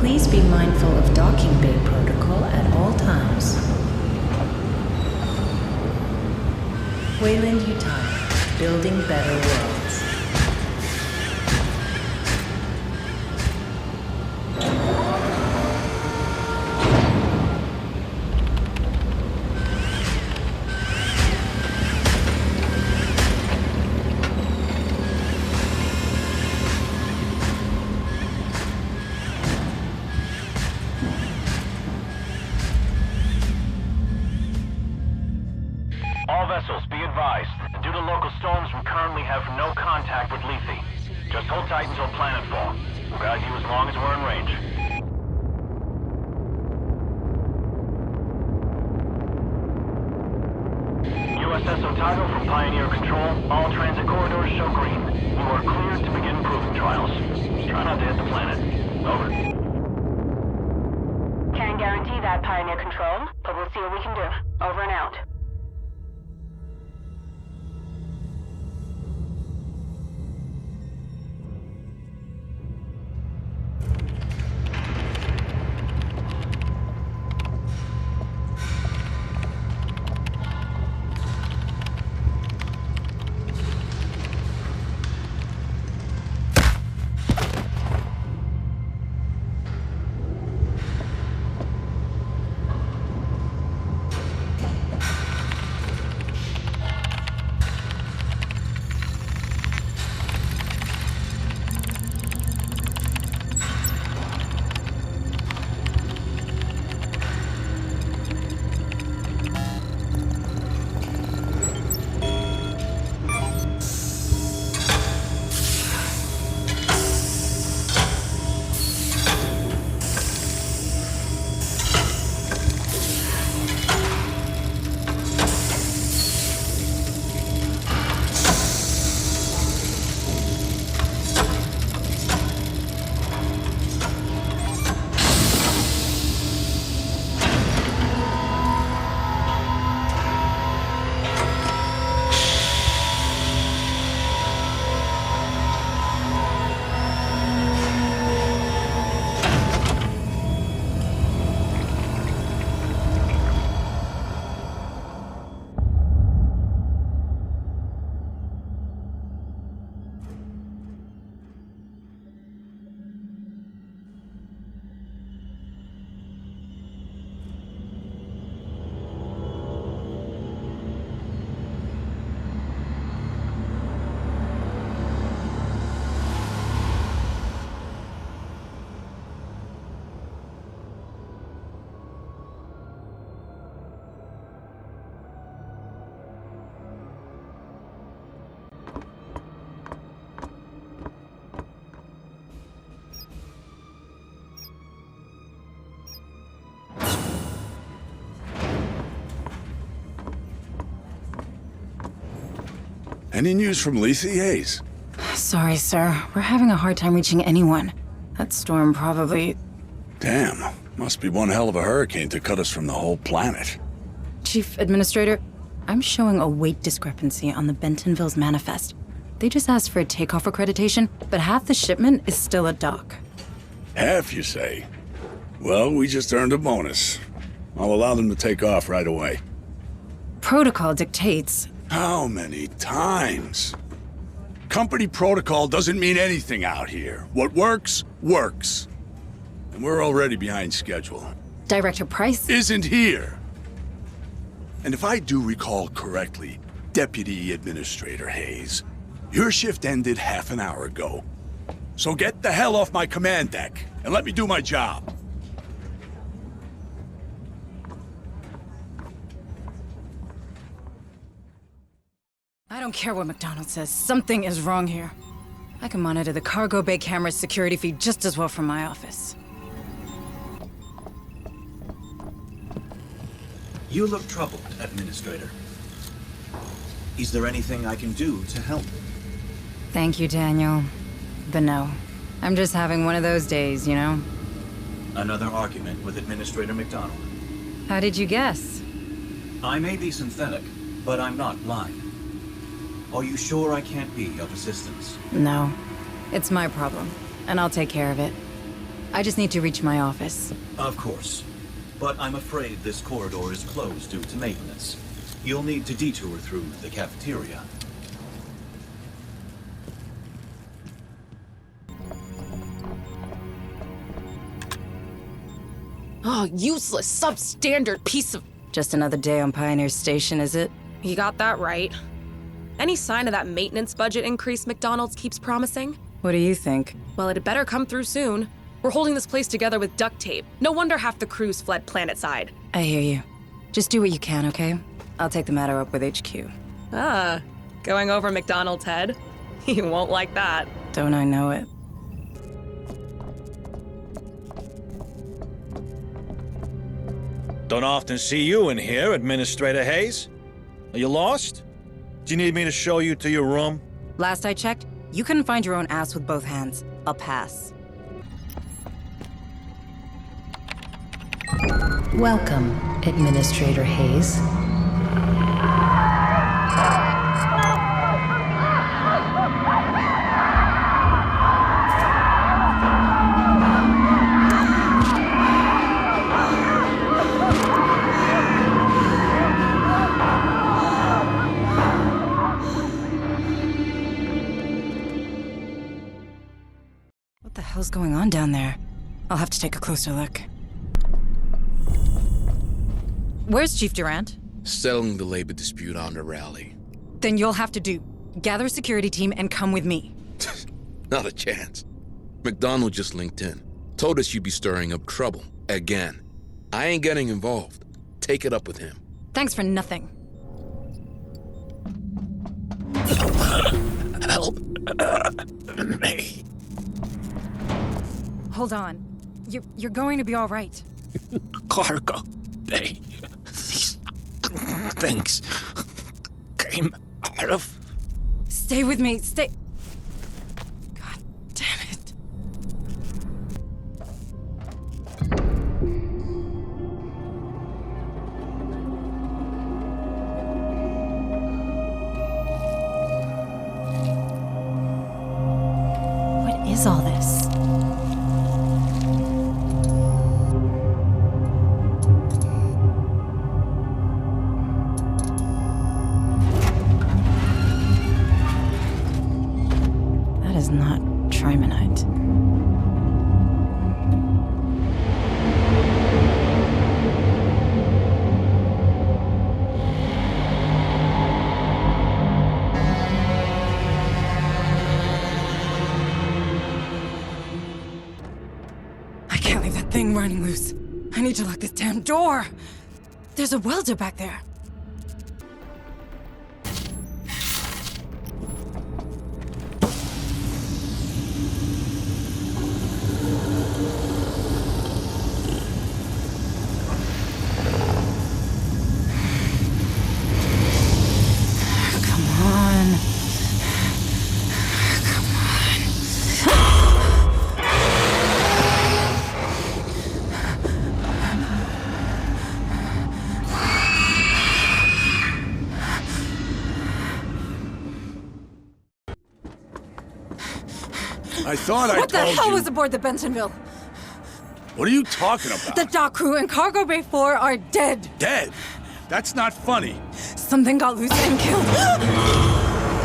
Please be mindful of docking bay protocol at all times. Weyland-Yutani, building better worlds. All vessels, be advised. Due to local storms, we currently have no contact with Lethe. Just hold tight until planetfall. We'll guide you as long as we're in range. USS Otago from Pioneer Control. All transit corridors show green. You are cleared to begin proving trials. Try not to hit the planet. Over. Can't guarantee that, Pioneer Control, but we'll see what we can do. Over and out. Any news from Lethe, Hayes? Sorry, sir. We're having a hard time reaching anyone. That storm probably... Damn. Must be one hell of a hurricane to cut us from the whole planet. Chief Administrator, I'm showing a weight discrepancy on the Bentonville's manifest. They just asked for a takeoff accreditation, but half the shipment is still at dock. Half, you say? Well, we just earned a bonus. I'll allow them to take off right away. Protocol dictates... How many times? Company protocol doesn't mean anything out here. What works, works. And we're already behind schedule. Director Price? Isn't here. And if I do recall correctly, Deputy Administrator Hayes, your shift ended half an hour ago. So get the hell off my command deck and let me do my job. I don't care what McDonald says. Something is wrong here. I can monitor the cargo bay camera's security feed just as well from my office. You look troubled, Administrator. Is there anything I can do to help? Thank you, Daniel. But no. I'm just having one of those days, you know? Another argument with Administrator McDonald. How did you guess? I may be synthetic, but I'm not blind. Are you sure I can't be of assistance? No. It's my problem, and I'll take care of it. I just need to reach my office. Of course. But I'm afraid this corridor is closed due to maintenance. You'll need to detour through the cafeteria. Oh, useless, substandard piece of... Just another day on Pioneer Station, is it? You got that right. Any sign of that maintenance budget increase McDonald's keeps promising? What do you think? Well, it had better come through soon. We're holding this place together with duct tape. No wonder half the crews fled planetside. I hear you. Just do what you can, okay? I'll take the matter up with HQ. Ah, going over McDonald's head? You won't like that. Don't I know it? Don't often see you in here, Administrator Hayes. Are you lost? Do you need me to show you to your room? Last I checked, you couldn't find your own ass with both hands. I'll pass. Welcome, Administrator Hayes. What the hell's going on down there? I'll have to take a closer look. Where's Chief Durant? Settling the labor dispute on the rally. Then you'll have to gather a security team and come with me. Not a chance. McDonald just linked in. Told us you'd be stirring up trouble. Again. I ain't getting involved. Take it up with him. Thanks for nothing. Help me. Hold on. You're going to be all right. Cargo bay. These things came out of... Stay with me. Stay. God damn it. What is all this? That is not trimonite. I can't leave that thing running loose. I need to lock this damn door. There's a welder back there. Come on. Come on. I thought I What the told hell you. was aboard the Bentonville? What are you talking about? The dock crew and Cargo Bay 4 are dead. Dead? That's not funny. Something got loose and killed.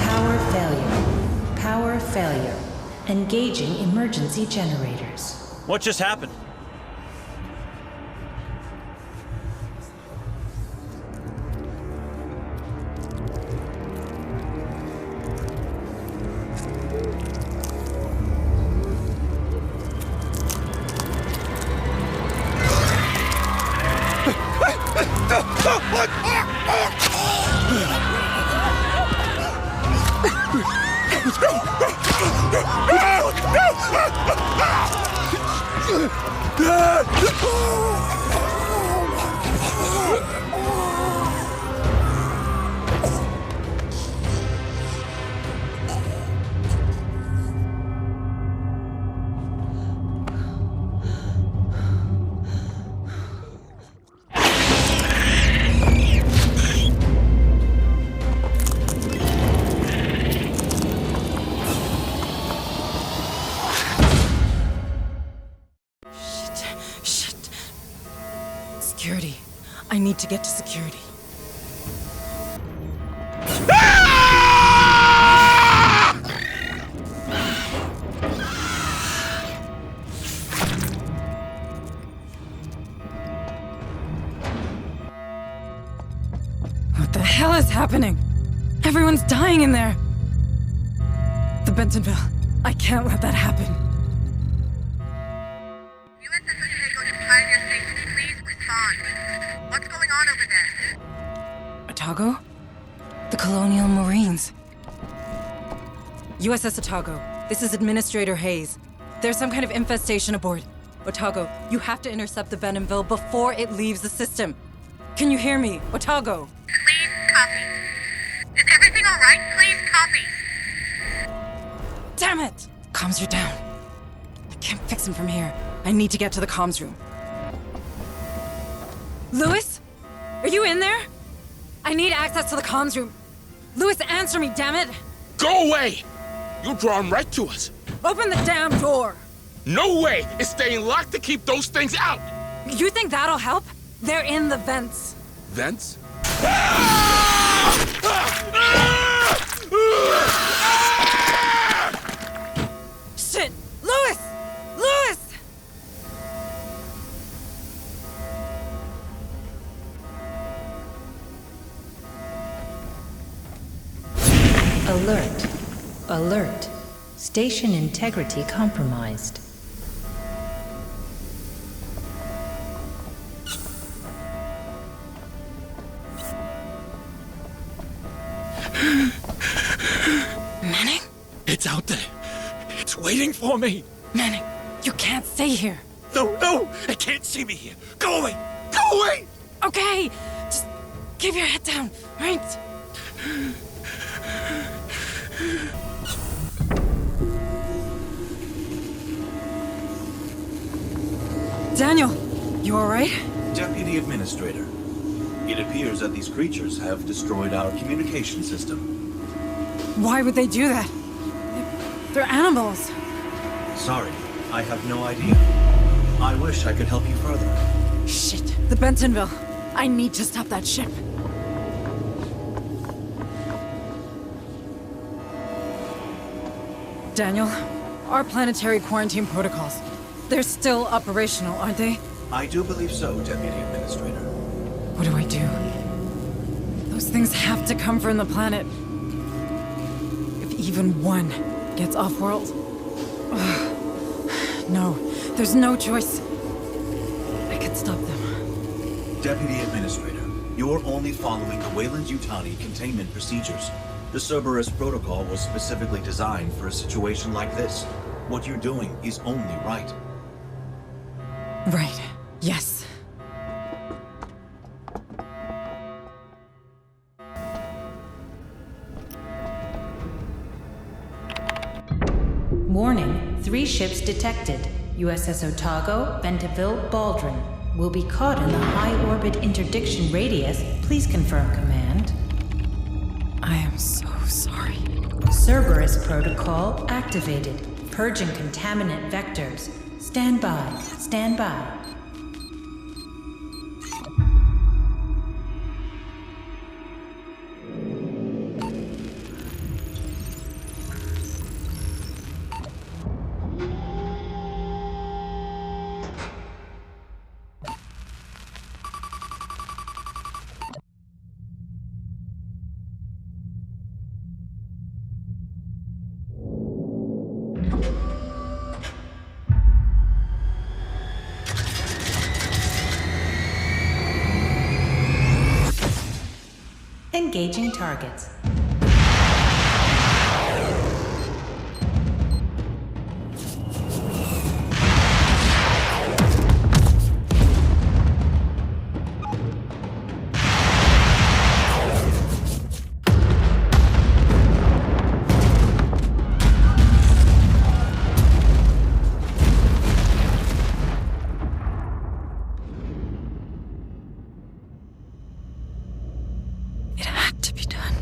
Power failure. Power failure. Engaging emergency generators. What just happened? I need to get to security. What the hell is happening? Everyone's dying in there. The Bentonville. I can't let that happen. Please respond. What's going on over there? Otago? The Colonial Marines. USS Otago, this is Administrator Hayes. There's some kind of infestation aboard. Otago, you have to intercept the Bentonville before it leaves the system. Can you hear me, Otago? Please copy. Is everything all right? Please copy. Damn it! Comms are down. I can't fix him from here. I need to get to the comms room. Lewis? Are you in there? I need access to the comms room. Lewis, answer me, damn it! Go away! You'll draw them right to us. Open the damn door! No way! It's staying locked to keep those things out! You think that'll help? They're in the vents. Vents? Shit! Lewis! Lewis! Alert. Alert. Station integrity compromised. Manning? It's out there. It's waiting for me. Manning, you can't stay here. No, it can't see me here. Go away. Go away. Okay, just keep your head down, right? Daniel, you all right? Deputy Administrator, it appears that these creatures have destroyed our communication system. Why would they do that? They're animals. Sorry, I have no idea. I wish I could help you further. Shit, the Bentonville. I need to stop that ship. Daniel, our planetary quarantine protocols. They're still operational, aren't they? I do believe so, Deputy Administrator. What do I do? Those things have to come from the planet. If even one gets off-world. No, there's no choice. I can stop them. Deputy Administrator, you're only following the Weyland-Yutani containment procedures. The Cerberus protocol was specifically designed for a situation like this. What you're doing is only right. Right. Yes. Warning, 3 ships detected. USS Otago, Bentonville, Baldwin. Will be caught in the high-orbit interdiction radius. Please confirm command. I am so sorry. Cerberus protocol activated. Purging contaminant vectors. Stand by. Stand by. Engaging targets. It had to be done.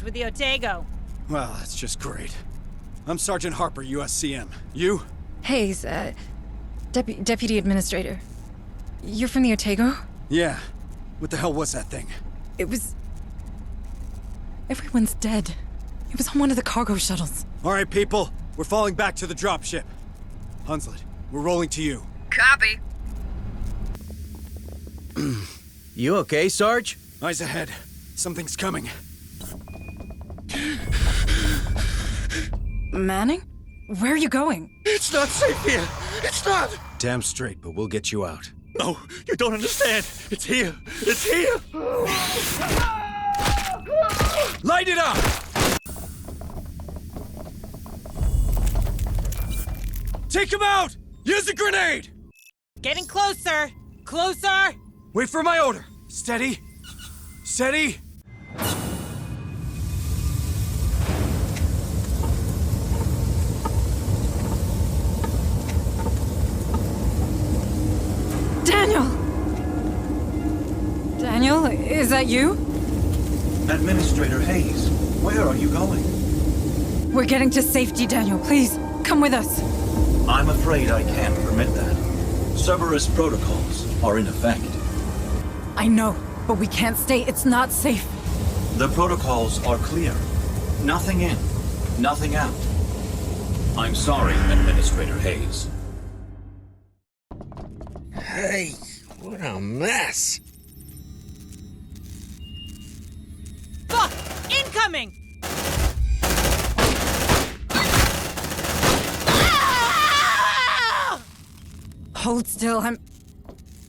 with the Otago. Well, that's just great. I'm Sergeant Harper, USCM. You? Hayes, Deputy Administrator. You're from the Otago? Yeah. What the hell was that thing? It was... Everyone's dead. It was on one of the cargo shuttles. All right, people. We're falling back to the dropship. Hunslet, we're rolling to you. Copy. You okay, Sarge? Eyes ahead. Something's coming. Manning? Where are you going? It's not safe here. It's not. Damn straight, but we'll get you out. No, you don't understand. It's here. It's here. Light it up! Take him out! Use a grenade! Getting closer! Closer! Wait for my order. Steady. Steady. Daniel! Daniel, is that you? Administrator Hayes, where are you going? We're getting to safety, Daniel. Please, come with us. I'm afraid I can't permit that. Cerberus protocols are in effect. I know, but we can't stay. It's not safe. The protocols are clear. Nothing in, nothing out. I'm sorry, Administrator Hayes. Hey, what a mess. Fuck! Incoming! Ah! Hold still, I'm...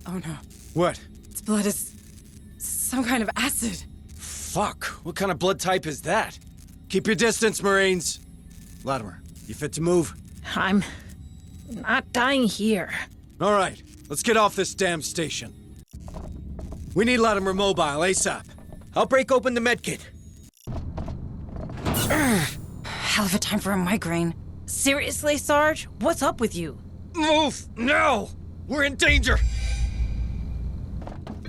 Oh no. What? Its blood is... some kind of acid. Fuck. What kind of blood type is that? Keep your distance, Marines. Latimer, you fit to move? I'm not dying here. All right, let's get off this damn station. We need Latimer mobile ASAP. I'll break open the medkit. Hell of a time for a migraine. Seriously, Sarge? What's up with you? Move! Now! We're in danger!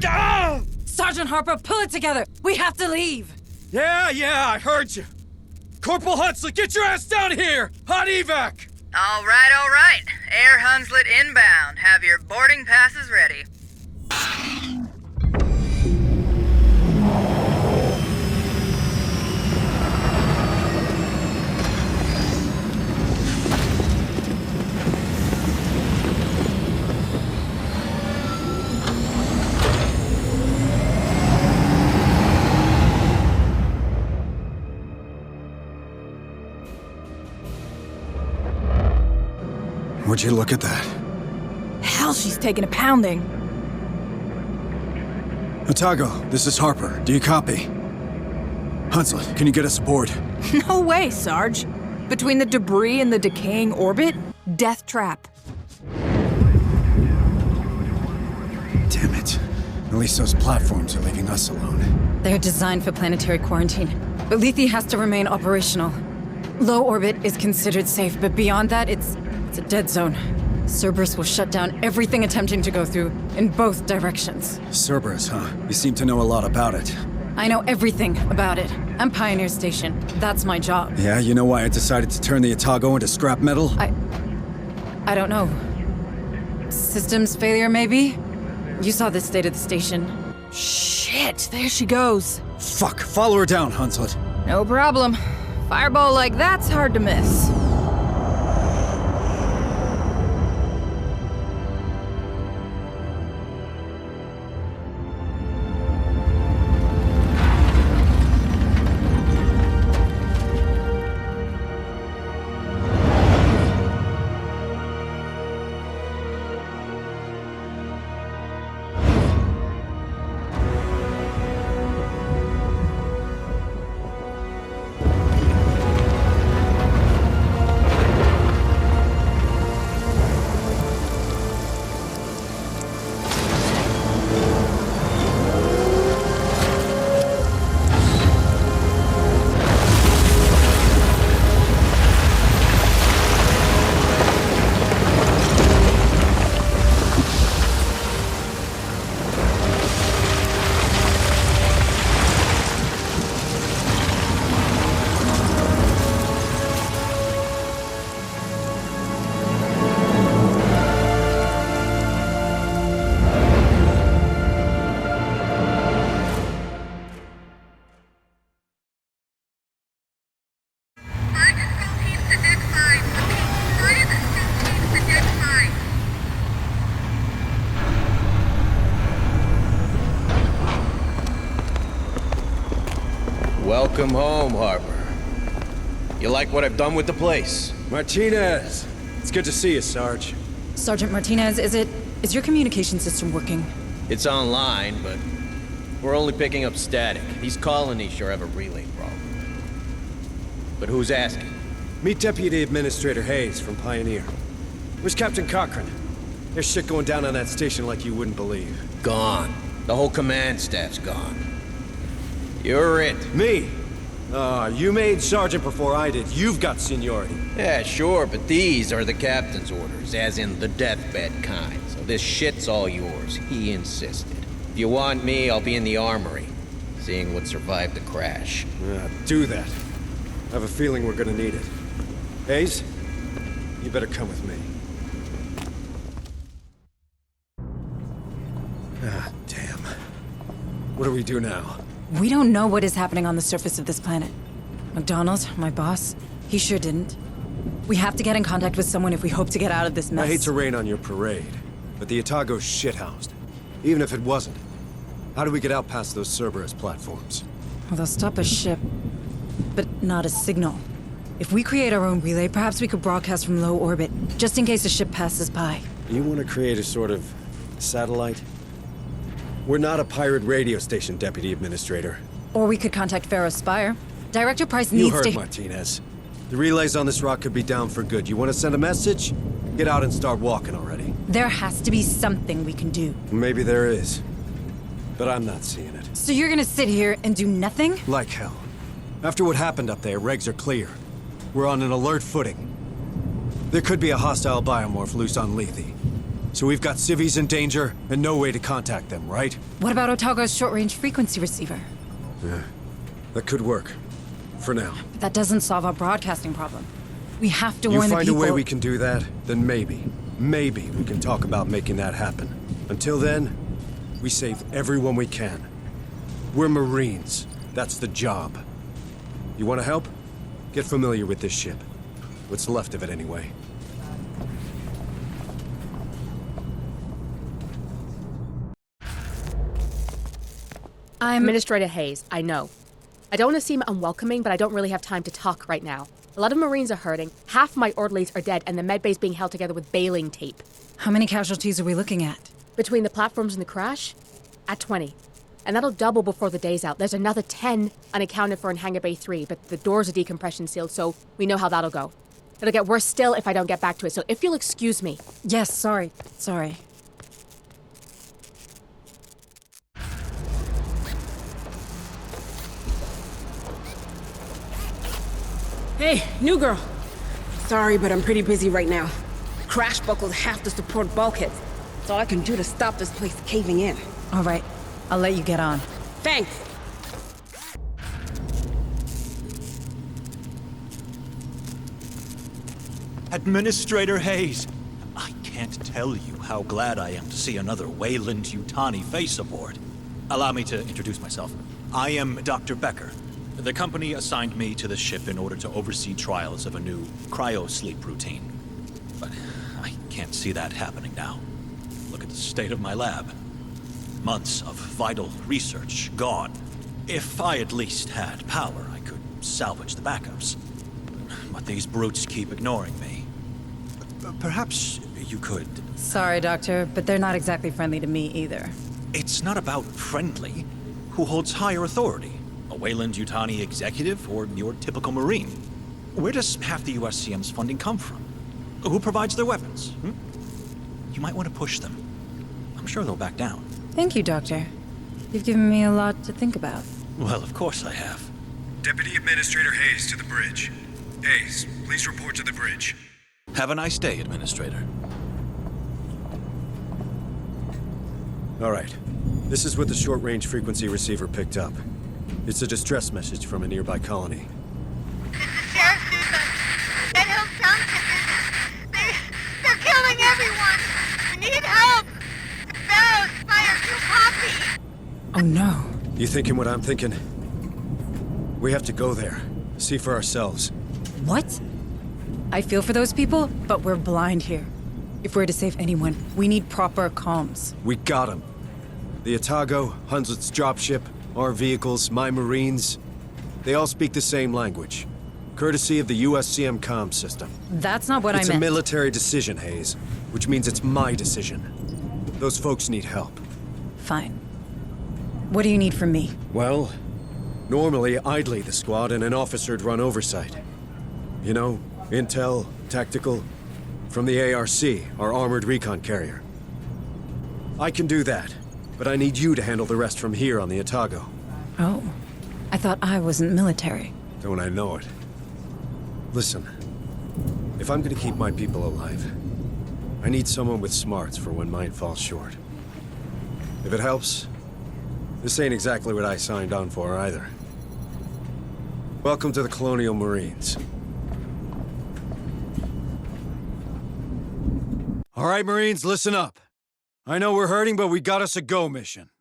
Ah! Sergeant Harper, pull it together! We have to leave! Yeah, I heard you. Corporal Hunslet, get your ass down here! Hot evac! All right. Air Hunslet inbound. Have your boarding passes ready. Would you look at that? Hell, she's taking a pounding. Otago, this is Harper. Do you copy? Hunslet, can you get us aboard? No way, Sarge. Between the debris and the decaying orbit, death trap. Damn it. At least those platforms are leaving us alone. They're designed for planetary quarantine, but Lethe has to remain operational. Low orbit is considered safe, but beyond that, it's a dead zone. Cerberus will shut down everything attempting to go through, in both directions. Cerberus, huh? You seem to know a lot about it. I know everything about it. I'm Pioneer Station. That's my job. Yeah, you know why I decided to turn the Otago into scrap metal? I don't know. Systems failure, maybe? You saw the state of the station. Shit, there she goes. Fuck, follow her down, Hunslet. No problem. Fireball like that's hard to miss. Welcome home, Harper. You like what I've done with the place? Martinez! It's good to see you, Sarge. Sergeant Martinez, is your communication system working? It's online, but we're only picking up static. These colonies sure have a relay problem. But who's asking? Meet Deputy Administrator Hayes from Pioneer. Where's Captain Cochran? There's shit going down on that station like you wouldn't believe. Gone. The whole command staff's gone. You're it. Me? You made Sergeant before I did. You've got seniority. Yeah, sure, but these are the captain's orders, as in the deathbed kind. So this shit's all yours. He insisted. If you want me, I'll be in the armory, seeing what survived the crash. Do that. I have a feeling we're gonna need it. Hayes, you better come with me. Ah, damn. What do we do now? We don't know what is happening on the surface of this planet. McDonald, my boss, he sure didn't. We have to get in contact with someone if we hope to get out of this mess. I hate to rain on your parade, but the Otago's shithoused. Even if it wasn't, how do we get out past those Cerberus platforms? Well, they'll stop a ship, but not a signal. If we create our own relay, perhaps we could broadcast from low orbit, just in case a ship passes by. You want to create a sort of satellite? We're not a pirate radio station, Deputy Administrator. Or we could contact Pharaoh's Spire. Director Price You needs heard to— Martinez. The relays on this rock could be down for good. You want to send a message? Get out and start walking already. There has to be something we can do. Maybe there is. But I'm not seeing it. So you're gonna sit here and do nothing? Like hell. After what happened up there, regs are clear. We're on an alert footing. There could be a hostile biomorph loose on Lethe. So we've got civvies in danger and no way to contact them, right? What about Otago's short-range frequency receiver? Yeah, that could work. For now. But that doesn't solve our broadcasting problem. We have to warn the people— You find a way we can do that, then maybe we can talk about making that happen. Until then, we save everyone we can. We're Marines. That's the job. You want to help? Get familiar with this ship. What's left of it, anyway. Administrator Hayes, I know. I don't want to seem unwelcoming, but I don't really have time to talk right now. A lot of Marines are hurting, half my orderlies are dead, and the medbay's being held together with baling tape. How many casualties are we looking at? Between the platforms and the crash? At 20. And that'll double before the day's out. There's another 10 unaccounted for in Hangar Bay 3, but the doors are decompression sealed, so we know how that'll go. It'll get worse still if I don't get back to it, so if you'll excuse me. Yes, sorry. Hey, new girl. Sorry, but I'm pretty busy right now. Crash buckled half the support bulkheads. That's all I can do to stop this place caving in. All right, I'll let you get on. Thanks. Administrator Hayes, I can't tell you how glad I am to see another Weyland-Yutani face aboard. Allow me to introduce myself. I am Dr. Becker. The company assigned me to the ship in order to oversee trials of a new cryo-sleep routine. But I can't see that happening now. Look at the state of my lab. Months of vital research gone. If I at least had power, I could salvage the backups. But these brutes keep ignoring me. Perhaps you could... Sorry, Doctor, but they're not exactly friendly to me either. It's not about friendly. Who holds higher authority? A Weyland-Yutani executive or your typical Marine? Where does half the USCM's funding come from? Who provides their weapons? You might want to push them. I'm sure they'll back down. Thank you, Doctor. You've given me a lot to think about. Well, of course I have. Deputy Administrator Hayes to the bridge. Hayes, please report to the bridge. Have a nice day, Administrator. All right. This is what the short-range frequency receiver picked up. It's a distress message from a nearby colony. This is Sheriff Sousa. Red Hills Junction. They're killing everyone. We need help. The Pharaoh's Spire 2 copy. Oh no. You thinking what I'm thinking? We have to go there. See for ourselves. What? I feel for those people, but we're blind here. If we're to save anyone, we need proper comms. We got them. The Otago, Hunslet's dropship, our vehicles, my Marines. They all speak the same language. Courtesy of the USCM comm system. That's not what I meant. It's a military decision, Hayes, which means it's my decision. Those folks need help. Fine. What do you need from me? Well, normally I'd lead the squad and an officer'd run oversight. You know, intel, tactical, from the ARC, our armored recon carrier. I can do that, but I need you to handle the rest from here on the Otago. Oh. I thought I wasn't military. Don't I know it? Listen, if I'm gonna keep my people alive, I need someone with smarts for when mine falls short. If it helps, this ain't exactly what I signed on for either. Welcome to the Colonial Marines. All right, Marines, listen up. I know we're hurting, but we got us a go mission.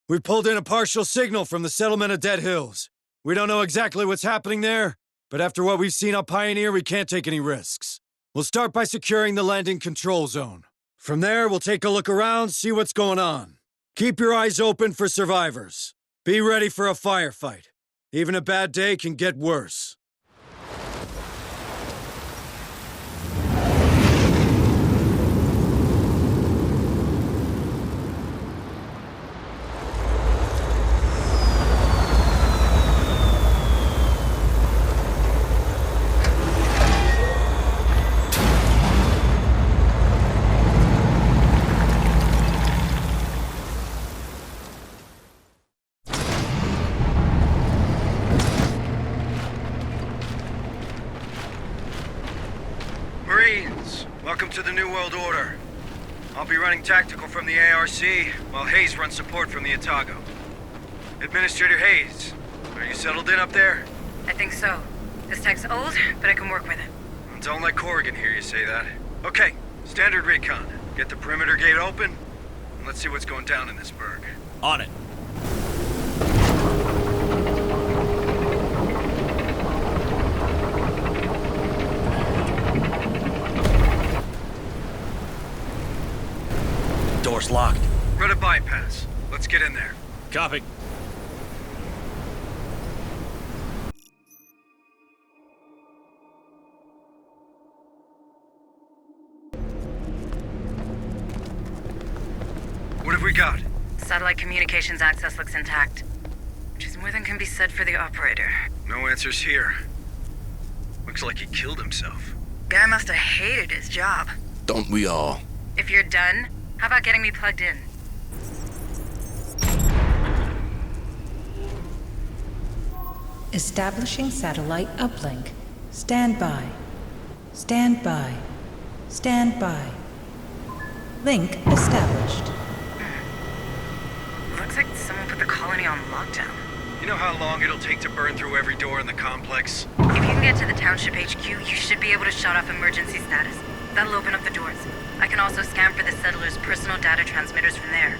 We pulled in a partial signal from the settlement of Dead Hills. We don't know exactly what's happening there, but after what we've seen on Pioneer, we can't take any risks. We'll start by securing the landing control zone. From there, we'll take a look around, see what's going on. Keep your eyes open for survivors. Be ready for a firefight. Even a bad day can get worse. Welcome to the New World Order. I'll be running tactical from the ARC, while Hayes runs support from the Otago. Administrator Hayes, are you settled in up there? I think so. This tech's old, but I can work with it. Don't let Corrigan hear you say that. Okay, standard recon. Get the perimeter gate open, and let's see what's going down in this burg. On it. Door's locked. Run a bypass. Let's get in there. Copy. What have we got? Satellite communications access looks intact, which is more than can be said for the operator. No answers here. Looks like he killed himself. Guy must have hated his job. Don't we all? If you're done, how about getting me plugged in? Establishing satellite uplink. Stand by. Stand by. Stand by. Link established. Looks like someone put the colony on lockdown. You know how long it'll take to burn through every door in the complex? If you can get to the township HQ, you should be able to shut off emergency status. That'll open up the doors. I can also scan for the settlers' personal data transmitters from there.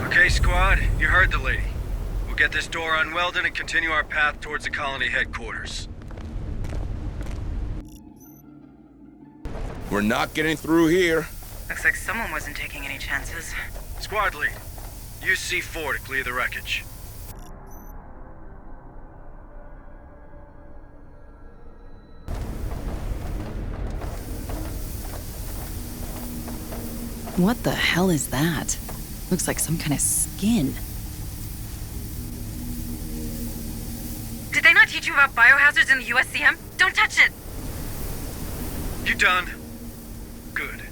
Okay, squad, you heard the lady. We'll get this door unwelded and continue our path towards the colony headquarters. We're not getting through here. Looks like someone wasn't taking any chances. Squad lead, use C4 to clear the wreckage. What the hell is that? Looks like some kind of skin. Did they not teach you about biohazards in the USCM? Don't touch it! You done? Good.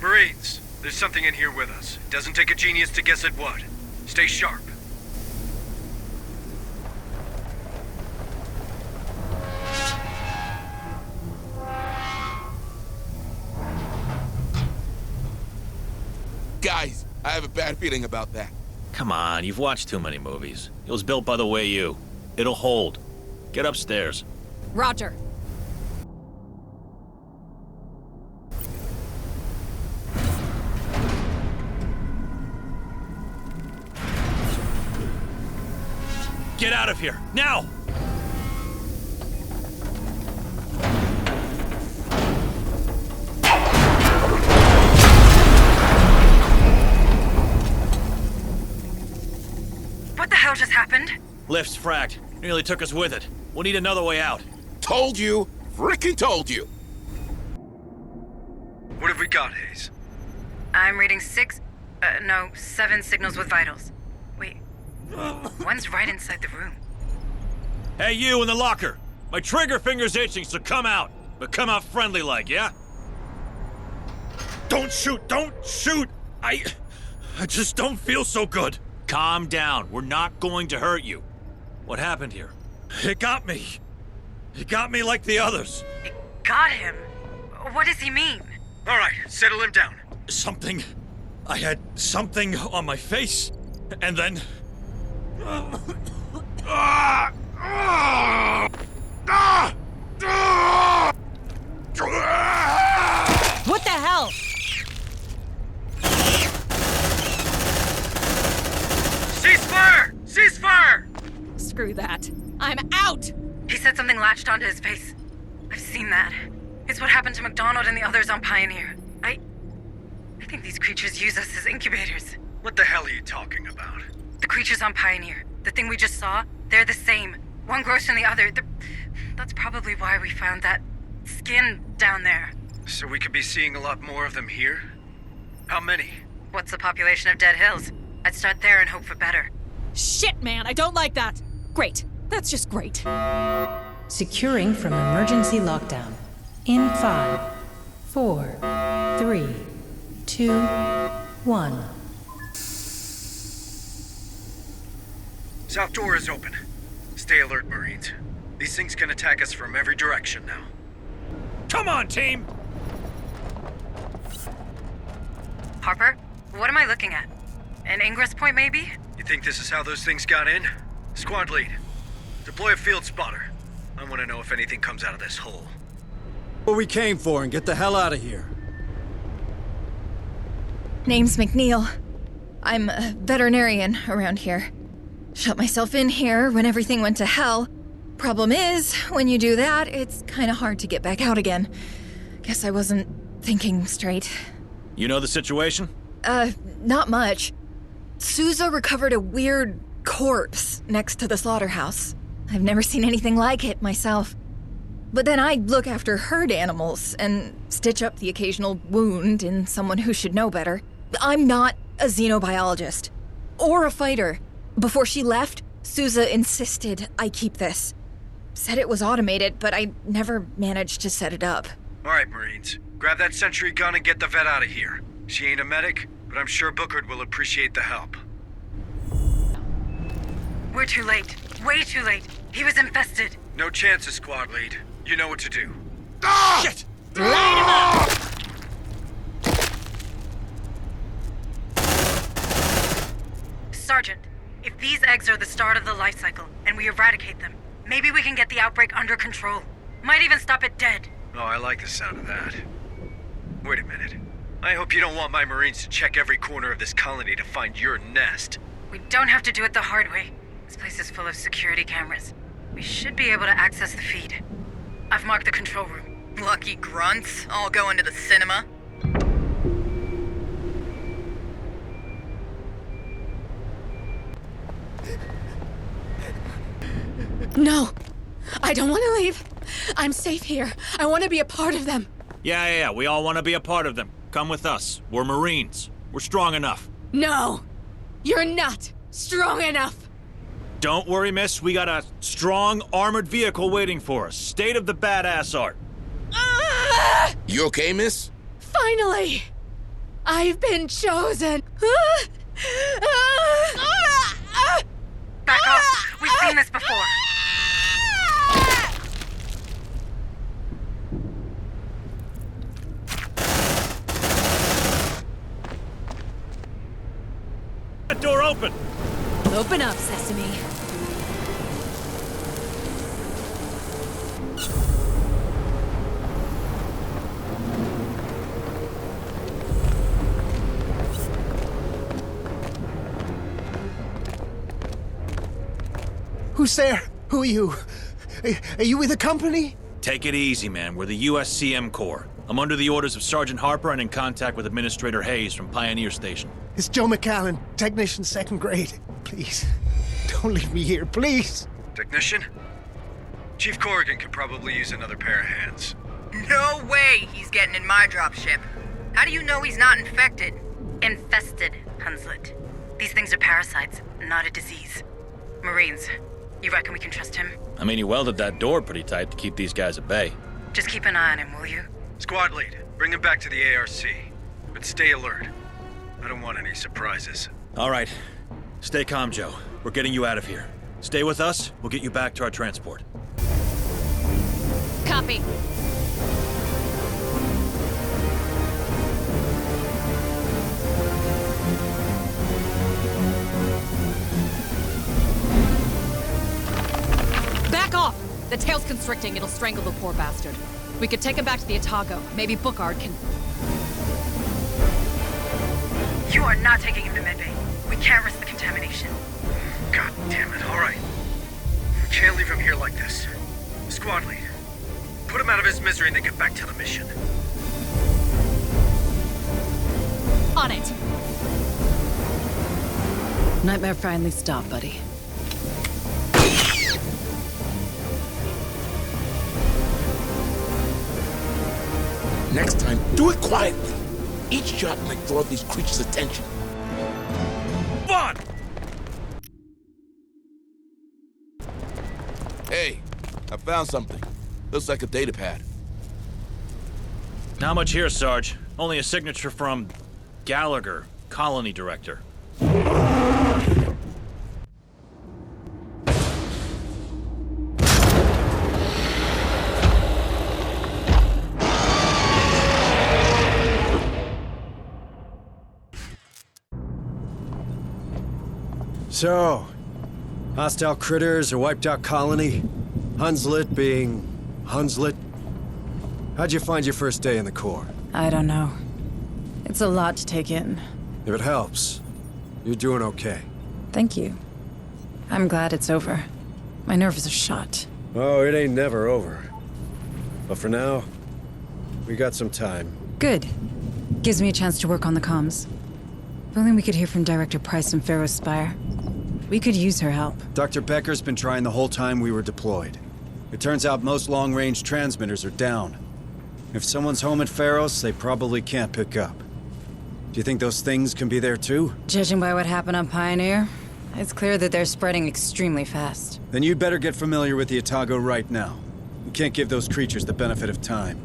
Marines, there's something in here with us. Doesn't take a genius to guess at what. Stay sharp. Guys, I have a bad feeling about that. Come on, you've watched too many movies. It was built by the Weyland. It'll hold. Get upstairs. Roger. Get out of here, now! What hell just happened? Lift's fracked. Nearly took us with it. We'll need another way out. Told you. Frickin' told you. What have we got, Hayes? I'm reading 7 signals with vitals. Wait, one's right inside the room. Hey, you in the locker! My trigger finger's itching, so come out. But come out friendly-like, yeah? Don't shoot! Don't shoot! I just don't feel so good. Calm down. We're not going to hurt you. What happened here? It got me. It got me like the others. It got him? What does he mean? All right, settle him down. Something... I had something on my face, and then... What the hell? Ceasefire! Ceasefire! Screw that. I'm out! He said something latched onto his face. I've seen that. It's what happened to McDonald and the others on Pioneer. I think these creatures use us as incubators. What the hell are you talking about? The creatures on Pioneer, the thing we just saw, they're the same. One grows from the other. That's probably why we found that skin down there. So we could be seeing a lot more of them here? How many? What's the population of Dead Hills? I'd start there and hope for better. Shit, man, I don't like that. Great. That's just great. Securing from emergency lockdown. In 5, 4, 3, 2, 1. South door is open. Stay alert, Marines. These things can attack us from every direction now. Come on, team! Harper, what am I looking at? An ingress point, maybe? You think this is how those things got in? Squad lead, deploy a field spotter. I want to know if anything comes out of this hole. What we came for and get the hell out of here. Name's McNeil. I'm a veterinarian around here. Shut myself in here when everything went to hell. Problem is, when you do that, it's kinda hard to get back out again. Guess I wasn't thinking straight. You know the situation? Not much. Sousa recovered a weird corpse next to the slaughterhouse. I've never seen anything like it myself. But then I look after herd animals and stitch up the occasional wound in someone who should know better. I'm not a xenobiologist. Or a fighter. Before she left, Sousa insisted I keep this. Said it was automated, but I never managed to set it up. All right, Marines. Grab that sentry gun and get the vet out of here. She ain't a medic, but I'm sure Bookhart will appreciate the help. We're too late. Way too late. He was infested. No chances, squad lead. You know what to do. Shit! Light him up! Sergeant, if these eggs are the start of the life cycle, and we eradicate them, maybe we can get the outbreak under control. Might even stop it dead. Oh, I like the sound of that. Wait a minute. I hope you don't want my Marines to check every corner of this colony to find your nest. We don't have to do it the hard way. This place is full of security cameras. We should be able to access the feed. I've marked the control room. Lucky grunts, all going to the cinema. No! I don't want to leave. I'm safe here. I want to be a part of them. Yeah, we all want to be a part of them. Come with us. We're Marines. We're strong enough. No! You're not strong enough! Don't worry, miss. We got a strong, armored vehicle waiting for us. State of the badass art. You okay, miss? Finally! I've been chosen! Back off! We've seen this before. That door open! Open up, Sesame. Who's there? Who are you? Are you with the company? Take it easy, man. We're the USCM Corps. I'm under the orders of Sergeant Harper and in contact with Administrator Hayes from Pioneer Station. It's Joe McAllen, technician 2nd grade. Please, Don't leave me here, please. Technician? Chief Corrigan could probably use another pair of hands. No way he's getting in my dropship. How do you know he's not infected? Infested, Hunslet. These things are parasites, not a disease. Marines, you reckon we can trust him? I mean, he welded that door pretty tight to keep these guys at bay. Just keep an eye on him, will you? Squad lead, bring him back to the ARC. But stay alert. I don't want any surprises. All right. Stay calm, Joe. We're getting you out of here. Stay with us, we'll get you back to our transport. Copy. Back off! The tail's constricting. It'll strangle the poor bastard. We could take him back to the Otago. Maybe Bookard can... You are not taking him to medbay. We can't risk the contamination. God damn it, all right. We can't leave him here like this. Squad lead, put him out of his misery and then get back to the mission. On it! Nightmare finally stopped, buddy. Next time, do it quietly. Each shot might draw these creatures' attention. Fun! Hey, I found something. Looks like a data pad. Not much here, Sarge. Only a signature from Gallagher, colony director. So, hostile critters or wiped out colony? Hunslet being Hunslet? How'd you find your first day in the Corps? I don't know. It's a lot to take in. If it helps, you're doing okay. Thank you. I'm glad it's over. My nerves are shot. Oh, it ain't never over. But for now, we got some time. Good. Gives me a chance to work on the comms. If only we could hear from Director Price and Pharaoh's Spire. We could use her help. Dr. Becker's been trying the whole time we were deployed. It turns out most long-range transmitters are down. If someone's home at Pharos, they probably can't pick up. Do you think those things can be there too? Judging by what happened on Pioneer, it's clear that they're spreading extremely fast. Then you'd better get familiar with the Otago right now. We can't give those creatures the benefit of time.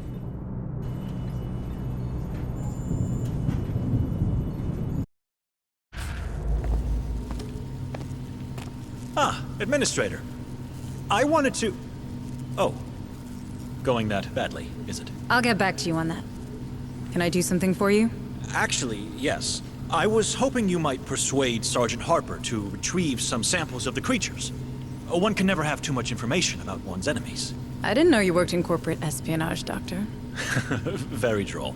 Ah, Administrator. I wanted to... Oh. Going that badly, is it? I'll get back to you on that. Can I do something for you? Actually, yes. I was hoping you might persuade Sergeant Harper to retrieve some samples of the creatures. One can never have too much information about one's enemies. I didn't know you worked in corporate espionage, Doctor. Very droll.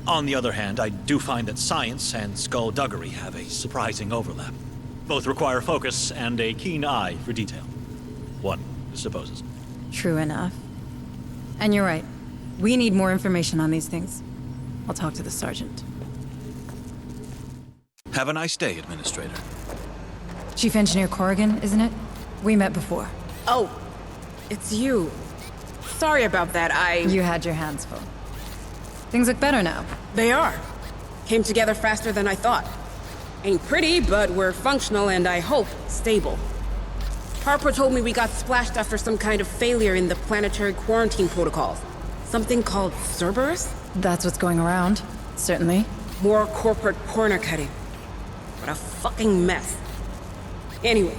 On the other hand, I do find that science and skullduggery have a surprising overlap. Both require focus and a keen eye for detail. One supposes. True enough. And you're right. We need more information on these things. I'll talk to the sergeant. Have a nice day, Administrator. Chief Engineer Corrigan, isn't it? We met before. Oh, it's you. Sorry about that, You had your hands full. Things look better now. They are. Came together faster than I thought. Ain't pretty, but we're functional and I hope stable. Harper told me we got splashed after some kind of failure in the planetary quarantine protocols. Something called Cerberus? That's what's going around. Certainly. More corporate corner cutting. What a fucking mess. Anyway,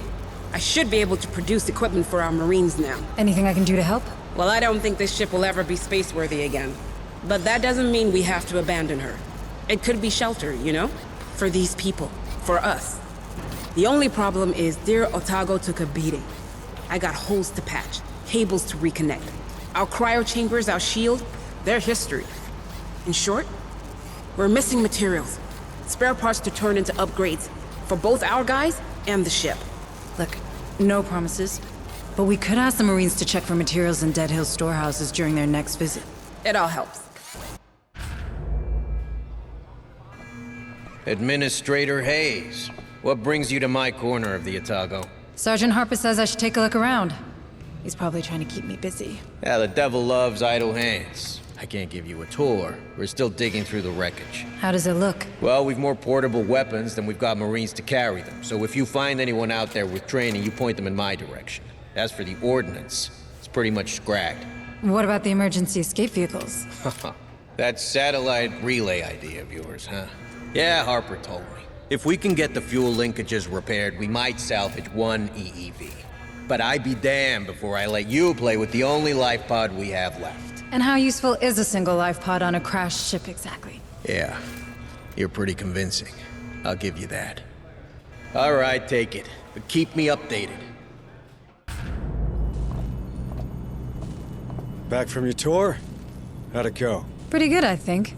I should be able to produce equipment for our Marines now. Anything I can do to help? Well, I don't think this ship will ever be space-worthy again. But that doesn't mean we have to abandon her. It could be shelter, you know? For these people. For us. The only problem is dear Otago took a beating. I got holes to patch, cables to reconnect. Our cryo chambers, our shield, they're history. In short, we're missing materials. Spare parts to turn into upgrades. For both our guys and the ship. Look, no promises. But we could ask the Marines to check for materials in Dead Hill storehouses during their next visit. It all helps. Administrator Hayes, what brings you to my corner of the Otago? Sergeant Harper says I should take a look around. He's probably trying to keep me busy. Yeah, the devil loves idle hands. I can't give you a tour. We're still digging through the wreckage. How does it look? Well, we've more portable weapons than we've got Marines to carry them. So if you find anyone out there with training, you point them in my direction. As for the ordnance, it's pretty much scragged. What about the emergency escape vehicles? That satellite relay idea of yours, huh? Yeah, Harper told me. If we can get the fuel linkages repaired, we might salvage one EEV. But I'd be damned before I let you play with the only life pod we have left. And how useful is a single life pod on a crashed ship exactly? Yeah, you're pretty convincing. I'll give you that. All right, take it. But keep me updated. Back from your tour? How'd it go? Pretty good, I think.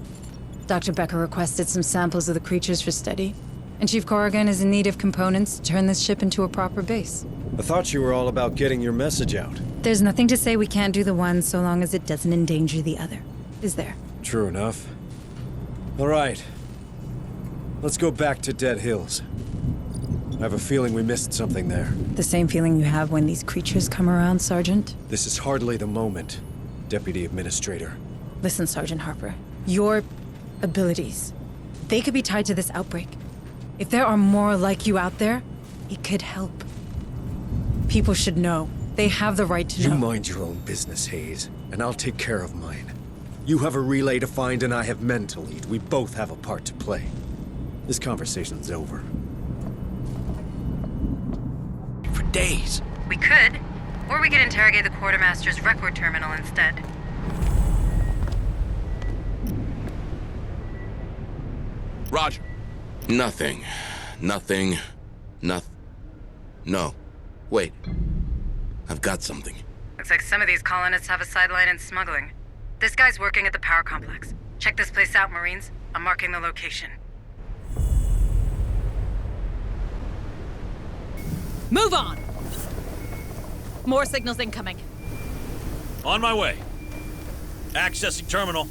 Dr. Becker requested some samples of the creatures for study, and Chief Corrigan is in need of components to turn this ship into a proper base. I thought you were all about getting your message out. There's nothing to say we can't do the one so long as it doesn't endanger the other, is there? True enough. All right. Let's go back to Dead Hills. I have a feeling we missed something there. The same feeling you have when these creatures come around, Sergeant? This is hardly the moment, Deputy Administrator. Listen, Sergeant Harper. Your abilities, they could be tied to this outbreak. If there are more like you out there, it could help. People should know. They have the right to know. You mind your own business, Hayes, and I'll take care of mine. You have a relay to find and I have men to lead. We both have a part to play. This conversation's over. For days. We could, or we could interrogate the quartermaster's record terminal instead. Roger. Nothing. No. Wait. I've got something. Looks like some of these colonists have a sideline in smuggling. This guy's working at the power complex. Check this place out, Marines. I'm marking the location. Move on! More signals incoming. On my way. Accessing terminal.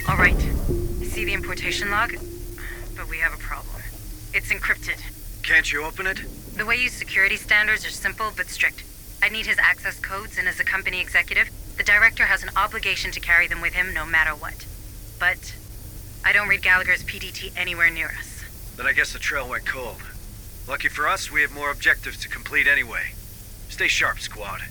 All right. I see the importation log, but we have a problem. It's encrypted. Can't you open it? The Weyland's security standards are simple but strict. I need his access codes, and as a company executive, the director has an obligation to carry them with him no matter what. But I don't read Gallagher's PDT anywhere near us. Then I guess the trail went cold. Lucky for us, we have more objectives to complete anyway. Stay sharp, squad.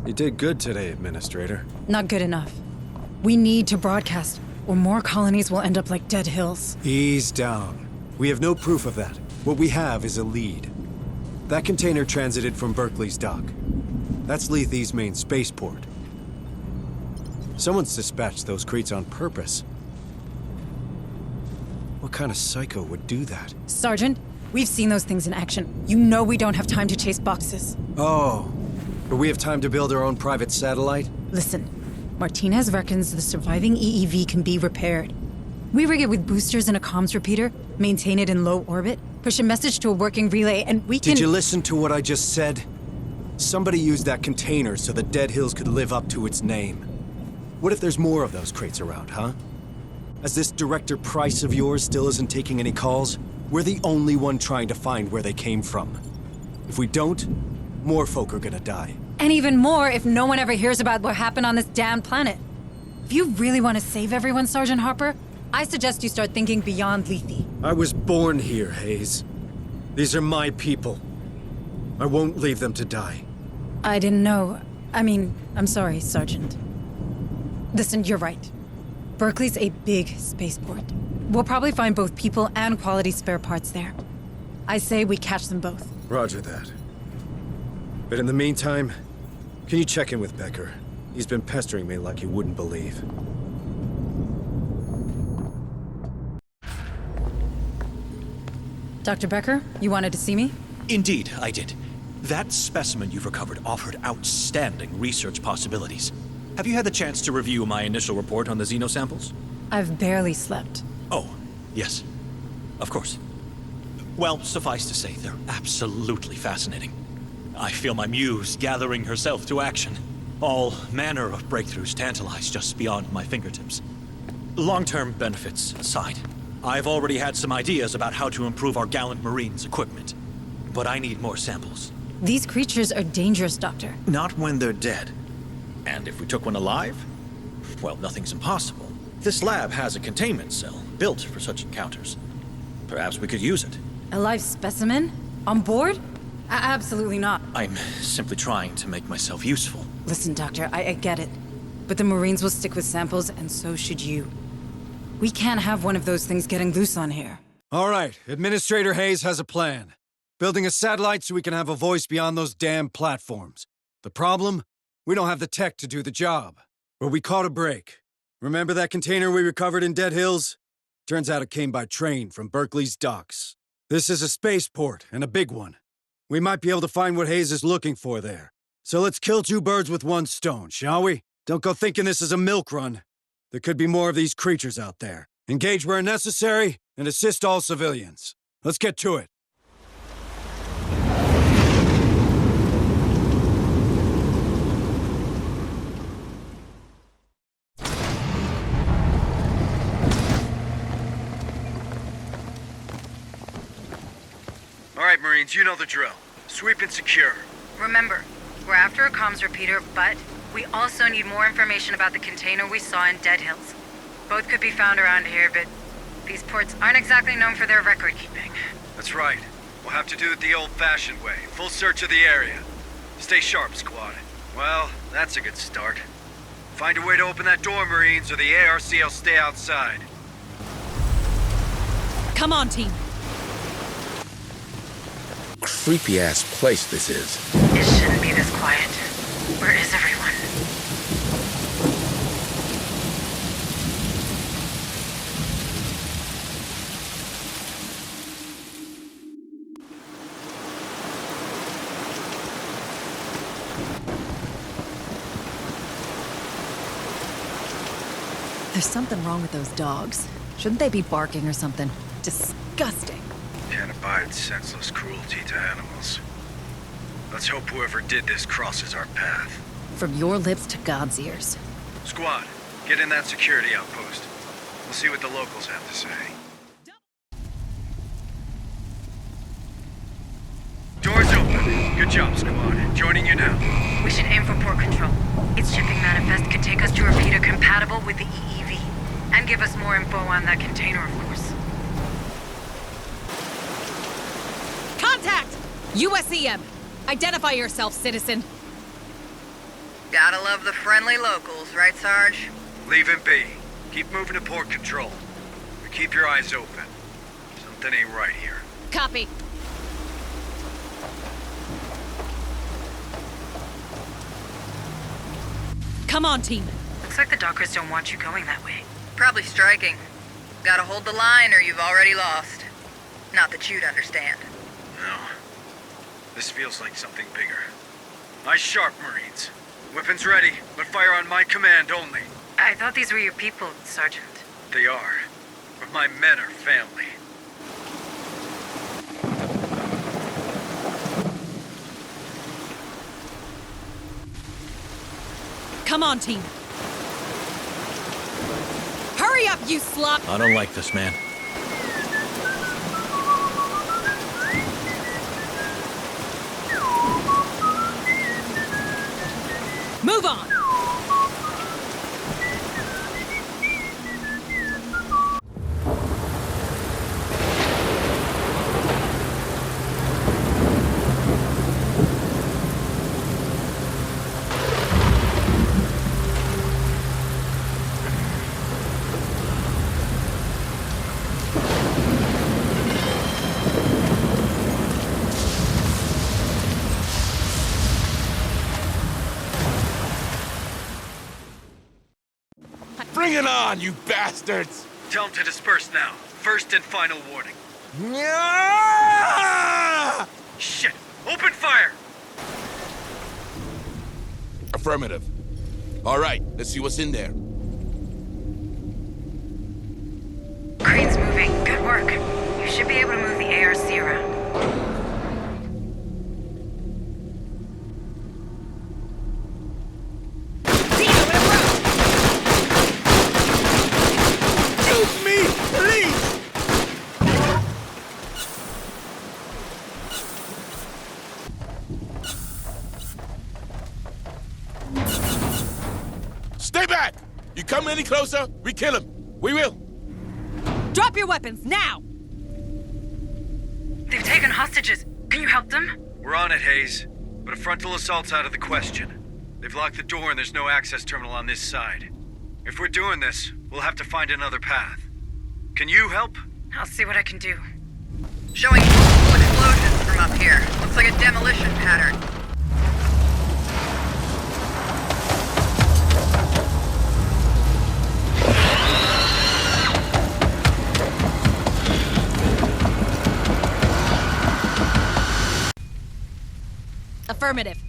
You did good today, Administrator. Not good enough. We need to broadcast, or more colonies will end up like Dead Hills. Ease down. We have no proof of that. What we have is a lead. That container transited from Berkeley's dock. That's Lethe's main spaceport. Someone's dispatched those crates on purpose. What kind of psycho would do that? Sergeant, we've seen those things in action. You know we don't have time to chase boxes. Oh, but we have time to build our own private satellite? Listen, Martinez reckons the surviving EEV can be repaired. We rig it with boosters and a comms repeater, maintain it in low orbit, push a message to a working relay, and we can— Did you listen to what I just said? Somebody used that container so the Dead Hills could live up to its name. What if there's more of those crates around, huh? As this Director Price of yours still isn't taking any calls, we're the only one trying to find where they came from. If we don't, more folk are gonna die. And even more if no one ever hears about what happened on this damn planet. If you really want to save everyone, Sergeant Harper, I suggest you start thinking beyond Lethe. I was born here, Hayes. These are my people. I won't leave them to die. I didn't know. I'm sorry, Sergeant. Listen, you're right. Berkeley's a big spaceport. We'll probably find both people and quality spare parts there. I say we catch them both. Roger that. But in the meantime, can you check in with Becker? He's been pestering me like you wouldn't believe. Dr. Becker, you wanted to see me? Indeed, I did. That specimen you've recovered offered outstanding research possibilities. Have you had the chance to review my initial report on the Xeno samples? I've barely slept. Oh, yes. Of course. Well, suffice to say, they're absolutely fascinating. I feel my muse gathering herself to action. All manner of breakthroughs tantalize just beyond my fingertips. Long-term benefits aside, I've already had some ideas about how to improve our gallant Marines' equipment. But I need more samples. These creatures are dangerous, Doctor. Not when they're dead. And if we took one alive? Well, nothing's impossible. This lab has a containment cell built for such encounters. Perhaps we could use it. A live specimen? On board? Absolutely not. I'm simply trying to make myself useful. Listen, Doctor, I get it. But the Marines will stick with samples, and so should you. We can't have one of those things getting loose on here. All right, Administrator Hayes has a plan. Building a satellite so we can have a voice beyond those damn platforms. The problem? We don't have the tech to do the job. But we caught a break. Remember that container we recovered in Dead Hills? Turns out it came by train from Berkeley's docks. This is a spaceport, and a big one. We might be able to find what Hayes is looking for there. So let's kill two birds with one stone, shall we? Don't go thinking this is a milk run. There could be more of these creatures out there. Engage where necessary, and assist all civilians. Let's get to it. All right, Marines, you know the drill. Sweep and secure. Remember, we're after a comms repeater, but we also need more information about the container we saw in Dead Hills. Both could be found around here, but these ports aren't exactly known for their record keeping. That's right. We'll have to do it the old-fashioned way. Full search of the area. Stay sharp, squad. Well, that's a good start. Find a way to open that door, Marines, or the ARC will stay outside. Come on, team. Creepy-ass place this is. It shouldn't be this quiet. Where is everyone? There's something wrong with those dogs. Shouldn't they be barking or something? Disgusting. Can't abide senseless cruelty to animals. Let's hope whoever did this crosses our path. From your lips to God's ears. Squad, get in that security outpost. We'll see what the locals have to say. Doors open. Good job, squad. Joining you now. We should aim for port control. Its shipping manifest could take us to a repeater compatible with the EEV. And give us more info on that container, of course. Contact! USEM! Identify yourself, citizen. Gotta love the friendly locals, right, Sarge? Leave him be. Keep moving to port control. But keep your eyes open. Something ain't right here. Copy. Come on, team. Looks like the dockers don't want you going that way. Probably striking. Gotta hold the line or you've already lost. Not that you'd understand. No. This feels like something bigger. Eyes sharp, Marines. Weapons ready, but fire on my command only. I thought these were your people, Sergeant. They are. But my men are family. Come on, team. Hurry up, you slut! I don't like this, man. Move on! on, you bastards! Tell them to disperse now. First and final warning. Yeah! Shit! Open fire! Affirmative. All right, let's see what's in there. Crane's moving. Good work. You should be able to move the ARC around. Help me, please! Stay back! You come any closer, we kill him. We will. Drop your weapons, now! They've taken hostages. Can you help them? We're on it, Hayes. But a frontal assault's out of the question. They've locked the door and there's no access terminal on this side. If we're doing this, we'll have to find another path. Can you help? I'll see what I can do. Showing multiple explosions from up here. Looks like a demolition pattern. Affirmative.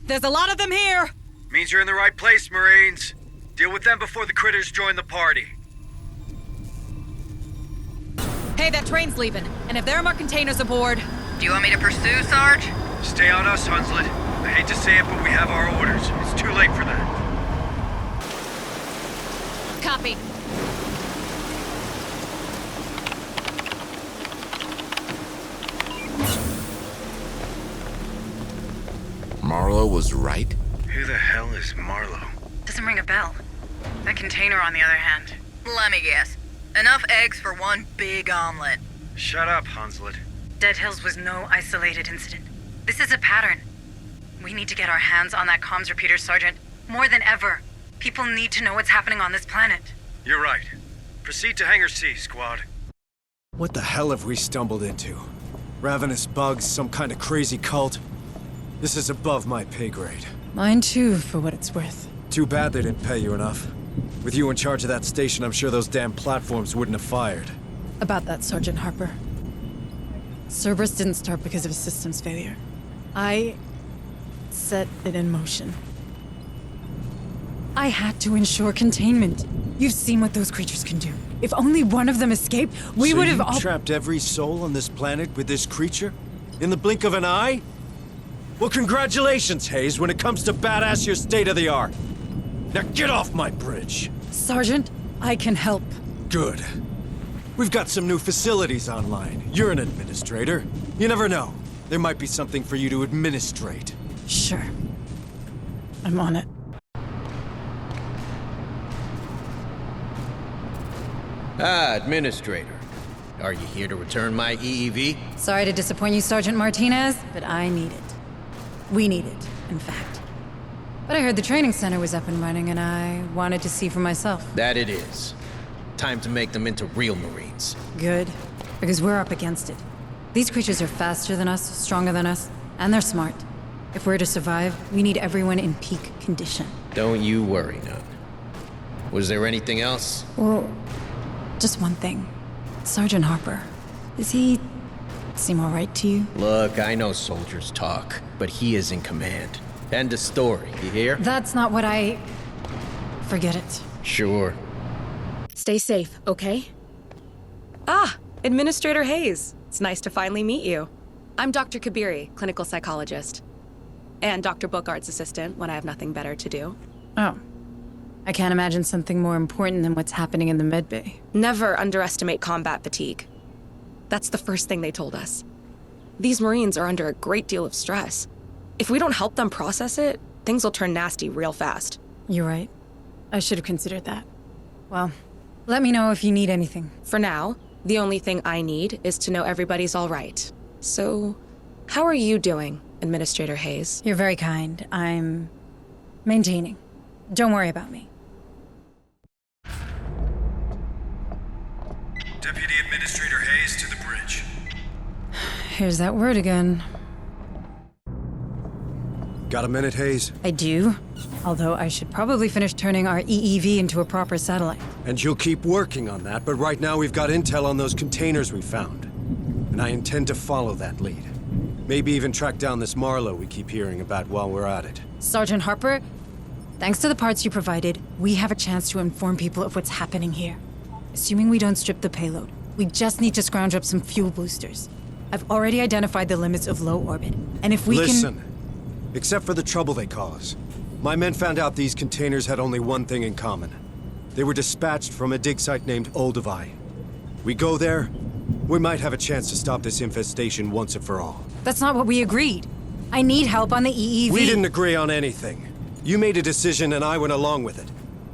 There's a lot of them here! Means you're in the right place, Marines. Deal with them before the critters join the party. Hey, that train's leaving, and if there are more containers aboard... Do you want me to pursue, Sarge? Stay on us, Hunslet. I hate to say it, but we have our orders. It's too late for that. Copy. Marlowe was right? Who the hell is Marlowe? Doesn't ring a bell. That container, on the other hand. Let me guess. Enough eggs for one big omelet. Shut up, Hunslet. Dead Hills was no isolated incident. This is a pattern. We need to get our hands on that comms repeater, Sergeant. More than ever. People need to know what's happening on this planet. You're right. Proceed to Hangar C, squad. What the hell have we stumbled into? Ravenous bugs, some kind of crazy cult? This is above my pay grade. Mine too, for what it's worth. Too bad they didn't pay you enough. With you in charge of that station, I'm sure those damn platforms wouldn't have fired. About that, Sergeant Harper. Cerberus didn't start because of a systems failure. I set it in motion. I had to ensure containment. You've seen what those creatures can do. If only one of them escaped, we would have all— trapped every soul on this planet with this creature? In the blink of an eye? Well, congratulations, Hayes, when it comes to badass, you're state-of-the-art. Now get off my bridge! Sergeant, I can help. Good. We've got some new facilities online. You're an administrator. You never know. There might be something for you to administrate. Sure. I'm on it. Ah, Administrator. Are you here to return my EEV? Sorry to disappoint you, Sergeant Martinez, but I need it. We need it, in fact. But I heard the training center was up and running, and I wanted to see for myself. That it is. Time to make them into real Marines. Good, because we're up against it. These creatures are faster than us, stronger than us, and they're smart. If we're to survive, we need everyone in peak condition. Don't you worry none. Was there anything else? Well, just one thing. Sergeant Harper, does he seem all right to you? Look, I know soldiers talk, but he is in command. End of story, you hear? That's not what I... Forget it. Sure. Stay safe, okay? Ah, Administrator Hayes. It's nice to finally meet you. I'm Dr. Kabiri, clinical psychologist. And Dr. Bookard's assistant when I have nothing better to do. Oh. I can't imagine something more important than what's happening in the medbay. Never underestimate combat fatigue. That's the first thing they told us. These Marines are under a great deal of stress. If we don't help them process it, things will turn nasty real fast. You're right. I should have considered that. Well, let me know if you need anything. For now, the only thing I need is to know everybody's all right. So, how are you doing, Administrator Hayes? You're very kind. I'm maintaining. Don't worry about me. Deputy Administrator Hayes to the bridge. Here's that word again. Got a minute, Hayes? I do. Although I should probably finish turning our EEV into a proper satellite. And you'll keep working on that, but right now we've got intel on those containers we found. And I intend to follow that lead. Maybe even track down this Marlowe we keep hearing about while we're at it. Sergeant Harper, thanks to the parts you provided, we have a chance to inform people of what's happening here. Assuming we don't strip the payload, we just need to scrounge up some fuel boosters. I've already identified the limits of low orbit, and if we Listen, except for the trouble they cause, my men found out these containers had only one thing in common. They were dispatched from a dig site named Olduvai. We go there, we might have a chance to stop this infestation once and for all. That's not what we agreed. I need help on the EEV. We didn't agree on anything. You made a decision and I went along with it.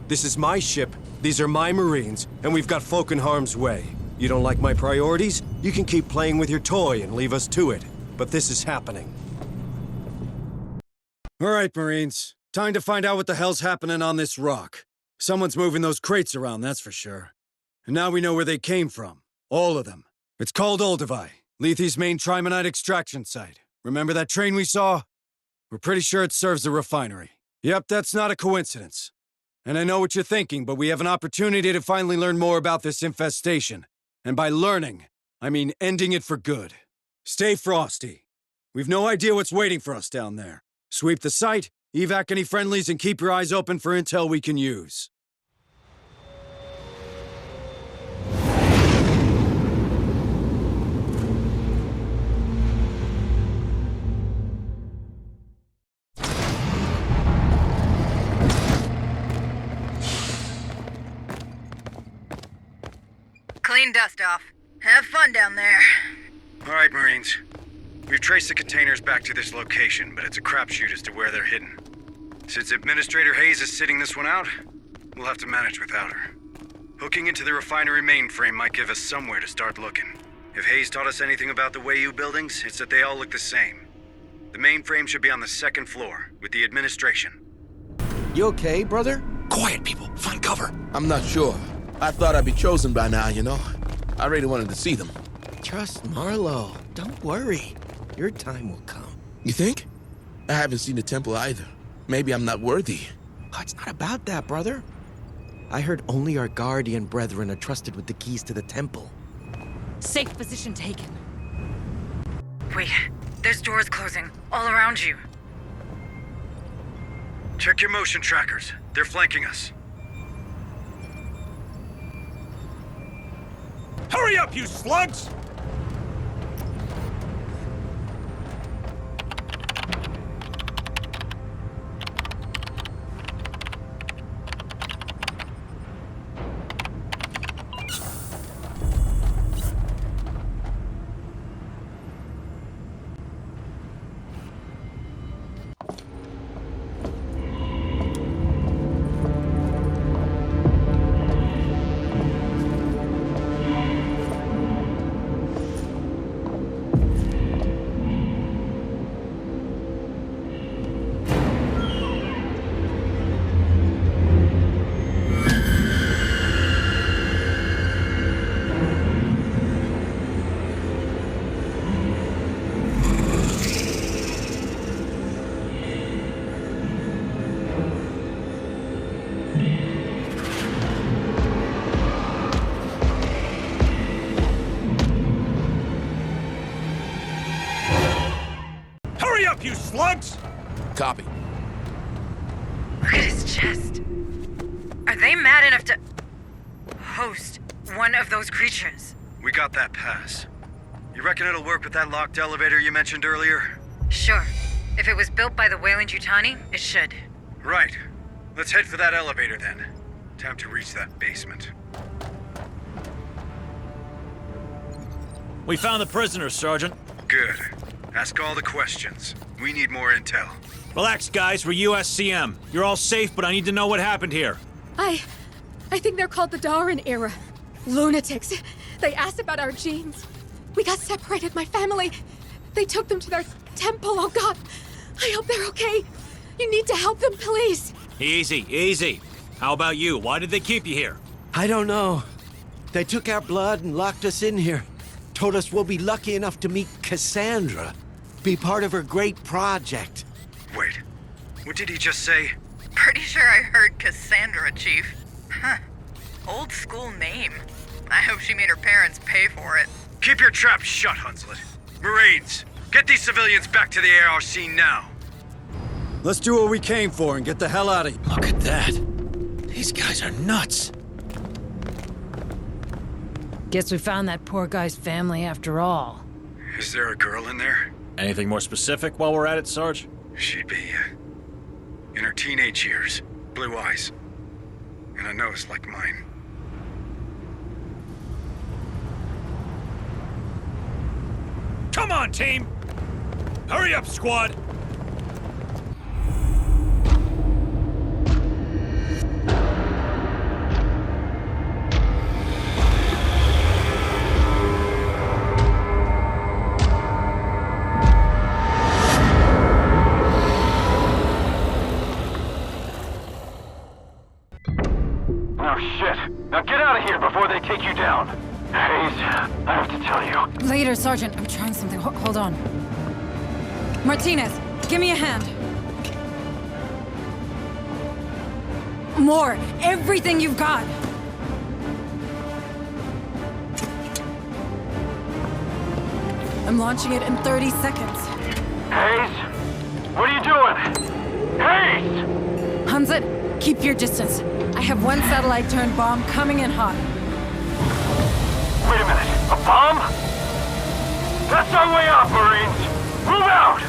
This is my ship, these are my Marines, and we've got folk in harm's way. You don't like my priorities? You can keep playing with your toy and leave us to it. But this is happening. All right, Marines. Time to find out what the hell's happening on this rock. Someone's moving those crates around, that's for sure. And now we know where they came from. All of them. It's called Olduvai, Lethe's main trimonite extraction site. Remember that train we saw? We're pretty sure it serves the refinery. Yep, that's not a coincidence. And I know what you're thinking, but we have an opportunity to finally learn more about this infestation. And by learning, I mean ending it for good. Stay frosty. We've no idea what's waiting for us down there. Sweep the site, evac any friendlies, and keep your eyes open for intel we can use. Clean dust off. Have fun down there. All right, Marines. We've traced the containers back to this location, but it's a crapshoot as to where they're hidden. Since Administrator Hayes is sitting this one out, we'll have to manage without her. Hooking into the refinery mainframe might give us somewhere to start looking. If Hayes taught us anything about the Weyland buildings, it's that they all look the same. The mainframe should be on the second floor, with the administration. You okay, brother? Quiet, people. Find cover. I'm not sure. I thought I'd be chosen by now, you know? I really wanted to see them. Trust Marlowe. Don't worry. Your time will come. You think? I haven't seen the temple either. Maybe I'm not worthy. Oh, it's not about that, brother. I heard only our guardian brethren are trusted with the keys to the temple. Safe position taken. Wait, there's doors closing all around you. Check your motion trackers. They're flanking us. Hurry up, you slugs! You slugs! Copy. Look at his chest. Are they mad enough to host one of those creatures? We got that pass. You reckon it'll work with that locked elevator you mentioned earlier? Sure. If it was built by the Weyland-Yutani, it should. Right. Let's head for that elevator then. Time to reach that basement. We found the prisoners, Sergeant. Good. Ask all the questions. We need more intel. Relax, guys. We're USCM. You're all safe, but I need to know what happened here. I think they're called the Darwin era. Lunatics. They asked about our genes. We got separated, my family. They took them to their temple. Oh, God. I hope they're okay. You need to help them, please. Easy, easy. How about you? Why did they keep you here? I don't know. They took our blood and locked us in here. Told us we'll be lucky enough to meet Cassandra. Be part of her great project. Wait, what did he just say? Pretty sure I heard Cassandra, Chief. Huh. Old school name. I hope she made her parents pay for it. Keep your trap shut, Hunslet. Marines, get these civilians back to the ARC now. Let's do what we came for and get the hell out of here. Look at that. These guys are nuts. Guess we found that poor guy's family after all. Is there a girl in there? Anything more specific while we're at it, Sarge? She'd be, in her teenage years. Blue eyes. And a nose like mine. Come on, team! Hurry up, squad! Now get out of here before they take you down. Hayes, I have to tell you. Later, Sergeant. I'm trying something. Hold on. Martinez, give me a hand. More. Everything you've got. I'm launching it in 30 seconds. Hayes, what are you doing? Hayes! Hunslet, keep your distance. I have one satellite-turned bomb coming in hot. Wait a minute, a bomb? That's our way out, Marines! Move out!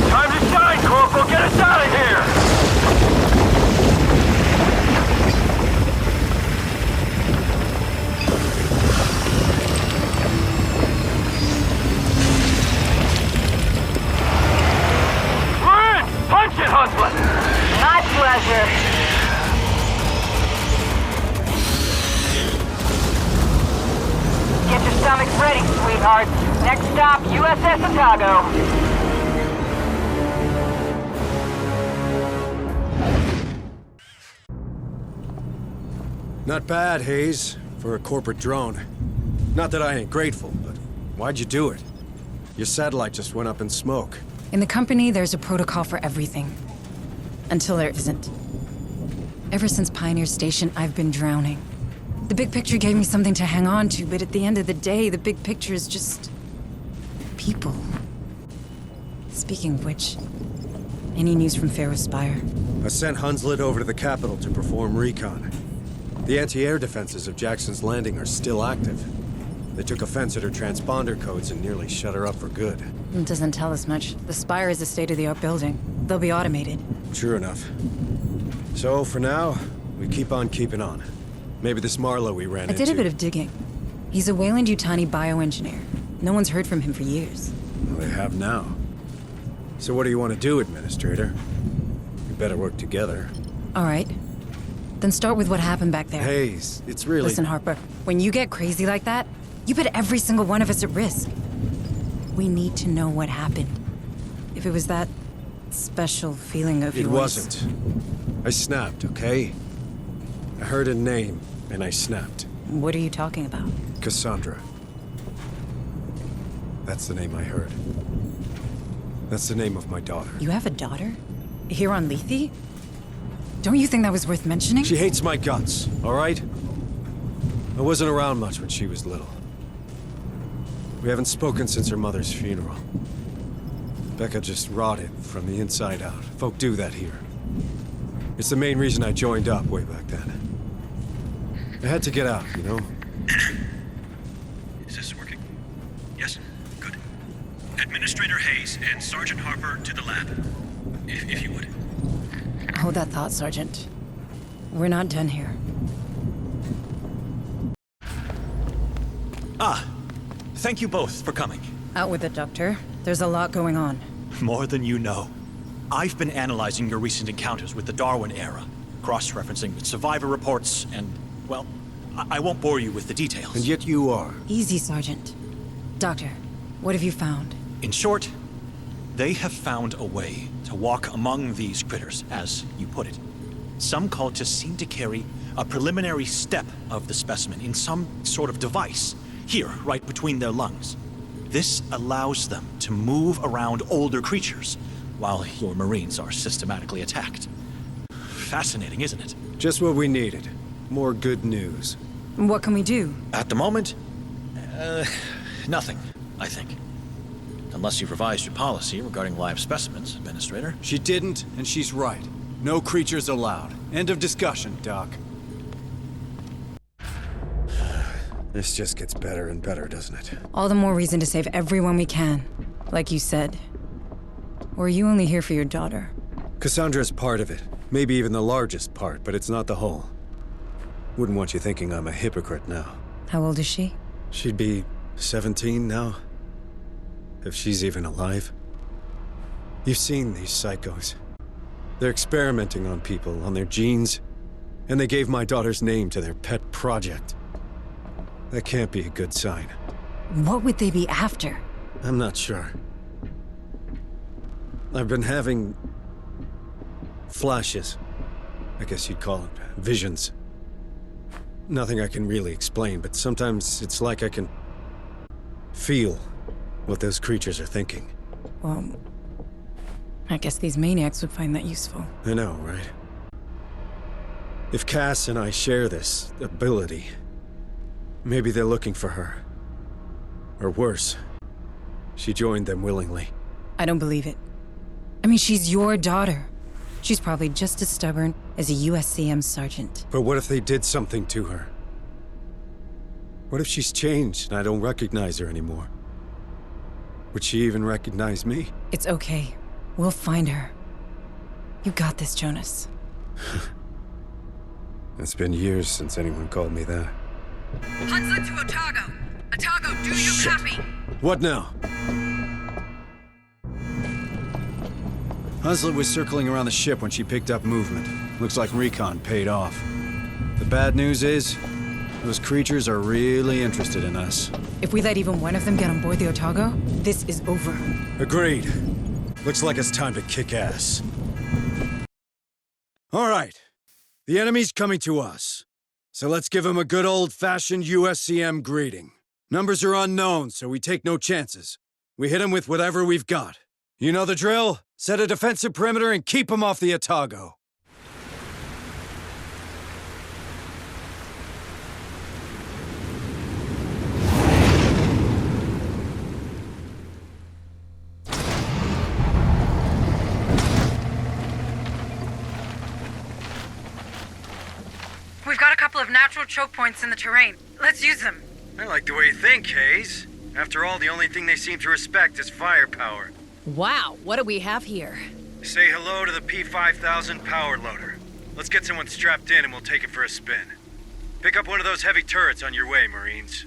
Time to shine, Corporal! Get us out of here! My pleasure. Get your stomachs ready, sweethearts. Next stop, USS Otago. Not bad, Hayes, for a corporate drone. Not that I ain't grateful, but why'd you do it? Your satellite just went up in smoke. In the company, there's a protocol for everything. Until there isn't. Ever since Pioneer Station, I've been drowning. The big picture gave me something to hang on to, but at the end of the day, the big picture is just... people. Speaking of which, any news from Pharaoh's Spire? I sent Hunslet over to the capital to perform recon. The anti-air defenses of Jackson's Landing are still active. They took offense at her transponder codes and nearly shut her up for good. It doesn't tell us much. The Spire is a state-of-the-art building. They'll be automated. Sure enough. So, for now, we keep on keeping on. Maybe this Marlowe we ran into... I did a bit of digging. He's a Weyland-Yutani bioengineer. No one's heard from him for years. Well, they have now. So what do you want to do, Administrator? We better work together. All right. Then start with what happened back there. Hayes, it's really... Listen, Harper, when you get crazy like that, you put every single one of us at risk. We need to know what happened. If it was that special feeling of yours... It wasn't. I snapped, okay? I heard a name, and I snapped. What are you talking about? Cassandra. That's the name I heard. That's the name of my daughter. You have a daughter? Here on Lethe? Don't you think that was worth mentioning? She hates my guts, all right? I wasn't around much when she was little. We haven't spoken since her mother's funeral. Becca just rotted from the inside out. Folk do that here. It's the main reason I joined up way back then. I had to get out, you know? Is this working? Yes? Good. Administrator Hayes and Sergeant Harper to the lab. If you would. Hold that thought, Sergeant. We're not done here. Thank you both for coming. Out with it, Doctor. There's a lot going on. More than you know. I've been analyzing your recent encounters with the Darwin era, cross-referencing with survivor reports, and, well, I won't bore you with the details. And yet you are. Easy, Sergeant. Doctor, what have you found? In short, they have found a way to walk among these critters, as you put it. Some cultists seem to carry a preliminary step of the specimen in some sort of device, here, right between their lungs. This allows them to move around older creatures, while your Marines are systematically attacked. Fascinating, isn't it? Just what we needed. More good news. What can we do? At the moment, nothing, I think. Unless you've revised your policy regarding live specimens, Administrator. She didn't, and she's right. No creatures allowed. End of discussion, Doc. This just gets better and better, doesn't it? All the more reason to save everyone we can, like you said. Or are you only here for your daughter? Cassandra's part of it. Maybe even the largest part, but it's not the whole. Wouldn't want you thinking I'm a hypocrite now. How old is she? She'd be 17 now. If she's even alive. You've seen these psychos. They're experimenting on people, on their genes, and they gave my daughter's name to their pet project. That can't be a good sign. What would they be after? I'm not sure. I've been having flashes. I guess you'd call it visions. Nothing I can really explain, but sometimes it's like I can feel what those creatures are thinking. Well, I guess these maniacs would find that useful. I know, right? If Cass and I share this ability, maybe they're looking for her. Or worse, she joined them willingly. I don't believe it. I mean, she's your daughter. She's probably just as stubborn as a USCM sergeant. But what if they did something to her? What if she's changed and I don't recognize her anymore? Would she even recognize me? It's okay. We'll find her. You got this, Jonas. It's been years since anyone called me that. Hunslet to Otago. Otago, do you copy? What now? Hunslet was circling around the ship when she picked up movement. Looks like recon paid off. The bad news is, those creatures are really interested in us. If we let even one of them get on board the Otago, this is over. Agreed. Looks like it's time to kick ass. All right. The enemy's coming to us. So let's give them a good old-fashioned USCM greeting. Numbers are unknown, so we take no chances. We hit them with whatever we've got. You know the drill? Set a defensive perimeter and keep them off the Otago. We've got a couple of natural choke points in the terrain. Let's use them. I like the way you think, Hayes. After all, the only thing they seem to respect is firepower. Wow, what do we have here? Say hello to the P5000 power loader. Let's get someone strapped in and we'll take it for a spin. Pick up one of those heavy turrets on your way, Marines.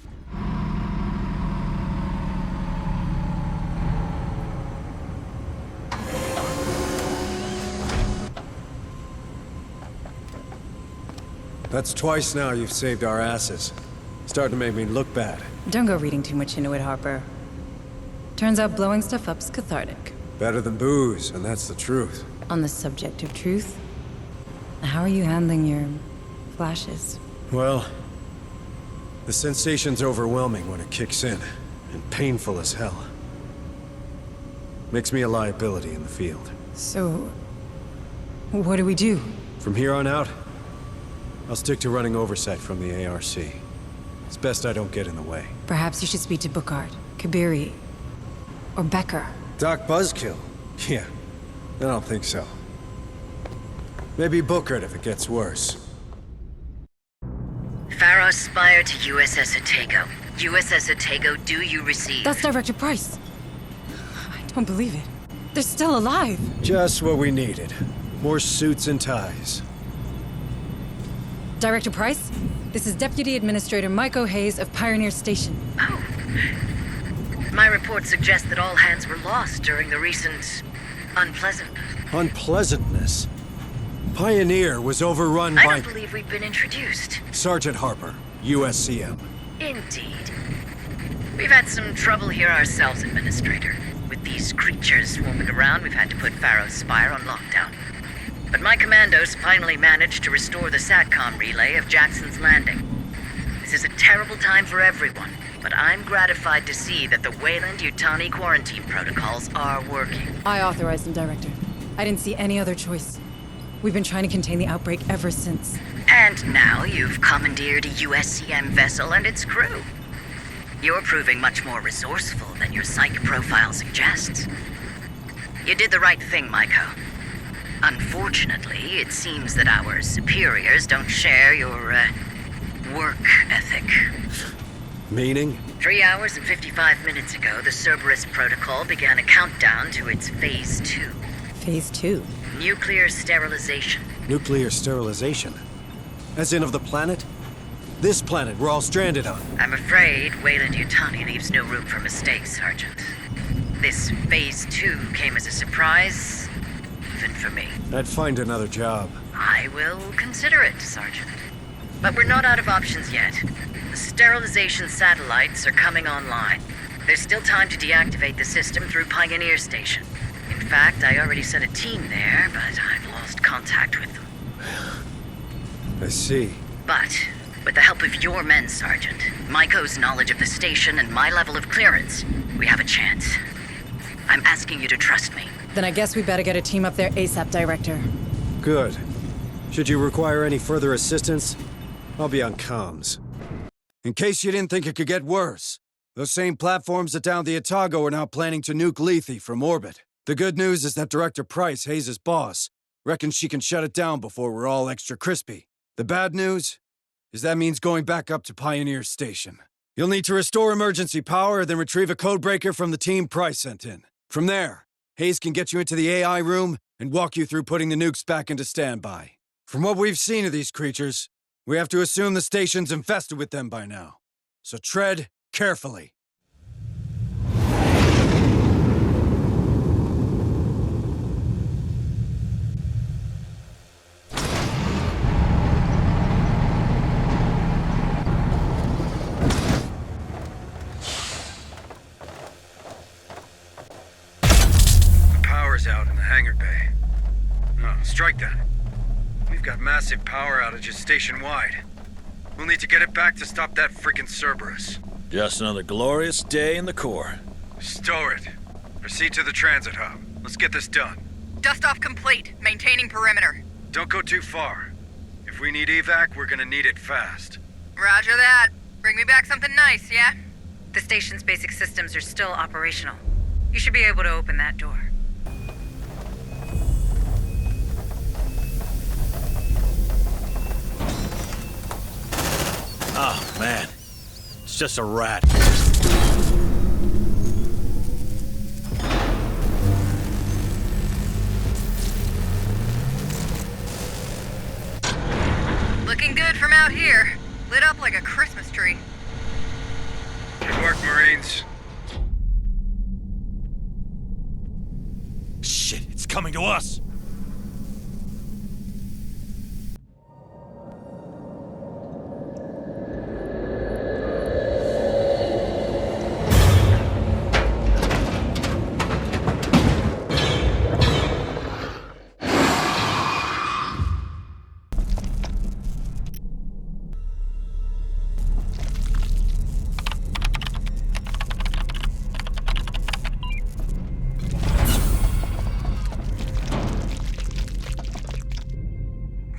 That's twice now you've saved our asses. Starting to make me look bad. Don't go reading too much into it, Harper. Turns out blowing stuff up's cathartic. Better than booze, and that's the truth. On the subject of truth, how are you handling your flashes? Well, the sensation's overwhelming when it kicks in, and painful as hell. Makes me a liability in the field. So, what do we do? From here on out, I'll stick to running oversight from the ARC. It's best I don't get in the way. Perhaps you should speak to Bookard, Kabiri, or Becker. Doc Buzzkill? Yeah, I don't think so. Maybe Bookard if it gets worse. Pharaoh Spire to USS Otago. USS Otago, do you receive? That's Director Price. I don't believe it. They're still alive. Just what we needed. More suits and ties. Director Price, this is Deputy Administrator Michael Hayes of Pioneer Station. Oh. My report suggests that all hands were lost during the recent unpleasantness. Unpleasantness? Pioneer was overrun by... I don't believe we've been introduced. Sergeant Harper, USCM. Indeed. We've had some trouble here ourselves, Administrator. With these creatures swarming around, we've had to put Pharaoh's Spire on lockdown. But my commandos finally managed to restore the SATCOM relay of Jackson's Landing. This is a terrible time for everyone, but I'm gratified to see that the Weyland-Yutani quarantine protocols are working. I authorized them, Director. I didn't see any other choice. We've been trying to contain the outbreak ever since. And now you've commandeered a USCM vessel and its crew. You're proving much more resourceful than your psych profile suggests. You did the right thing, Maiko. Unfortunately, it seems that our superiors don't share your, work ethic. Meaning? 3 hours and 55 minutes ago, the Cerberus Protocol began a countdown to its Phase 2. Phase 2? Nuclear sterilization. Nuclear sterilization? As in of the planet? This planet we're all stranded on. I'm afraid Weyland-Yutani leaves no room for mistakes, Sergeant. This Phase 2 came as a surprise, even for me. I'd find another job. I will consider it, Sergeant. But we're not out of options yet. The sterilization satellites are coming online. There's still time to deactivate the system through Pioneer Station. In fact, I already sent a team there, but I've lost contact with them. I see. But with the help of your men, Sergeant, Maiko's knowledge of the station and my level of clearance, we have a chance. I'm asking you to trust me. Then I guess we better get a team up there ASAP, Director. Good. Should you require any further assistance, I'll be on comms. In case you didn't think it could get worse, those same platforms that downed the Otago are now planning to nuke Lethe from orbit. The good news is that Director Price, Hayes' boss, reckons she can shut it down before we're all extra crispy. The bad news is that means going back up to Pioneer Station. You'll need to restore emergency power, then retrieve a codebreaker from the team Price sent in. From there, Hayes can get you into the AI room and walk you through putting the nukes back into standby. From what we've seen of these creatures, we have to assume the station's infested with them by now. So tread carefully. Power's out in the hangar bay. No, strike that. We've got massive power outages station-wide. We'll need to get it back to stop that frickin' Cerberus. Just another glorious day in the Corps. Stow it. Proceed to the transit hub. Let's get this done. Dust-off complete. Maintaining perimeter. Don't go too far. If we need evac, we're gonna need it fast. Roger that. Bring me back something nice, yeah? The station's basic systems are still operational. You should be able to open that door. Oh, man. It's just a rat. Looking good from out here. Lit up like a Christmas tree. Good work, Marines. Shit, it's coming to us!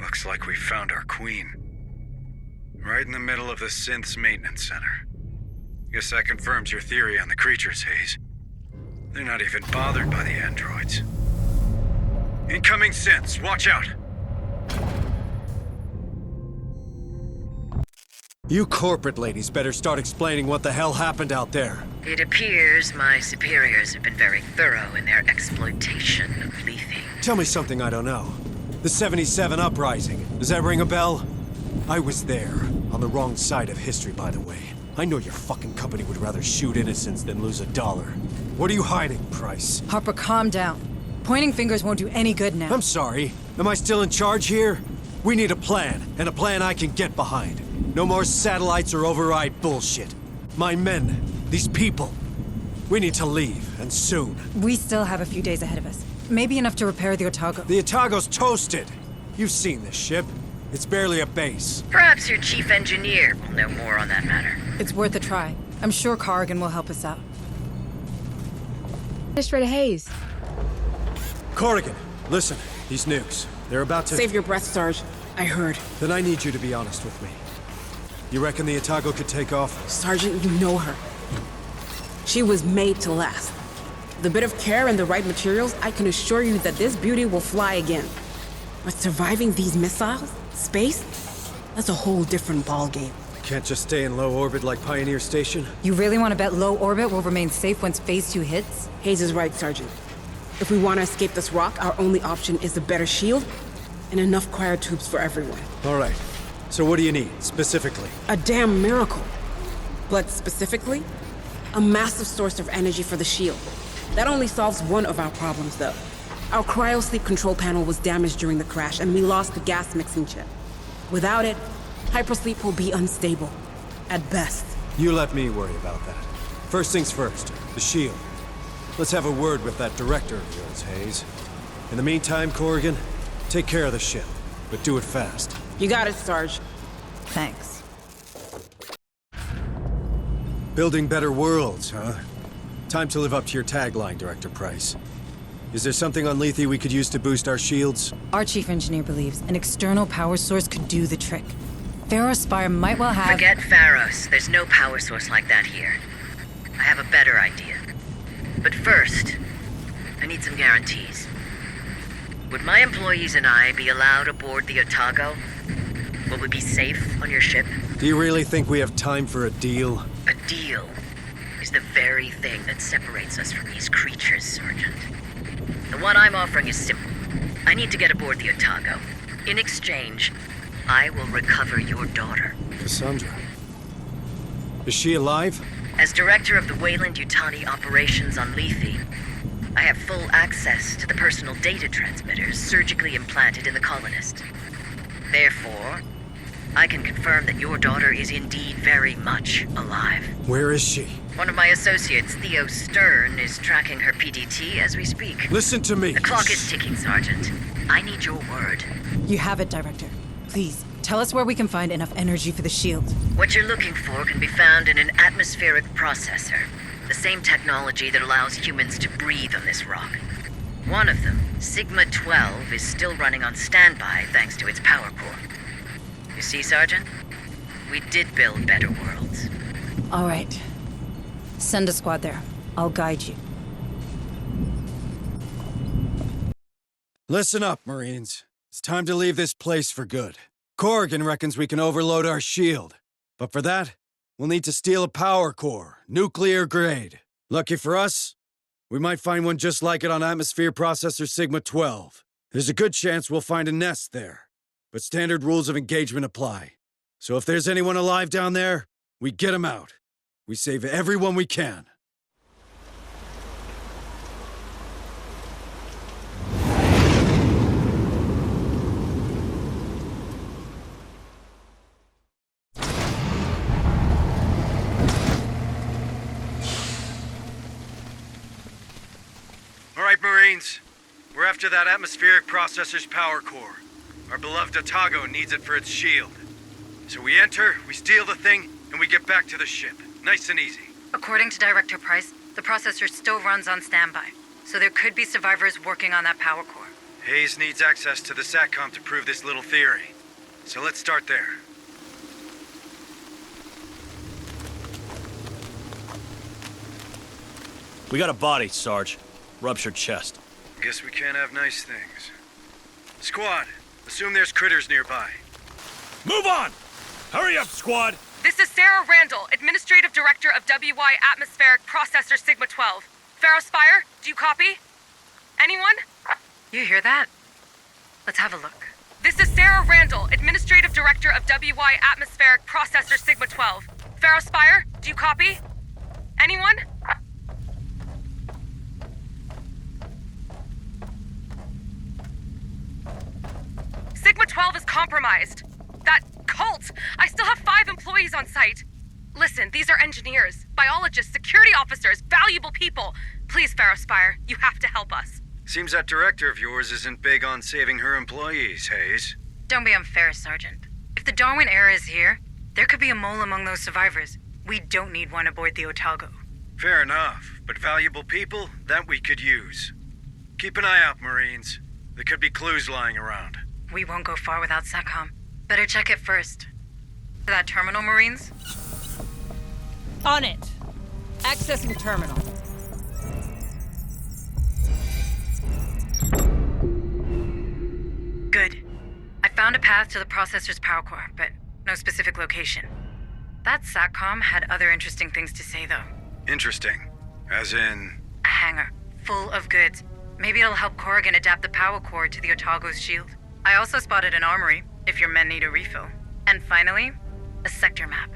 Looks like we found our queen. Right in the middle of the synth's maintenance center. Guess that confirms your theory on the creatures, Hayes. They're not even bothered by the androids. Incoming synths, watch out! You corporate ladies better start explaining what the hell happened out there. It appears my superiors have been very thorough in their exploitation of Lethe. Tell me something I don't know. The 77 uprising, does that ring a bell? I was there, on the wrong side of history, by the way. I know your fucking company would rather shoot innocents than lose $1. What are you hiding, Price? Harper, calm down. Pointing fingers won't do any good now. I'm sorry. Am I still in charge here? We need a plan, and a plan I can get behind. No more satellites or override bullshit. My men, these people, we need to leave, and soon. We still have a few days ahead of us. Maybe enough to repair the Otago. The Otago's toasted. You've seen this ship. It's barely a base. Perhaps your chief engineer will know more on that matter. It's worth a try. I'm sure Corrigan will help us out. Administrator Hayes. Corrigan, listen. These nukes, they're about to... Save your breath, Sarge. I heard. Then I need you to be honest with me. You reckon the Otago could take off? Sergeant, you know her. She was made to last. The bit of care and the right materials, I can assure you that this beauty will fly again. But surviving these missiles? Space? That's a whole different ballgame. Can't just stay in low orbit like Pioneer Station? You really want to bet low orbit will remain safe once Phase 2 hits? Hayes is right, Sergeant. If we want to escape this rock, our only option is a better shield and enough cryotubes for everyone. All right. So what do you need, specifically? A damn miracle. But specifically, a massive source of energy for the shield. That only solves one of our problems, though. Our cryosleep control panel was damaged during the crash, and we lost the gas mixing chip. Without it, hypersleep will be unstable. At best. You let me worry about that. First things first, the shield. Let's have a word with that director of yours, Hayes. In the meantime, Corrigan, take care of the ship, but do it fast. You got it, Sarge. Thanks. Building better worlds, huh? Time to live up to your tagline, Director Price. Is there something on Lethe we could use to boost our shields? Our chief engineer believes an external power source could do the trick. Pharaoh Spire might well have... Forget Pharos. There's no power source like that here. I have a better idea. But first, I need some guarantees. Would my employees and I be allowed aboard the Otago? Will we be safe on your ship? Do you really think we have time for a deal? A deal is the very thing that separates us from these creatures, Sergeant. The one I'm offering is simple. I need to get aboard the Otago. In exchange, I will recover your daughter. Cassandra. Is she alive? As director of the Weyland-Yutani operations on Lethe, I have full access to the personal data transmitters surgically implanted in the colonist. Therefore, I can confirm that your daughter is indeed very much alive. Where is she? One of my associates, Theo Stern, is tracking her PDT as we speak. Listen to me. The clock is ticking, Sergeant. I need your word. You have it, Director. Please, tell us where we can find enough energy for the shield. What you're looking for can be found in an atmospheric processor. The same technology that allows humans to breathe on this rock. One of them, Sigma-12, is still running on standby thanks to its power core. You see, Sergeant? We did build better worlds. All right. Send a squad there. I'll guide you. Listen up, Marines. It's time to leave this place for good. Corrigan reckons we can overload our shield. But for that, we'll need to steal a power core, nuclear grade. Lucky for us, we might find one just like it on Atmosphere Processor Sigma-12. There's a good chance we'll find a nest there. But standard rules of engagement apply. So if there's anyone alive down there, we get them out. We save everyone we can. All right, Marines. We're after that atmospheric processor's power core. Our beloved Otago needs it for its shield. So we enter, we steal the thing, and we get back to the ship. Nice and easy. According to Director Price, the processor still runs on standby, so there could be survivors working on that power core. Hayes needs access to the SATCOM to prove this little theory. So let's start there. We got a body, Sarge. Ruptured chest. Guess we can't have nice things. Squad, assume there's critters nearby. Move on! Hurry up, squad! This is Sarah Randall, Administrative Director of WY Atmospheric Processor Sigma-12. Pharaoh Spire, do you copy? Anyone? You hear that? Let's have a look. This is Sarah Randall, Administrative Director of WY Atmospheric Processor Sigma-12. Pharaoh Spire, do you copy? Anyone? Sigma-12 is compromised. That halt! I still have 5 employees on site. Listen, these are engineers, biologists, security officers, valuable people. Please, Pharaoh Spire, you have to help us. Seems that director of yours isn't big on saving her employees, Hayes. Don't be unfair, Sergeant. If the Darwin era is here, there could be a mole among those survivors. We don't need one aboard the Otalgo. Fair enough, but valuable people, that we could use. Keep an eye out, Marines. There could be clues lying around. We won't go far without SATCOM. Better check it first. That terminal, Marines? On it. Accessing terminal. Good. I found a path to the processor's power core, but no specific location. That SATCOM had other interesting things to say, though. Interesting. As in... A hangar, full of goods. Maybe it'll help Corrigan adapt the power core to the Otalgo's shield. I also spotted an armory, if your men need a refill. And finally, a sector map.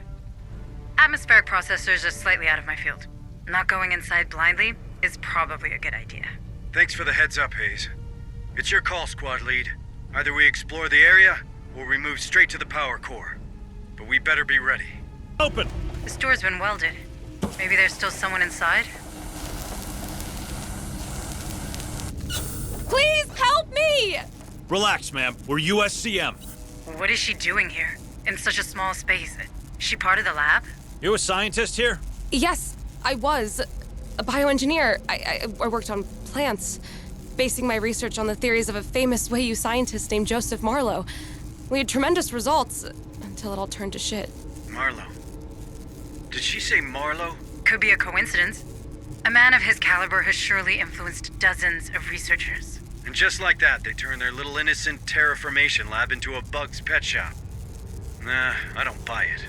Atmospheric processors are slightly out of my field. Not going inside blindly is probably a good idea. Thanks for the heads up, Hayes. It's your call, squad lead. Either we explore the area, or we move straight to the power core. But we better be ready. Open! This door's been welded. Maybe there's still someone inside? Please help me! Relax, ma'am. We're USCM. What is she doing here? In such a small space? Is she part of the lab? You a scientist here? Yes, I was. A bioengineer. I worked on plants, basing my research on the theories of a famous Weyland-Yutani scientist named Joseph Marlowe. We had tremendous results, until it all turned to shit. Marlowe. Did she say Marlowe? Could be a coincidence. A man of his caliber has surely influenced dozens of researchers. And just like that, they turned their little innocent terraformation lab into a bug's pet shop. Nah, I don't buy it.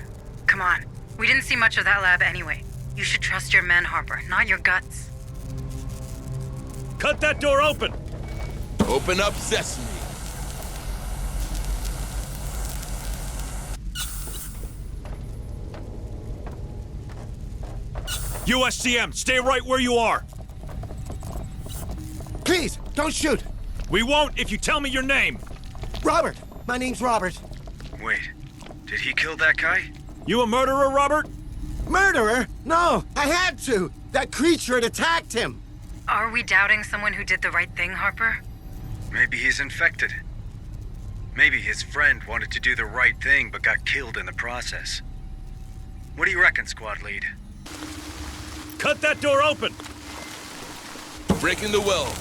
Come on. We didn't see much of that lab anyway. You should trust your men, Harper, not your guts. Cut that door open! Open up sesame. USCM, stay right where you are! Please, don't shoot! We won't if you tell me your name! Robert! My name's Robert. Wait, did he kill that guy? You a murderer, Robert? Murderer? No, I had to! That creature had attacked him! Are we doubting someone who did the right thing, Harper? Maybe he's infected. Maybe his friend wanted to do the right thing but got killed in the process. What do you reckon, squad lead? Cut that door open! Breaking the well.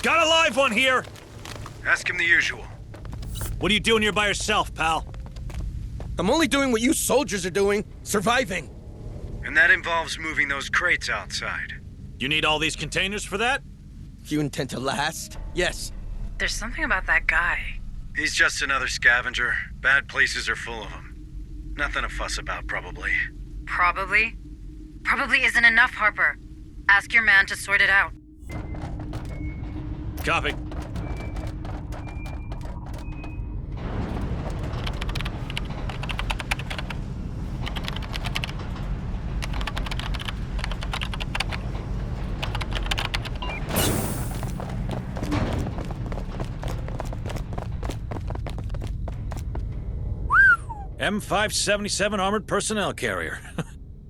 Got a live one here! Ask him the usual. What are you doing here by yourself, pal? I'm only doing what you soldiers are doing, surviving. And that involves moving those crates outside. You need all these containers for that? You intend to last? Yes. There's something about that guy. He's just another scavenger. Bad places are full of them. Nothing to fuss about, probably. Probably? Probably isn't enough, Harper. Ask your man to sort it out. Copy. M577 armored personnel carrier.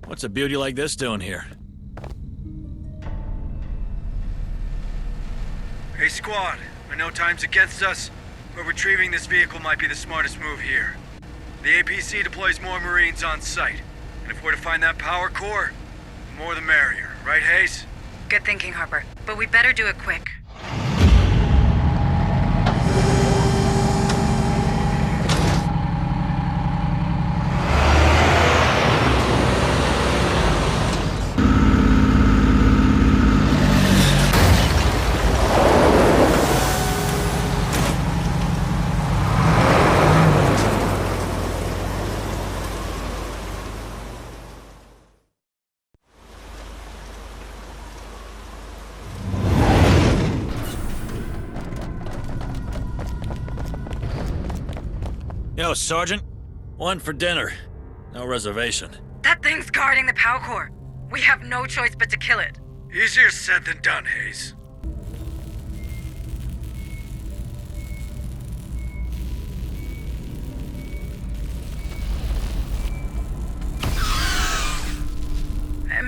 What's a beauty like this doing here? Hey, squad. I know time's against us, but retrieving this vehicle might be the smartest move here. The APC deploys more Marines on site, and if we're to find that power core, the more the merrier. Right, Hayes? Good thinking, Harper. But we better do it quick. Yo, Sergeant. One for dinner. No reservation. That thing's guarding the power core. We have no choice but to kill it. Easier said than done, Hayes.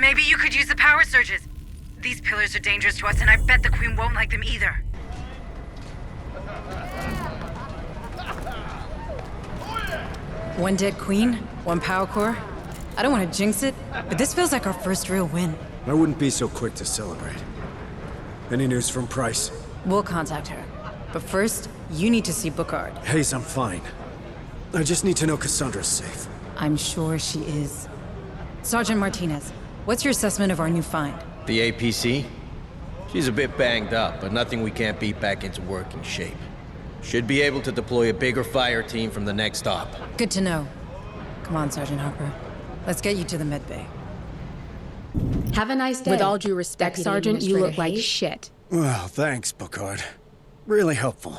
Maybe you could use the power surges. These pillars are dangerous to us, and I bet the Queen won't like them either. One dead queen, one power core. I don't want to jinx it, but this feels like our first real win. I wouldn't be so quick to celebrate. Any news from Price? We'll contact her. But first, you need to see Bookard. Hayes, I'm fine. I just need to know Cassandra's safe. I'm sure she is. Sergeant Martinez, what's your assessment of our new find? The APC? She's a bit banged up, but nothing we can't beat back into working shape. Should be able to deploy a bigger fire team from the next stop. Good to know. Come on, Sergeant Harper. Let's get you to the med bay. Have a nice day. With all due respect, Deputy Sergeant, you look Administrator like Hayes? shit. Well, thanks, Bookard. Really helpful.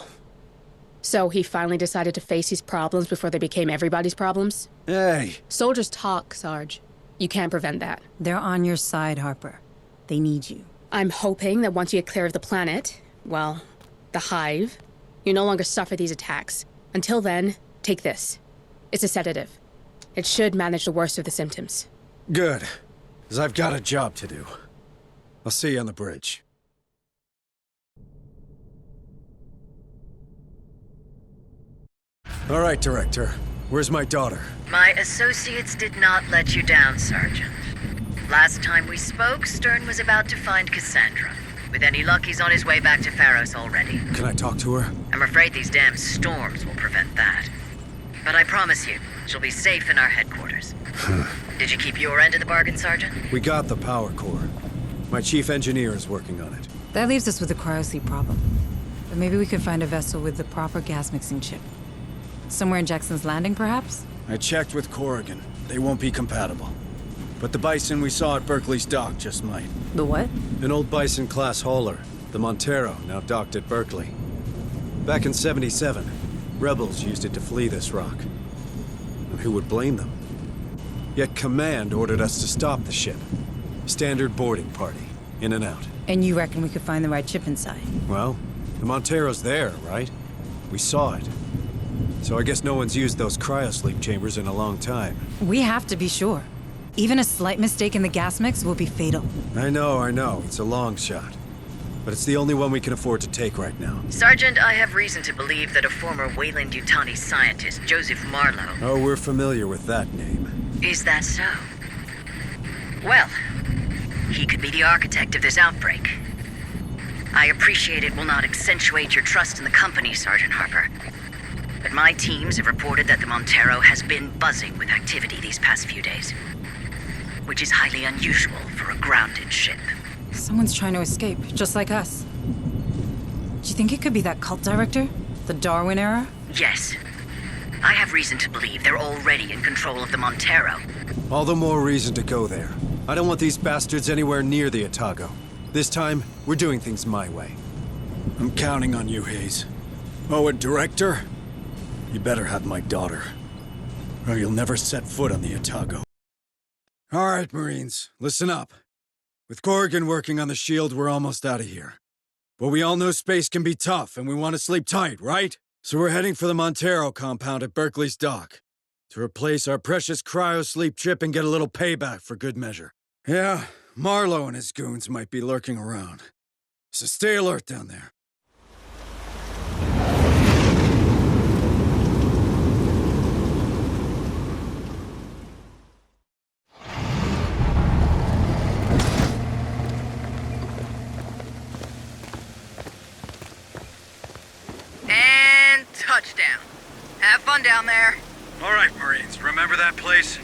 So he finally decided to face his problems before they became everybody's problems? Hey! Soldiers talk, Sarge. You can't prevent that. They're on your side, Harper. They need you. I'm hoping that once you get clear of the planet, well, the hive, you no longer suffer these attacks. Until then, take this. It's a sedative. It should manage the worst of the symptoms. Good. Because I've got a job to do. I'll see you on the bridge. All right, Director. Where's my daughter? My associates did not let you down, Sergeant. Last time we spoke, Stern was about to find Cassandra. With any luck, he's on his way back to Pharos already. Can I talk to her? I'm afraid these damn storms will prevent that. But I promise you, she'll be safe in our headquarters. Did you keep your end of the bargain, Sergeant? We got the power core. My chief engineer is working on it. That leaves us with a cryosleep problem. But maybe we could find a vessel with the proper gas mixing chip. Somewhere in Jackson's Landing, perhaps? I checked with Corrigan. They won't be compatible. But the Bison we saw at Berkeley's dock just might. The what? An old Bison-class hauler, the Montero, now docked at Berkeley. Back in '77, rebels used it to flee this rock. And who would blame them? Yet Command ordered us to stop the ship. Standard boarding party, in and out. And you reckon we could find the right chip inside? Well, the Montero's there, right? We saw it. So I guess no one's used those cryosleep chambers in a long time. We have to be sure. Even a slight mistake in the gas mix will be fatal. I know. It's a long shot. But it's the only one we can afford to take right now. Sergeant, I have reason to believe that a former Weyland-Yutani scientist, Joseph Marlowe... Oh, we're familiar with that name. Is that so? Well, he could be the architect of this outbreak. I appreciate it will not accentuate your trust in the company, Sergeant Harper. But my teams have reported that the Montero has been buzzing with activity these past few days. Which is highly unusual for a grounded ship. Someone's trying to escape, just like us. Do you think it could be that cult director? The Darwin era? Yes. I have reason to believe they're already in control of the Montero. All the more reason to go there. I don't want these bastards anywhere near the Otago. This time, we're doing things my way. I'm counting on you, Hayes. Oh, and Director? You better have my daughter. Or you'll never set foot on the Otago. All right, Marines, listen up. With Corrigan working on the shield, we're almost out of here. But we all know space can be tough, and we want to sleep tight, right? So we're heading for the Montero compound at Berkeley's dock. To replace our precious cryo-sleep chip and get a little payback for good measure. Yeah, Marlowe and his goons might be lurking around. So stay alert down there. And touchdown. Have fun down there. All right, Marines, remember that place?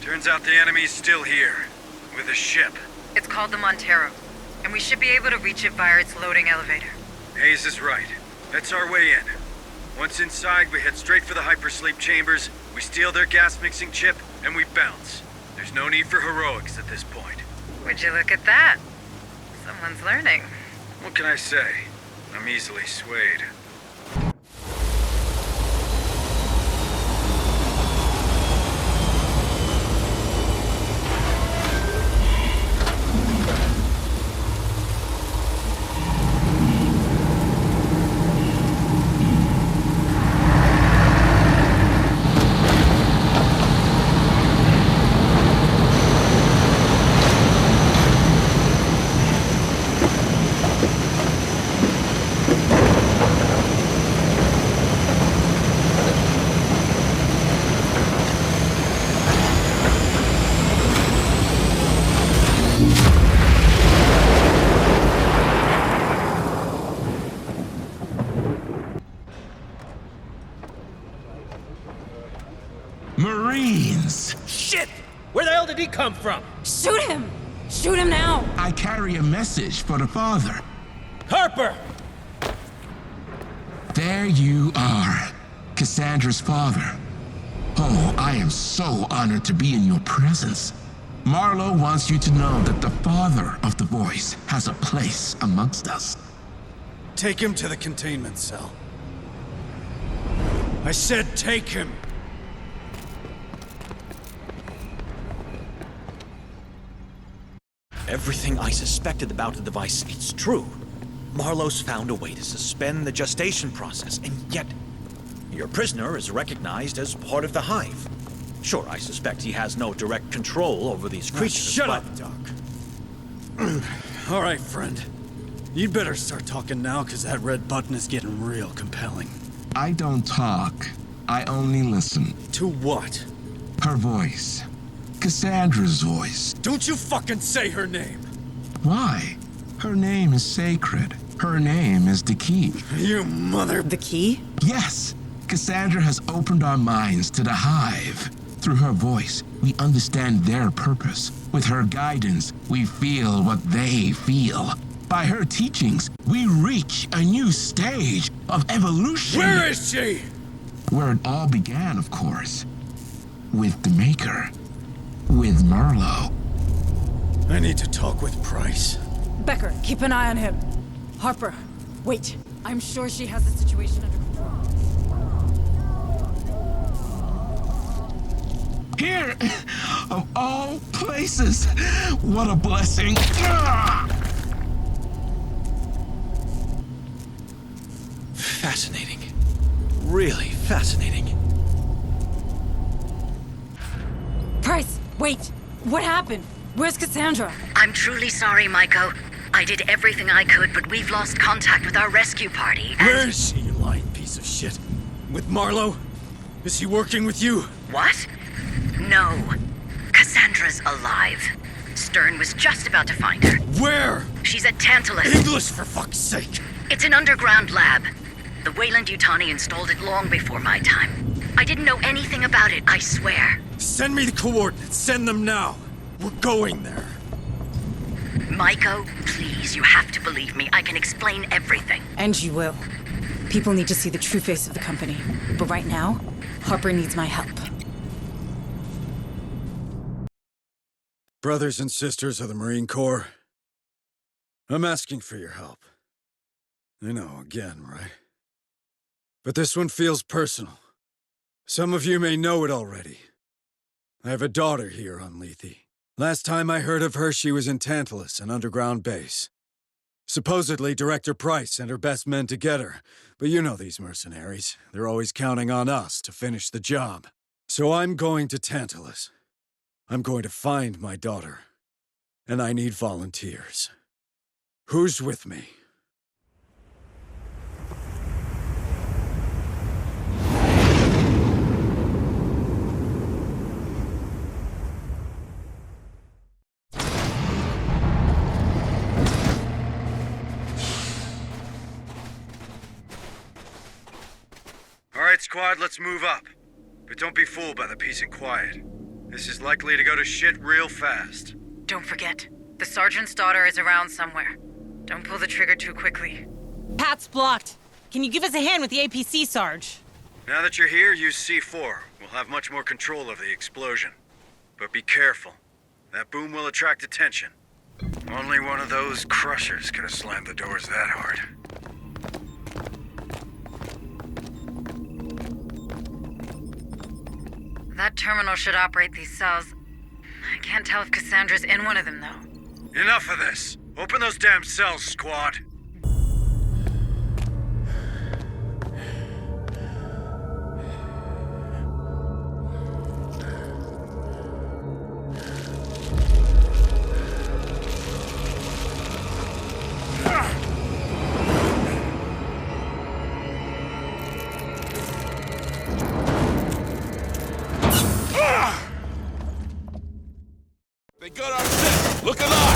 Turns out the enemy's still here, with a ship. It's called the Montero, and we should be able to reach it via its loading elevator. Hayes is right. That's our way in. Once inside, we head straight for the hypersleep chambers, we steal their gas-mixing chip, and we bounce. There's no need for heroics at this point. Would you look at that? Someone's learning. What can I say? I'm easily swayed. Marines. Shit! Where the hell did he come from? Shoot him! Shoot him now! I carry a message for the father. Harper! There you are, Cassandra's father. Oh, I am so honored to be in your presence. Marlowe wants you to know that the father of the voice has a place amongst us. Take him to the containment cell. I said take him! Everything I suspected about the device, it's true. Marlowe's found a way to suspend the gestation process, and yet your prisoner is recognized as part of the hive. Sure, I suspect he has no direct control over these creatures. Shut up, Doc. All right, friend. You'd better start talking now, because that red button is getting real compelling. I don't talk. I only listen. To what? Her voice. Cassandra's voice. Don't you fucking say her name! Why? Her name is sacred. Her name is the key. You mother... The key? Yes. Cassandra has opened our minds to the hive. Through her voice, we understand their purpose. With her guidance, we feel what they feel. By her teachings, we reach a new stage of evolution. Where is she? Where it all began, of course. With the Maker. With Marlowe. I need to talk with Price. Becker, keep an eye on him. Harper, wait. I'm sure she has the situation under control. Here, of all places, what a blessing. Fascinating. Really fascinating. Price, wait. What happened? Where's Cassandra? I'm truly sorry, Maiko. I did everything I could, but we've lost contact with our rescue party, and... Where is she, you lying piece of shit? With Marlowe? Is he working with you? What? No. Cassandra's alive. Stern was just about to find her. Where? She's at Tantalus. English, for fuck's sake! It's an underground lab. The Weyland-Yutani installed it long before my time. I didn't know anything about it, I swear. Send me the coordinates. Send them now. We're going there. Maiko, please, you have to believe me. I can explain everything. And you will. People need to see the true face of the company. But right now, Harper needs my help. Brothers and sisters of the Marine Corps, I'm asking for your help. I know, again, right? But this one feels personal. Some of you may know it already. I have a daughter here on Lethe. Last time I heard of her, she was in Tantalus, an underground base. Supposedly, Director Price sent her best men to get her. But you know these mercenaries. They're always counting on us to finish the job. So I'm going to Tantalus. I'm going to find my daughter. And I need volunteers. Who's with me? Alright, squad, let's move up. But don't be fooled by the peace and quiet. This is likely to go to shit real fast. Don't forget, the sergeant's daughter is around somewhere. Don't pull the trigger too quickly. Pat's blocked. Can you give us a hand with the APC, Sarge? Now that you're here, use C4. We'll have much more control of the explosion. But be careful. That boom will attract attention. Only one of those crushers could have slammed the doors that hard. That terminal should operate these cells. I can't tell if Cassandra's in one of them, though. Enough of this! Open those damn cells, squad! They got our set! Look alive!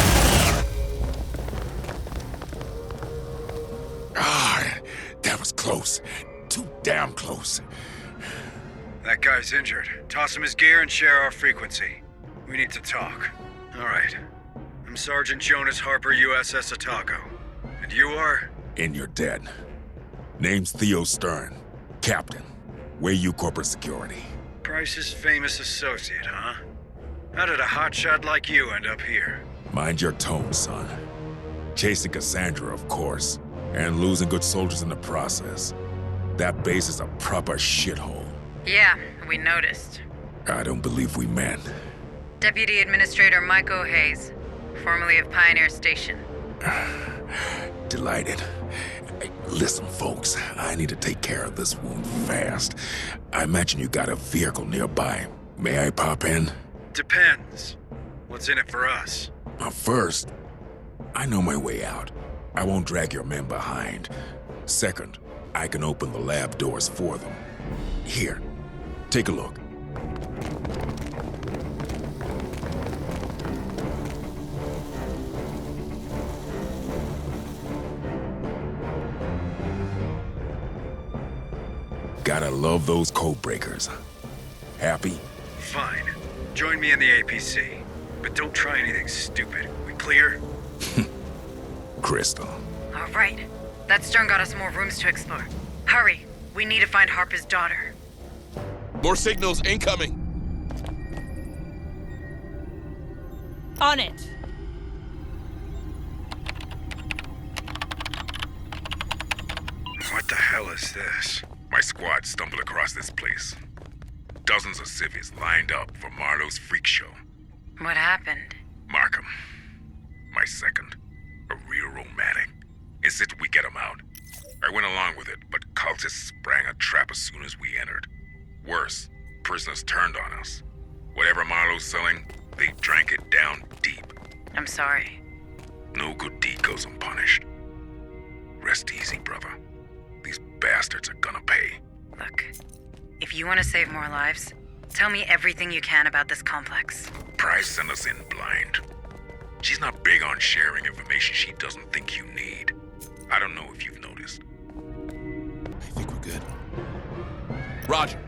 That was close. Too damn close. That That guy's injured. Toss him his gear and share our frequency. We need to talk. All right. I'm Sergeant Jonas Harper, USS Otago. And you are? And you're dead. Name's Theo Stern. Captain. Weyland-Yutani Corporate Security. Price's famous associate, huh? How did a hotshot like you end up here? Mind your tone, son. Chasing Cassandra, of course, and losing good soldiers in the process. That base is a proper shithole. Yeah, we noticed. I don't believe we men. Deputy Administrator Michael Hayes, formerly of Pioneer Station. Delighted. Hey, listen, folks, I need to take care of this wound fast. I imagine you got a vehicle nearby. May I pop in? Depends. What's in it for us? First, I know my way out. I won't drag your men behind. Second, I can open the lab doors for them. Here, take a look. Gotta love those code breakers. Happy? Fine. Join me in the APC. But don't try anything stupid. We clear? Crystal. All right. That Stern got us more rooms to explore. Hurry. We need to find Harper's daughter. More signals incoming. On it. What the hell is this? My squad stumbled across this place. Dozens of civvies lined up for Marlowe's freak show. What happened? Markham. My second. A real romantic. Insisted we get him out. I went along with it, but cultists sprang a trap as soon as we entered. Worse, prisoners turned on us. Whatever Marlowe's selling, they drank it down deep. I'm sorry. No good deed goes unpunished. Rest easy, brother. These bastards are gonna pay. Look, if you want to save more lives, tell me everything you can about this complex. Price sent us in blind. She's not big on sharing information she doesn't think you need. I don't know if you've noticed. I think we're good. Roger.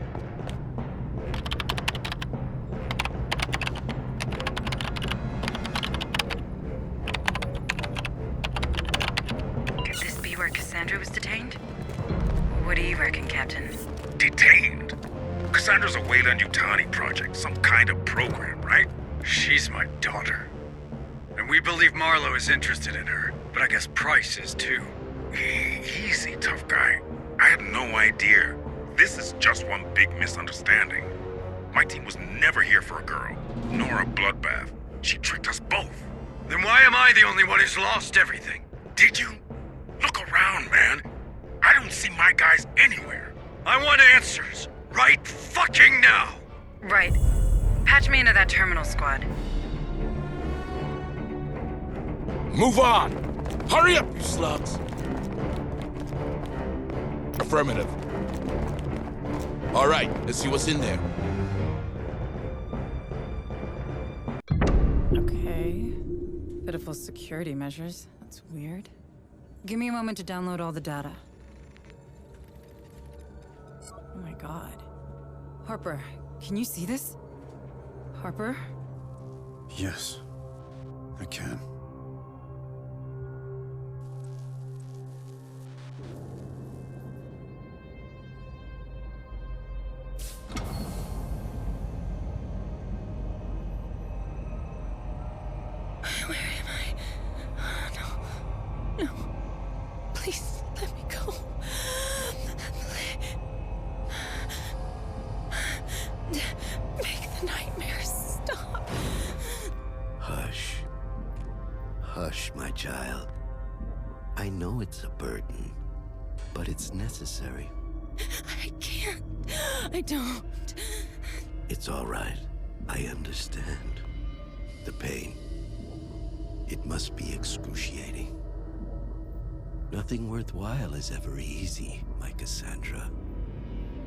Could this be where Cassandra was detained? What do you reckon, Captain? Detained? Cassandra's a Weyland-Yutani project, some kind of program, right? She's my daughter. And we believe Marlowe is interested in her, but I guess Price is too. Easy, tough guy. I had no idea. This is just one big misunderstanding. My team was never here for a girl, nor a bloodbath. She tricked us both. Then why am I the only one who's lost everything? Did you? Look around, man. I don't see my guys anywhere. I want answers. Right fucking now. Right. Patch me into that terminal squad. Move on! Hurry up, you slugs! Affirmative. All right, let's see what's in there. Okay. Pitiful security measures. That's weird. Give me a moment to download all the data. Oh my god. Harper, can you see this? Harper? Yes, I can. Where am I? No. No. Please, let me go. Make the nightmares stop. Hush. Hush, my child. I know it's a burden, but it's necessary. I can't. I don't. It's all right. I understand. The pain. It must be excruciating. Nothing worthwhile is ever easy, my Cassandra.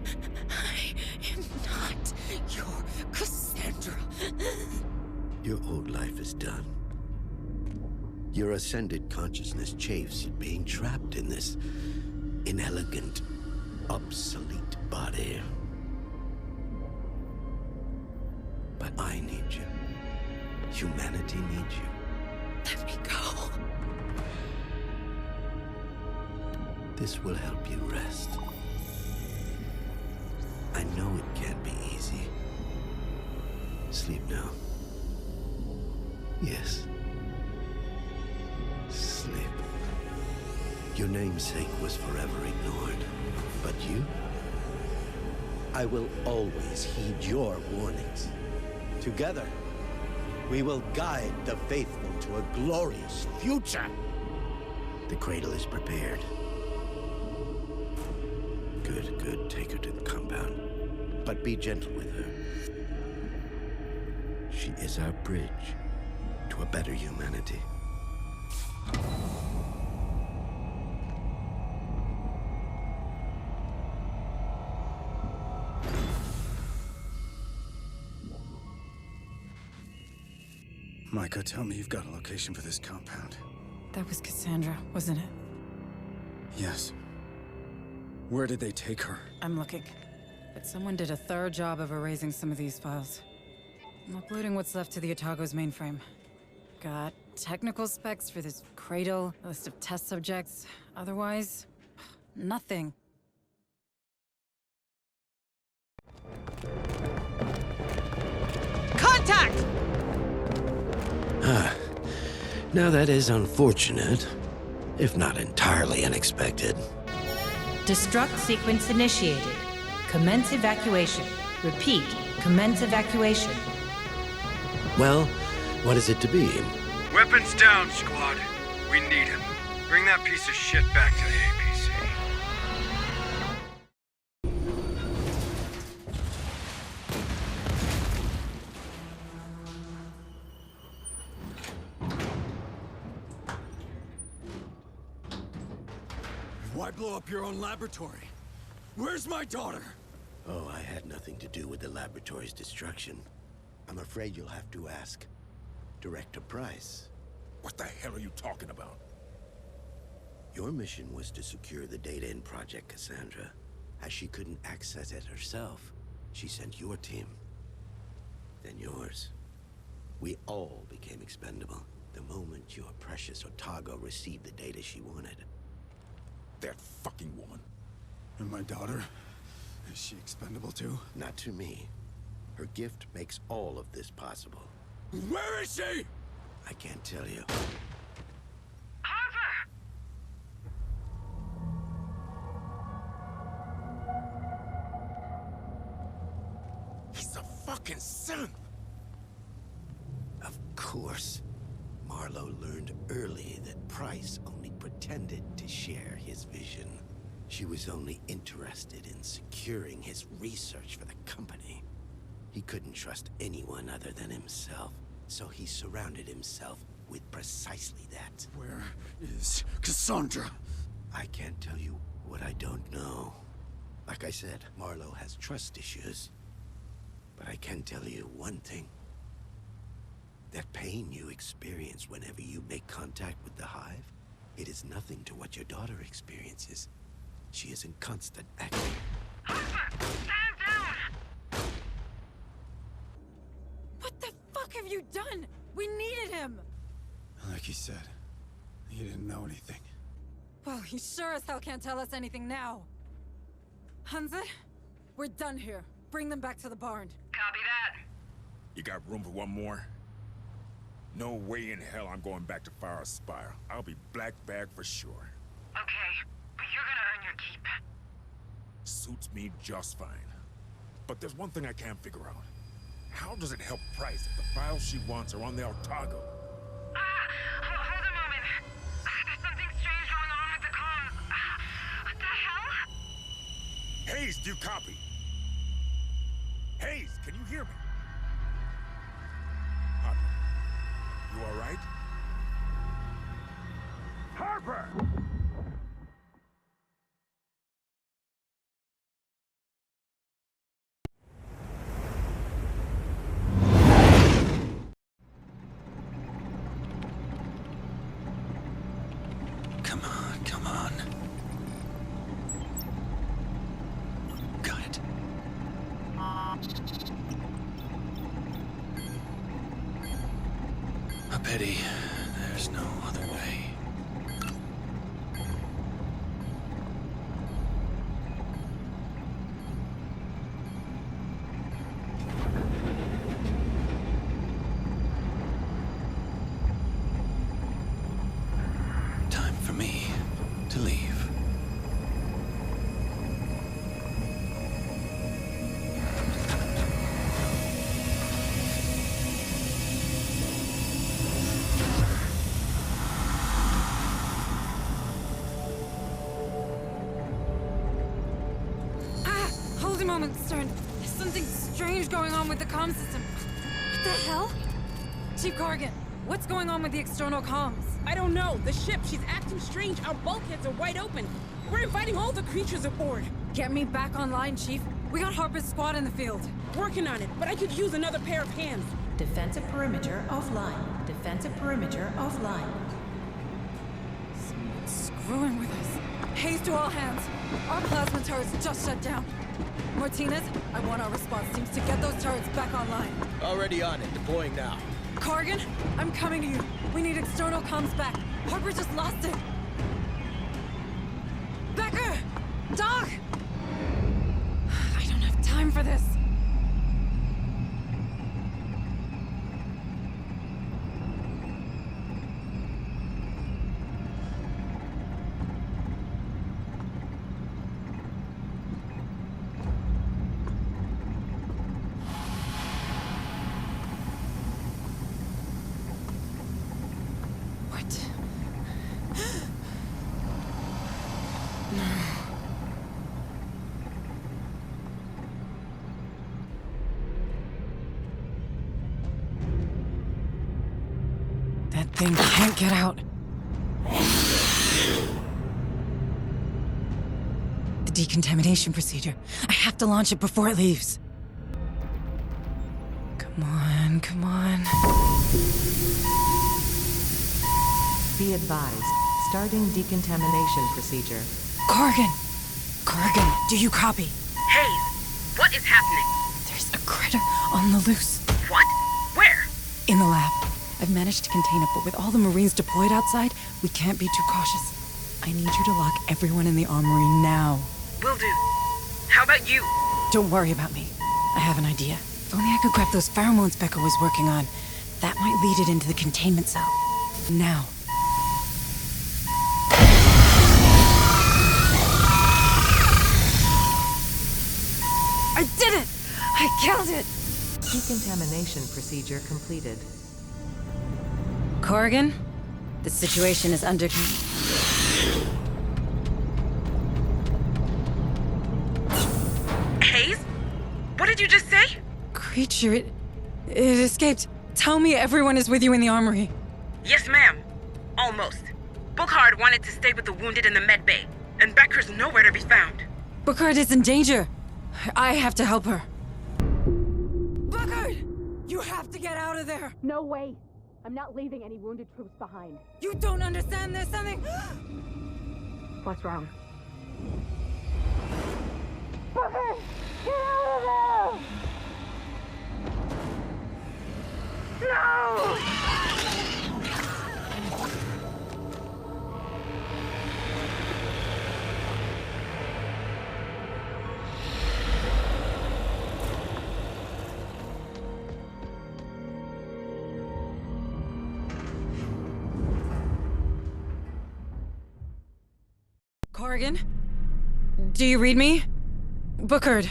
I am not your Cassandra. Your old life is done. Your ascended consciousness chafes at being trapped in this inelegant, obsolete body. I need you. Humanity needs you. Let me go. This will help you rest. I know it can't be easy. Sleep now. Yes. Sleep. Your namesake was forever ignored. But you? I will always heed your warnings. Together, we will guide the faithful to a glorious future. The cradle is prepared. Good, good. Take her to the compound. But be gentle with her. She is our bridge to a better humanity. Micah, tell me you've got a location for this compound. That was Cassandra, wasn't it? Yes. Where did they take her? I'm looking. But someone did a thorough job of erasing some of these files. I'm uploading what's left to the Otago's mainframe. Got technical specs for this cradle, a list of test subjects. Otherwise, nothing. Contact! Now that is unfortunate, if not entirely unexpected. Destruct sequence initiated. Commence evacuation. Repeat, commence evacuation. Well, what is it to be? Weapons down, squad. We need him. Bring that piece of shit back to the APC. Why blow up your own laboratory? Where's my daughter? Oh, I had nothing to do with the laboratory's destruction. I'm afraid you'll have to ask Director Price. What the hell are you talking about? Your mission was to secure the data in Project Cassandra. As she couldn't access it herself, she sent your team. Then yours. We all became expendable the moment your precious Otago received the data she wanted. That fucking woman. And my daughter? Is she expendable too? Not to me. Her gift makes all of this possible. Where is she? I can't tell you. He's a fucking simp! Of course. Marlowe learned early that Price only pretended to share his vision. She was only interested in securing his research for the company. He couldn't trust anyone other than himself, so he surrounded himself with precisely that. Where is Cassandra? I can't tell you what I don't know. Like I said, Marlowe has trust issues. But I can tell you one thing. That pain you experience whenever you make contact with the Hive, it is nothing to what your daughter experiences. She is in constant agony. What the fuck have you done? We needed him! Like he said, he didn't know anything. Well, he sure as hell can't tell us anything now. Hansa, we're done here. Bring them back to the barn. Copy that. You got room for one more? No way in hell I'm going back to Fire Spire. I'll be black bag for sure. Okay, but you're gonna earn your keep. Suits me just fine. But there's one thing I can't figure out. How does it help Price if the files she wants are on the Otago? Hold a moment. There's something strange going on with the comms. What the hell? Hayes, do you copy? Hayes, can you hear me? Harper, you all right? Harper! Come on, come on. Got it. pity. There's no other way. Time for me to leave. Hold a moment, Stern. There's something strange going on with the comm system. What the hell? Chief Corrigan, what's going on with the external comms? I don't know. The ship, she's acting strange. Our bulkheads are wide open. We're inviting all the creatures aboard. Get me back online, Chief. We got Harper's squad in the field. Working on it, but I could use another pair of hands. Defensive perimeter offline. Defensive perimeter offline. Someone's screwing with us. Haze to all hands. Our plasma turrets just shut down. Martinez, I want our response teams to get those turrets back online. Already on it. Deploying now. Corrigan, I'm coming to you. We need external comms back. Harper just lost it. Becker! Doc! I don't have time for this. That thing can't get out. The decontamination procedure. I have to launch it before it leaves. Come on, come on. Be advised. Starting decontamination procedure. Corrigan! Corrigan, do you copy? Hayes, what is happening? There's a critter on the loose. What? Where? In the lab. I've managed to contain it, but with all the Marines deployed outside, we can't be too cautious. I need you to lock everyone in the armory now. Will do. How about you? Don't worry about me. I have an idea. If only I could grab those pheromones Becca was working on. That might lead it into the containment cell. Now. I did it! I killed it! Decontamination procedure completed. Corrigan, the situation is under Hayes? What did you just say? Creature, it escaped. Tell me everyone is with you in the armory. Yes, ma'am. Almost. Bookhard wanted to stay with the wounded in the med bay, and Becker's nowhere to be found. Bookhard is in danger. I have to help her. Bookhard! You have to get out of there! No way! I'm not leaving any wounded troops behind. You don't understand, there's something... What's wrong? Booker! Get out of there! No! Corrigan? Do you read me? Bookhard.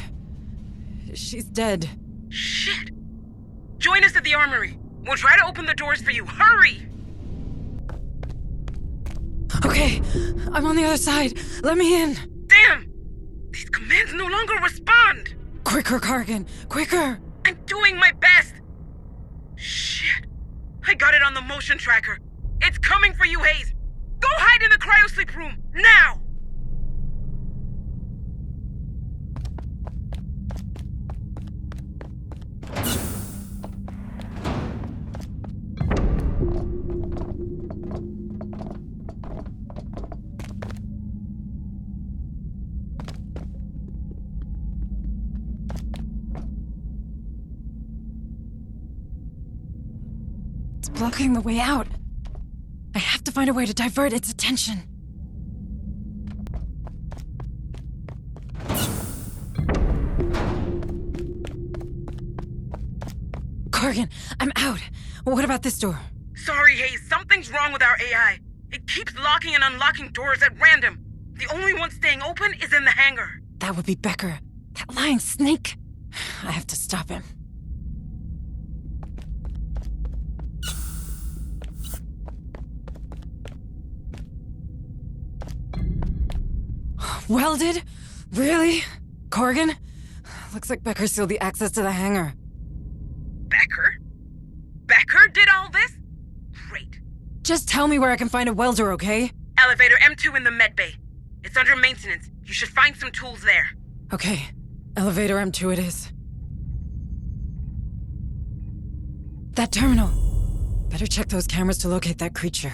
She's dead. Shit! Join us at the armory. We'll try to open the doors for you. Hurry! Okay, I'm on the other side. Let me in. Damn! These commands no longer respond! Quicker, Corrigan. Quicker! I'm doing my best! Shit. I got it on the motion tracker. It's coming for you, Hayes! Go hide in the cryosleep room, now! blocking the way out. I have to find a way to divert its attention. Corgan, I'm out. What about this door? Sorry, Hayes. Something's wrong with our AI. It keeps locking and unlocking doors at random. The only one staying open is in the hangar. That would be Becker. That lying snake. I have to stop him. Welded? Really? Corgan? Looks like Becker sealed the access to the hangar. Becker? Becker did all this? Great. Just tell me where I can find a welder, okay? Elevator M2 in the med bay. It's under maintenance. You should find some tools there. Okay. Elevator M2 it is. That terminal. Better check those cameras to locate that creature.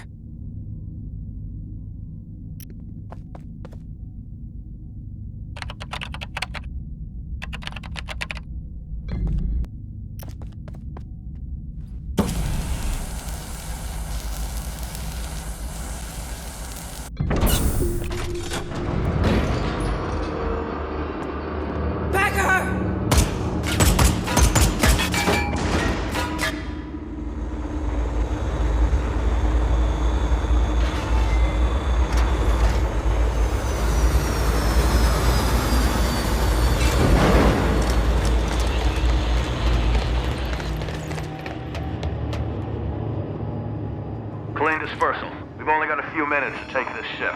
Clean dispersal. We've only got a few minutes to take this ship.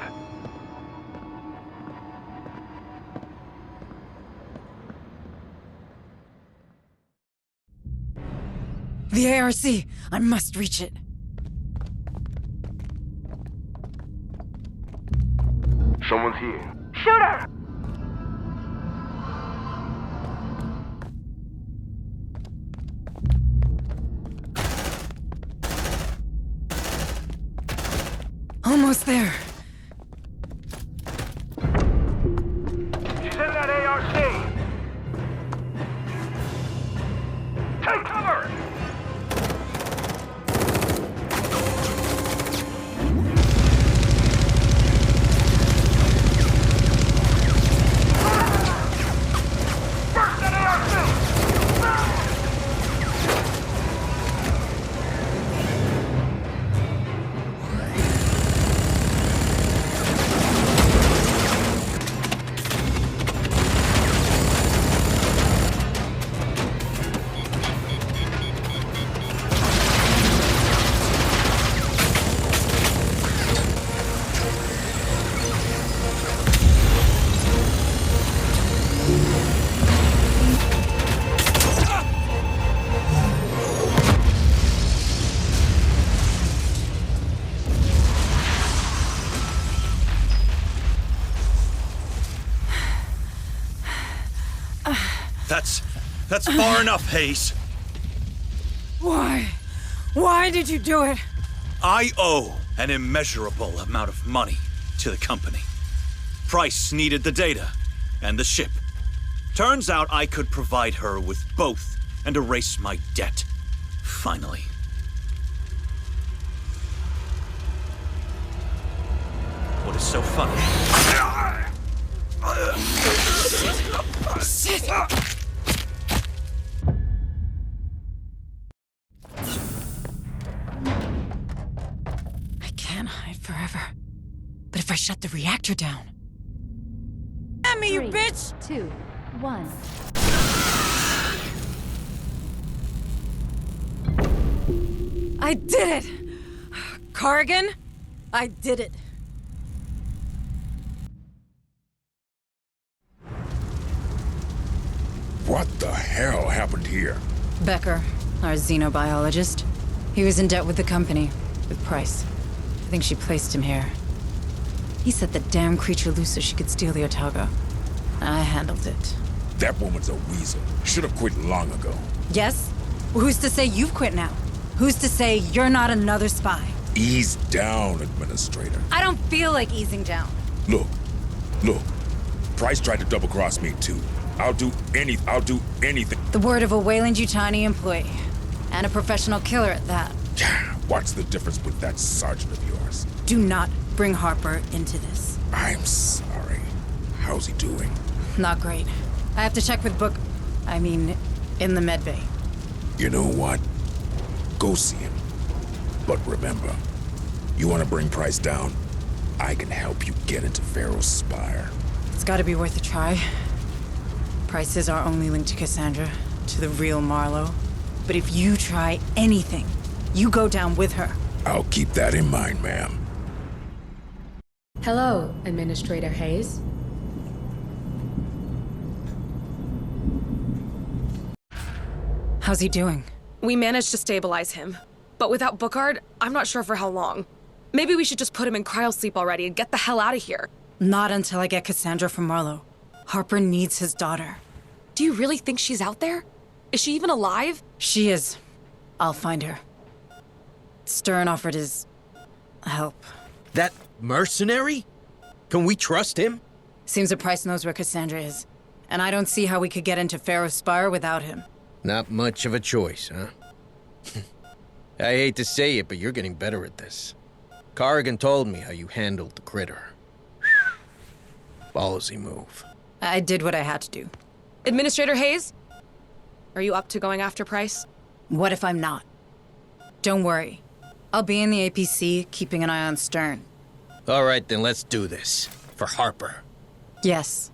The ARC! I must reach it. Someone's here. Shooter! Almost there. She's in that ARC! Take cover! Burst that ARC! That's far enough, Hayes. Why? Why did you do it? I owe an immeasurable amount of money to the company. Price needed the data and the ship. Turns out I could provide her with both and erase my debt. Finally. What is so funny? Shit! I can't hide forever. But if I shut the reactor down... At me, you bitch! 2, 1. I did it! Corrigan, I did it. What the hell happened here? Becker, our xenobiologist. He was in debt with the company, with Price. I think she placed him here. He set the damn creature loose so she could steal the Otago. I handled it. That woman's a weasel. Should have quit long ago. Yes? Well, who's to say you've quit now? Who's to say you're not another spy? Ease down, Administrator. I don't feel like easing down. Look. Price tried to double-cross me, too. I'll do anything. The word of a Weyland-Yutani employee. And a professional killer at that. What's the difference with that sergeant of yours? Do not bring Harper into this. I'm sorry. How's he doing? Not great. I have to check with in the med bay. You know what? Go see him. But remember, you want to bring price down? I can help you get into Pharaoh's Spire. It's gotta be worth a try. Price is our only link to Cassandra, to the real Marlowe. But if you try anything, you go down with her. I'll keep that in mind, ma'am. Hello, Administrator Hayes. How's he doing? We managed to stabilize him. But without Bookard, I'm not sure for how long. Maybe we should just put him in cryosleep already and get the hell out of here. Not until I get Cassandra from Marlowe. Harper needs his daughter. Do you really think she's out there? Is she even alive? She is. I'll find her. Stern offered his help. That mercenary? Can we trust him? Seems that Price knows where Cassandra is. And I don't see how we could get into Pharaoh's Spire without him. Not much of a choice, huh? I hate to say it, but you're getting better at this. Corrigan told me how you handled the critter. Ballsy move. I did what I had to do. Administrator Hayes? Are you up to going after Price? What if I'm not? Don't worry. I'll be in the APC, keeping an eye on Stern. All right, then let's do this. For Harper. Yes.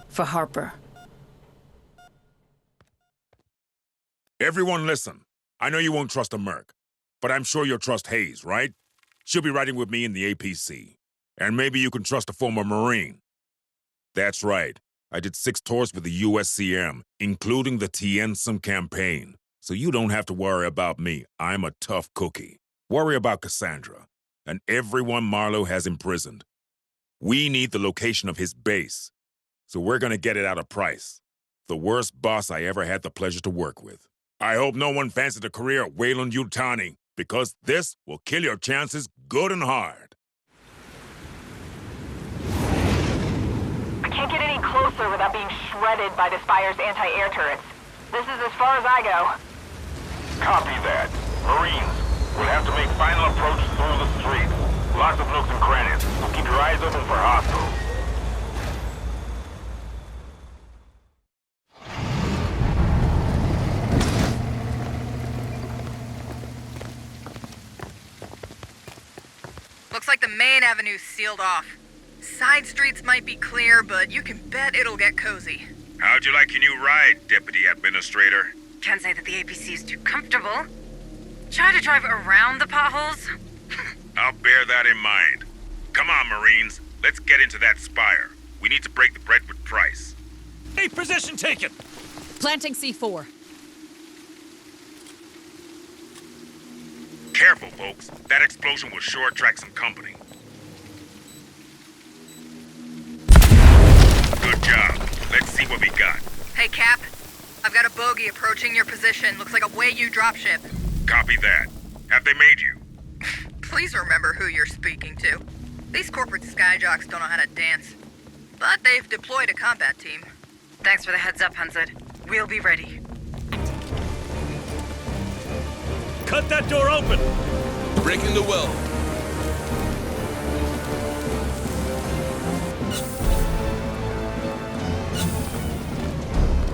For Harper. Everyone listen. I know you won't trust a merc, but I'm sure you'll trust Hayes, right? She'll be riding with me in the APC. And maybe you can trust a former Marine. That's right. I did 6 tours with the USCM, including the Tiensum campaign. So you don't have to worry about me. I'm a tough cookie. Worry about Cassandra, and everyone Marlowe has imprisoned. We need the location of his base, so we're gonna get it out of Price, the worst boss I ever had the pleasure to work with. I hope no one fancies a career at Weyland-Yutani, because this will kill your chances good and hard. I can't get any closer without being shredded by the Spire's anti-air turrets. This is as far as I go. Copy that. Marines, we'll have to make final approach through the street. Lots of nooks and crannies, so keep your eyes open for hostiles. Looks like the main avenue's sealed off. Side streets might be clear, but you can bet it'll get cozy. How'd you like your new ride, Deputy Administrator? Can't say that the APC is too comfortable. Try to drive around the potholes. I'll bear that in mind. Come on, Marines. Let's get into that spire. We need to break the bread with Price. Hey, position taken! Planting C4. Careful, folks. That explosion will sure attract some company. Good job. Let's see what we got. Hey, Cap. I've got a bogey approaching your position. Looks like a Wei-Yu dropship. Copy that. Have they made you? Please remember who you're speaking to. These corporate skyjocks don't know how to dance. But they've deployed a combat team. Thanks for the heads up, Hunted. We'll be ready. Cut that door open! Breaking the well.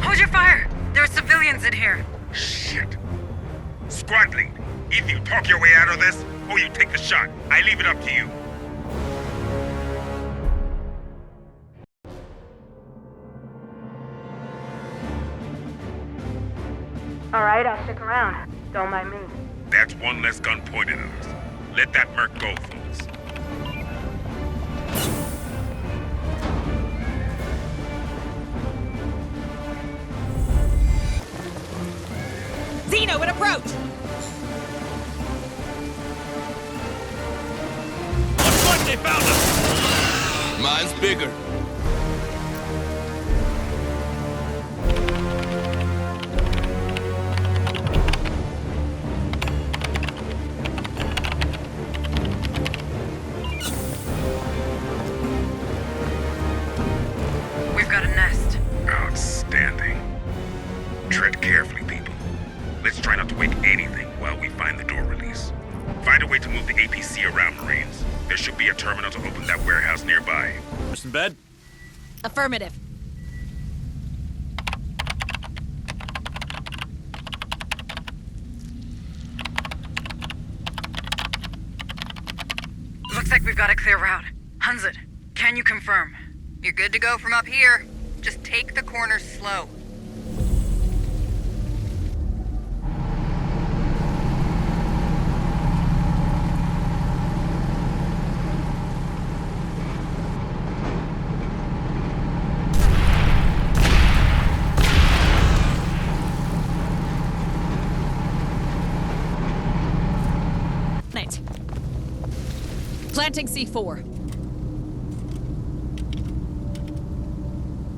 Hold your fire! There are civilians in here. Shit. Squad lead, either you talk your way out of this, or you take the shot. I leave it up to you. All right, I'll stick around. Don't mind me. That's one less gun pointed at us. Let that merc go, folks. Xeno, an approach! Looks like they found us! Mine's bigger. We've got a nest. Outstanding. Tread carefully, people. Let's try not to wake anything while we find the door release. the APC around, Marines. There should be a terminal to open that warehouse nearby. First in bed? Affirmative. Looks like we've got a clear route. Hunzit, can you confirm? You're good to go from up here. Just take the corners slow. Night. Planting C4.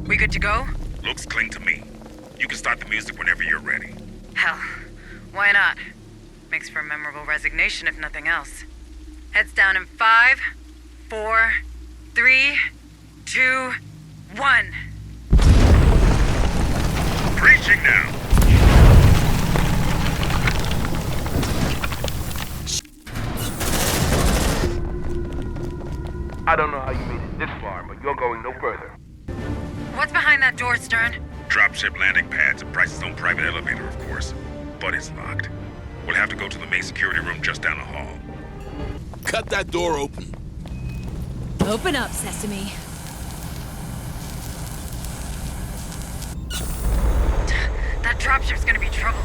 We good to go? Looks clean to me. You can start the music whenever you're ready. Hell, why not? Makes for a memorable resignation if nothing else. Heads down in 5, 4, 3, 2, 1. Preaching now! I don't know how you made it this far, but you're going no further. What's behind that door, Stern? Dropship landing pads and Price's own private elevator, of course. But it's locked. We'll have to go to the main security room just down the hall. Cut that door open. Open up, Sesame. That dropship's gonna be trouble.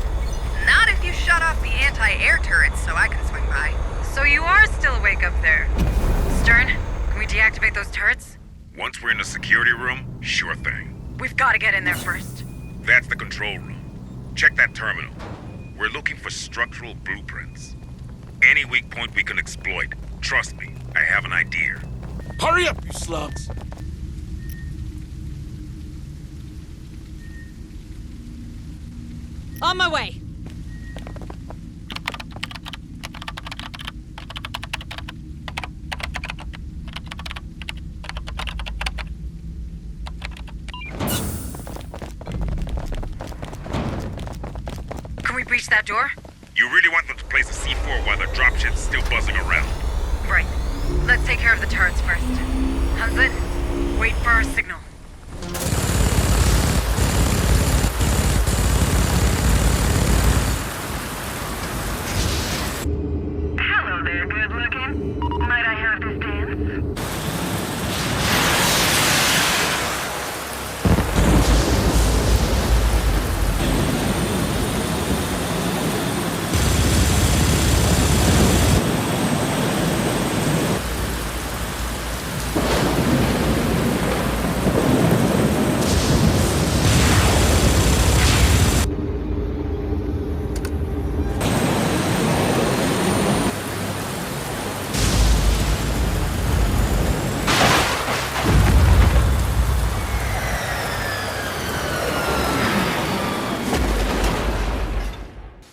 Not if you shut off the anti-air turrets so I can swing by. So you are still awake up there. Stern, can we deactivate those turrets? Once we're in the security room, sure thing. We've got to get in there first. That's the control room. Check that terminal. We're looking for structural blueprints. Any weak point we can exploit. Trust me, I have an idea. Hurry up, you slugs! On my way. Can we breach that door? You really want them to place a C4 while the dropship's still buzzing around? Right. Let's take care of the turrets first. Hunzit, wait for our signal. Hello there, good looking. Might I have this dance?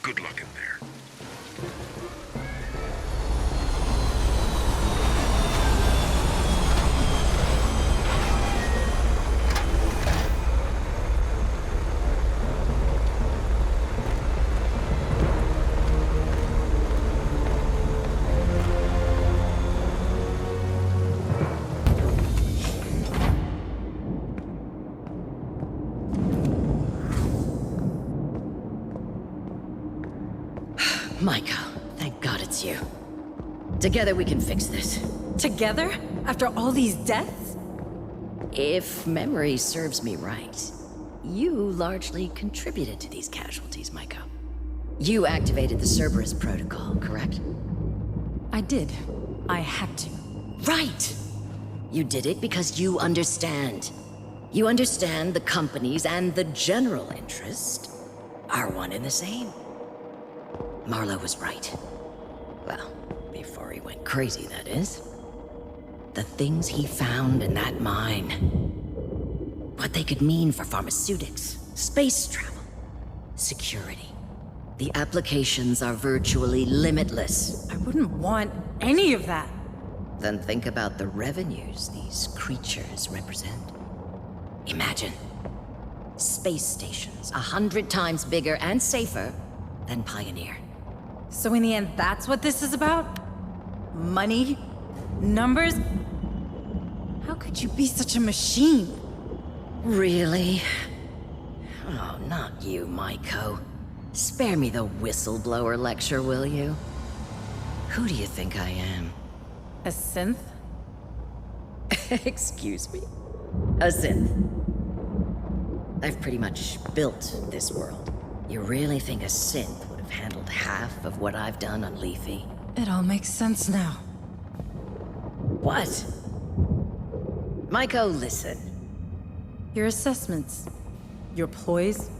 Good luck in there. Michael, thank God it's you. Together we can fix this. Together? After all these deaths? If memory serves me right, you largely contributed to these casualties, Michael. You activated the Cerberus protocol, correct? I did. I had to. Right! You did it because you understand. You understand the companies and the general interest are one and the same. Marlowe was right. Well, before he went crazy, that is. The things he found in that mine. What they could mean for pharmaceutics, space travel, security. The applications are virtually limitless. I wouldn't want any of that. Then think about the revenues these creatures represent. Imagine. Space stations 100 times bigger and safer than Pioneer. So in the end, that's what this is about? Money? Numbers? How could you be such a machine? Really? Oh, not you, Maiko. Spare me the whistleblower lecture, will you? Who do you think I am? A synth? Excuse me? A synth. I've pretty much built this world. You really think a synth would have handled half of what I've done on Lethe? It all makes sense now. What? Maiko, listen. Your assessments, your ploys,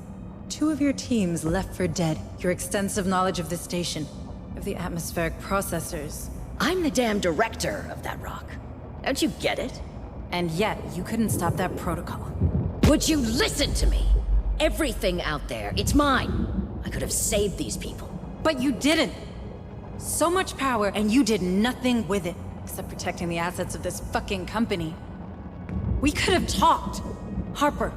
2 of your teams left for dead, your extensive knowledge of the station, of the atmospheric processors. I'm the damn director of that rock. Don't you get it? And yet, you couldn't stop that protocol. Would you listen to me? Everything out there, it's mine. I could have saved these people. But you didn't. So much power, and you did nothing with it, except protecting the assets of this fucking company. We could have talked. Harper.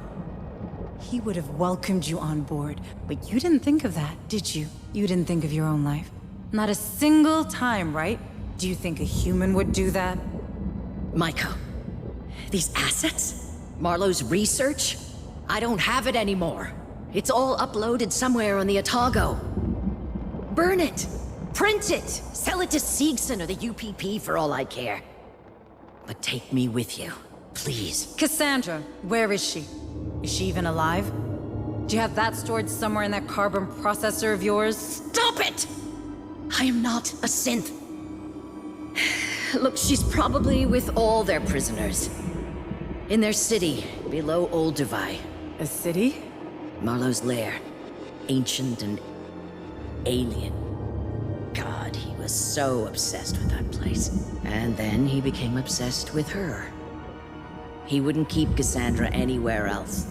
He would have welcomed you on board, but you didn't think of that, did you? You didn't think of your own life. Not a single time, right? Do you think a human would do that? Maiko, these assets? Marlowe's research? I don't have it anymore. It's all uploaded somewhere on the Otago. Burn it! Print it! Sell it to Seegson or the UPP for all I care. But take me with you, please. Cassandra, where is she? Is she even alive? Do you have that stored somewhere in that carbon processor of yours? Stop it! I am not a synth. Look, she's probably with all their prisoners. In their city, below Old Dubai. A city? Marlowe's lair. Ancient and alien. God, he was so obsessed with that place. And then he became obsessed with her. He wouldn't keep Cassandra anywhere else.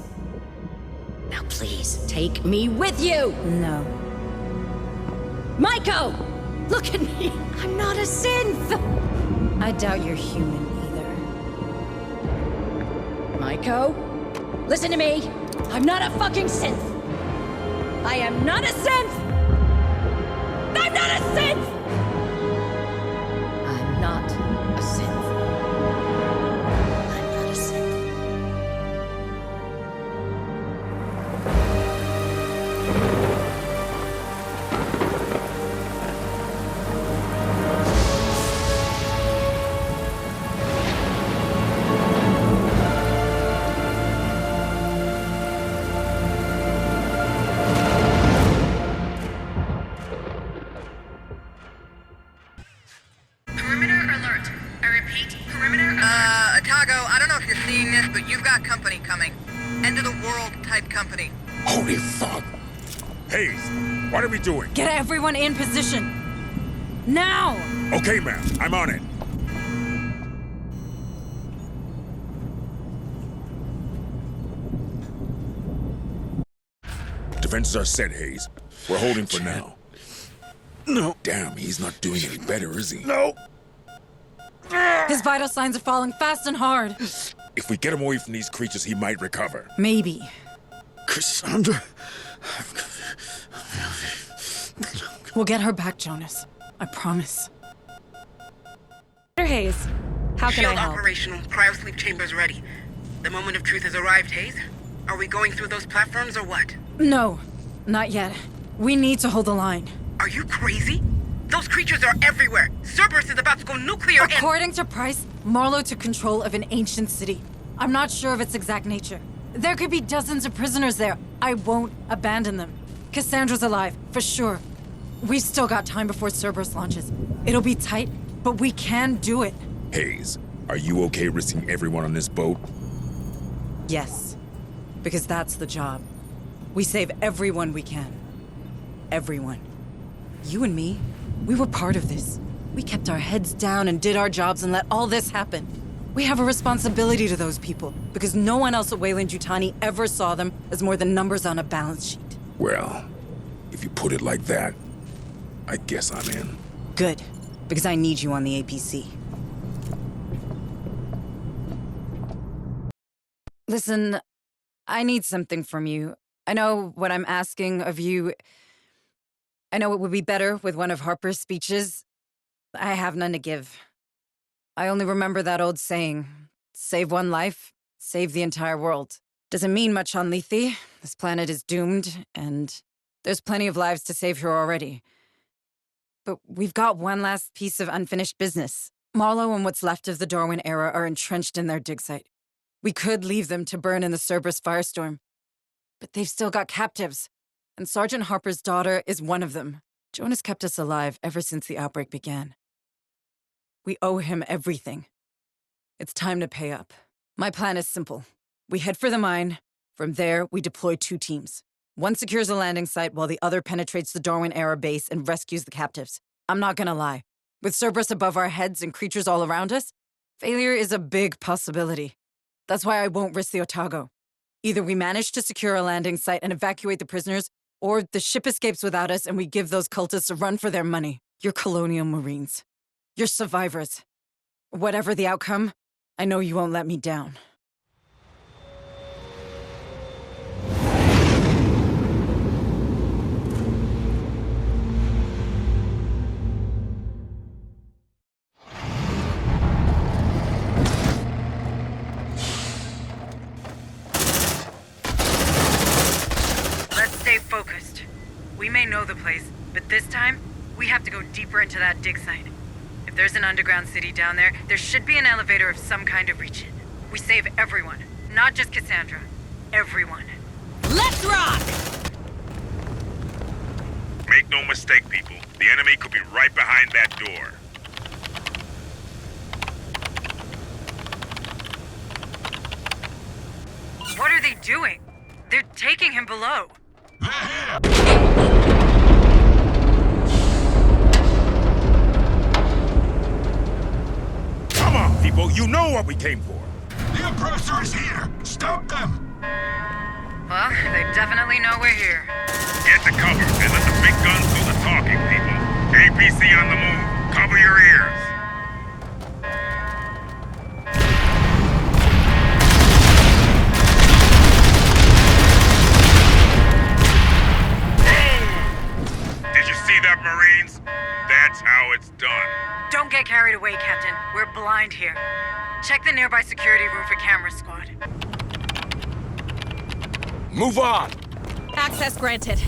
Now please, take me with you! No. Maiko! Look at me! I'm not a synth! I doubt you're human either. Maiko? Listen to me! I'm not a fucking synth! I am not a synth! I'm not a synth! I'm not a synth. I'm not a synth. Company coming. End of the world type company. Holy fuck! Hayes, what are we doing? Get everyone in position. Now! Okay, ma'am. I'm on it. Defenses are set, Hayes. We're holding for now. No. Damn, he's not doing any better, is he? No. His vital signs are falling fast and hard. If we get him away from these creatures, he might recover. Maybe. Cassandra. We'll get her back, Jonas. I promise. Mr. Hayes, how can I Shield help? operational. Cryosleep chambers ready. The moment of truth has arrived, Hayes. Are we going through those platforms or what? No, not yet. We need to hold the line. Are you crazy? Those creatures are everywhere. Cerberus is about to go nuclear and— According to Price, Marlowe took control of an ancient city. I'm not sure of its exact nature. There could be dozens of prisoners there. I won't abandon them. Cassandra's alive, for sure. We've still got time before Cerberus launches. It'll be tight, but we can do it. Hayes, are you okay risking everyone on this boat? Yes, because that's the job. We save everyone we can. Everyone. You and me, we were part of this. We kept our heads down and did our jobs and let all this happen. We have a responsibility to those people, because no one else at Weyland-Yutani ever saw them as more than numbers on a balance sheet. Well, if you put it like that, I guess I'm in. Good, because I need you on the APC. Listen, I need something from you. I know what I'm asking of you. I know it would be better with one of Harper's speeches. I have none to give. I only remember that old saying, save one life, save the entire world. Doesn't mean much on Lethe. This planet is doomed, and there's plenty of lives to save here already. But we've got one last piece of unfinished business. Marlowe and what's left of the Darwin era are entrenched in their dig site. We could leave them to burn in the Cerberus firestorm. But they've still got captives, and Sergeant Harper's daughter is one of them. Jonas kept us alive ever since the outbreak began. We owe him everything. It's time to pay up. My plan is simple. We head for the mine. From there, we deploy 2 teams. One secures the landing site while the other penetrates the Darwin-era base and rescues the captives. I'm not gonna lie. With Cerberus above our heads and creatures all around us, failure is a big possibility. That's why I won't risk the Otago. Either we manage to secure a landing site and evacuate the prisoners, or the ship escapes without us and we give those cultists a run for their money. You're Colonial Marines. You're survivors. Whatever the outcome, I know you won't let me down. Stay focused. We may know the place, but this time, we have to go deeper into that dig site. If there's an underground city down there, there should be an elevator of some kind to reach it. We save everyone, not just Cassandra. Everyone. Let's rock! Make no mistake, people. The enemy could be right behind that door. What are they doing? They're taking him below. Come on, people. You know what we came for. The oppressor is here. Stop them. Well, they definitely know we're here. Get to cover and let the big guns do the talking, people. APC on the move. Cover your ears. Marines, that's how it's done. Don't get carried away, Captain. We're blind here. Check the nearby security room for camera squad. Move on! Access granted.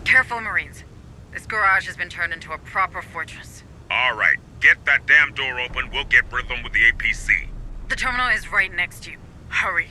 Careful, Marines. This garage has been turned into a proper fortress. All right, get that damn door open. We'll get rid of them with the APC. The terminal is right next to you. Hurry.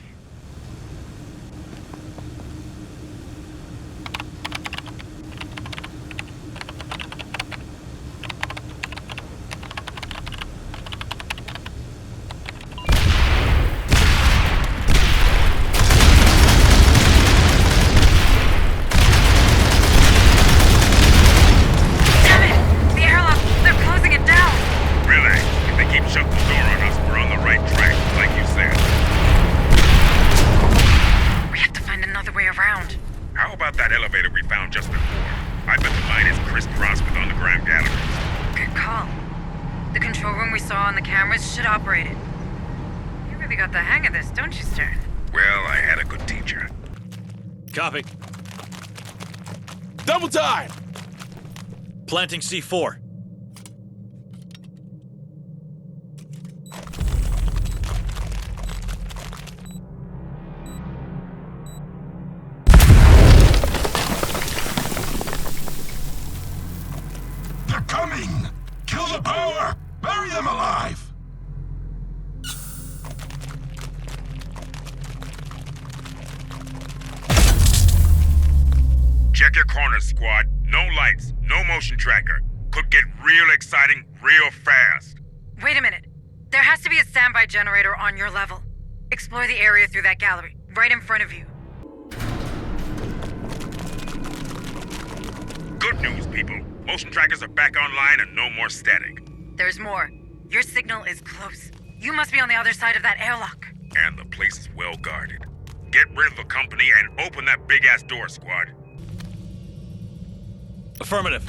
Should operate it. You really got the hang of this, don't you, Stern? Well, I had a good teacher. Copy. Double time! Planting C4. They're coming! Kill the power! Bury them alive! Check your corners, squad. No lights, no motion tracker. Could get real exciting real fast. Wait a minute. There has to be a standby generator on your level. Explore the area through that gallery, right in front of you. Good news, people. Motion trackers are back online and no more static. There's more. Your signal is close. You must be on the other side of that airlock. And the place is well guarded. Get rid of the company and open that big-ass door, squad. Affirmative.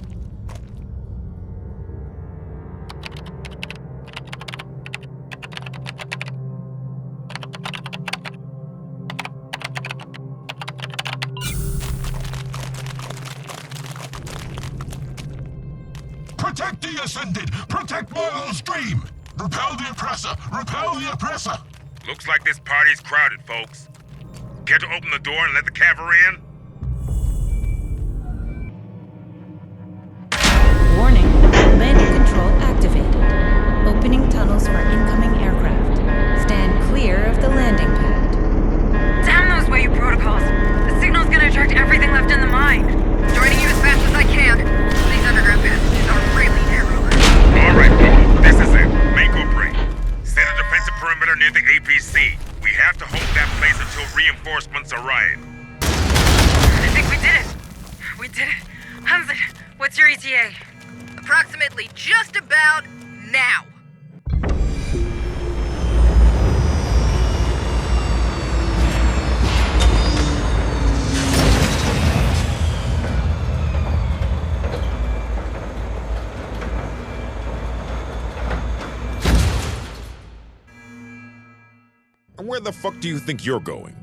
Protect the Ascended! Protect Moyle's dream! Repel the oppressor! Repel the oppressor! Looks like this party's crowded, folks. Care to open the door and let the cavalry in? Warning. Landing control activated. Opening tunnels for incoming aircraft. Stand clear of the landing pad. Damn those Weyland protocols! The signal's gonna attract everything left in the mine. Joining you as fast as I can. These underground passages are really narrow. Alright, folks, this is it. Make or break. Set a defensive perimeter near the APC. We have to hold that place until reinforcements arrive. I think we did it. We did it. Hansen, what's your ETA? Approximately just about now. Where the fuck do you think you're going?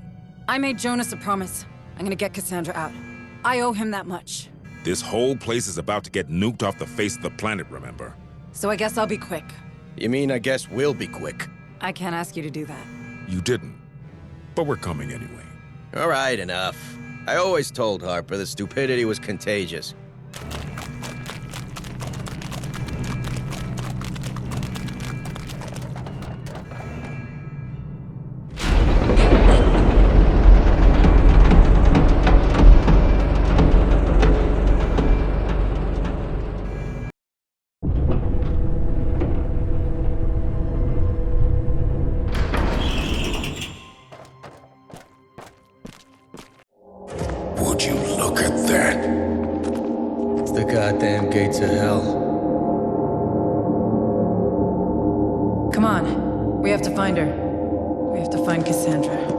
I made Jonas a promise. I'm gonna get Cassandra out. I owe him that much. This whole place is about to get nuked off the face of the planet, remember? So I guess I'll be quick. You mean I guess we'll be quick? I can't ask you to do that. You didn't. But we're coming anyway. All right, enough. I always told Harper that stupidity was contagious. Would you look at that? It's the goddamn gates of hell. Come on. We have to find her. We have to find Cassandra.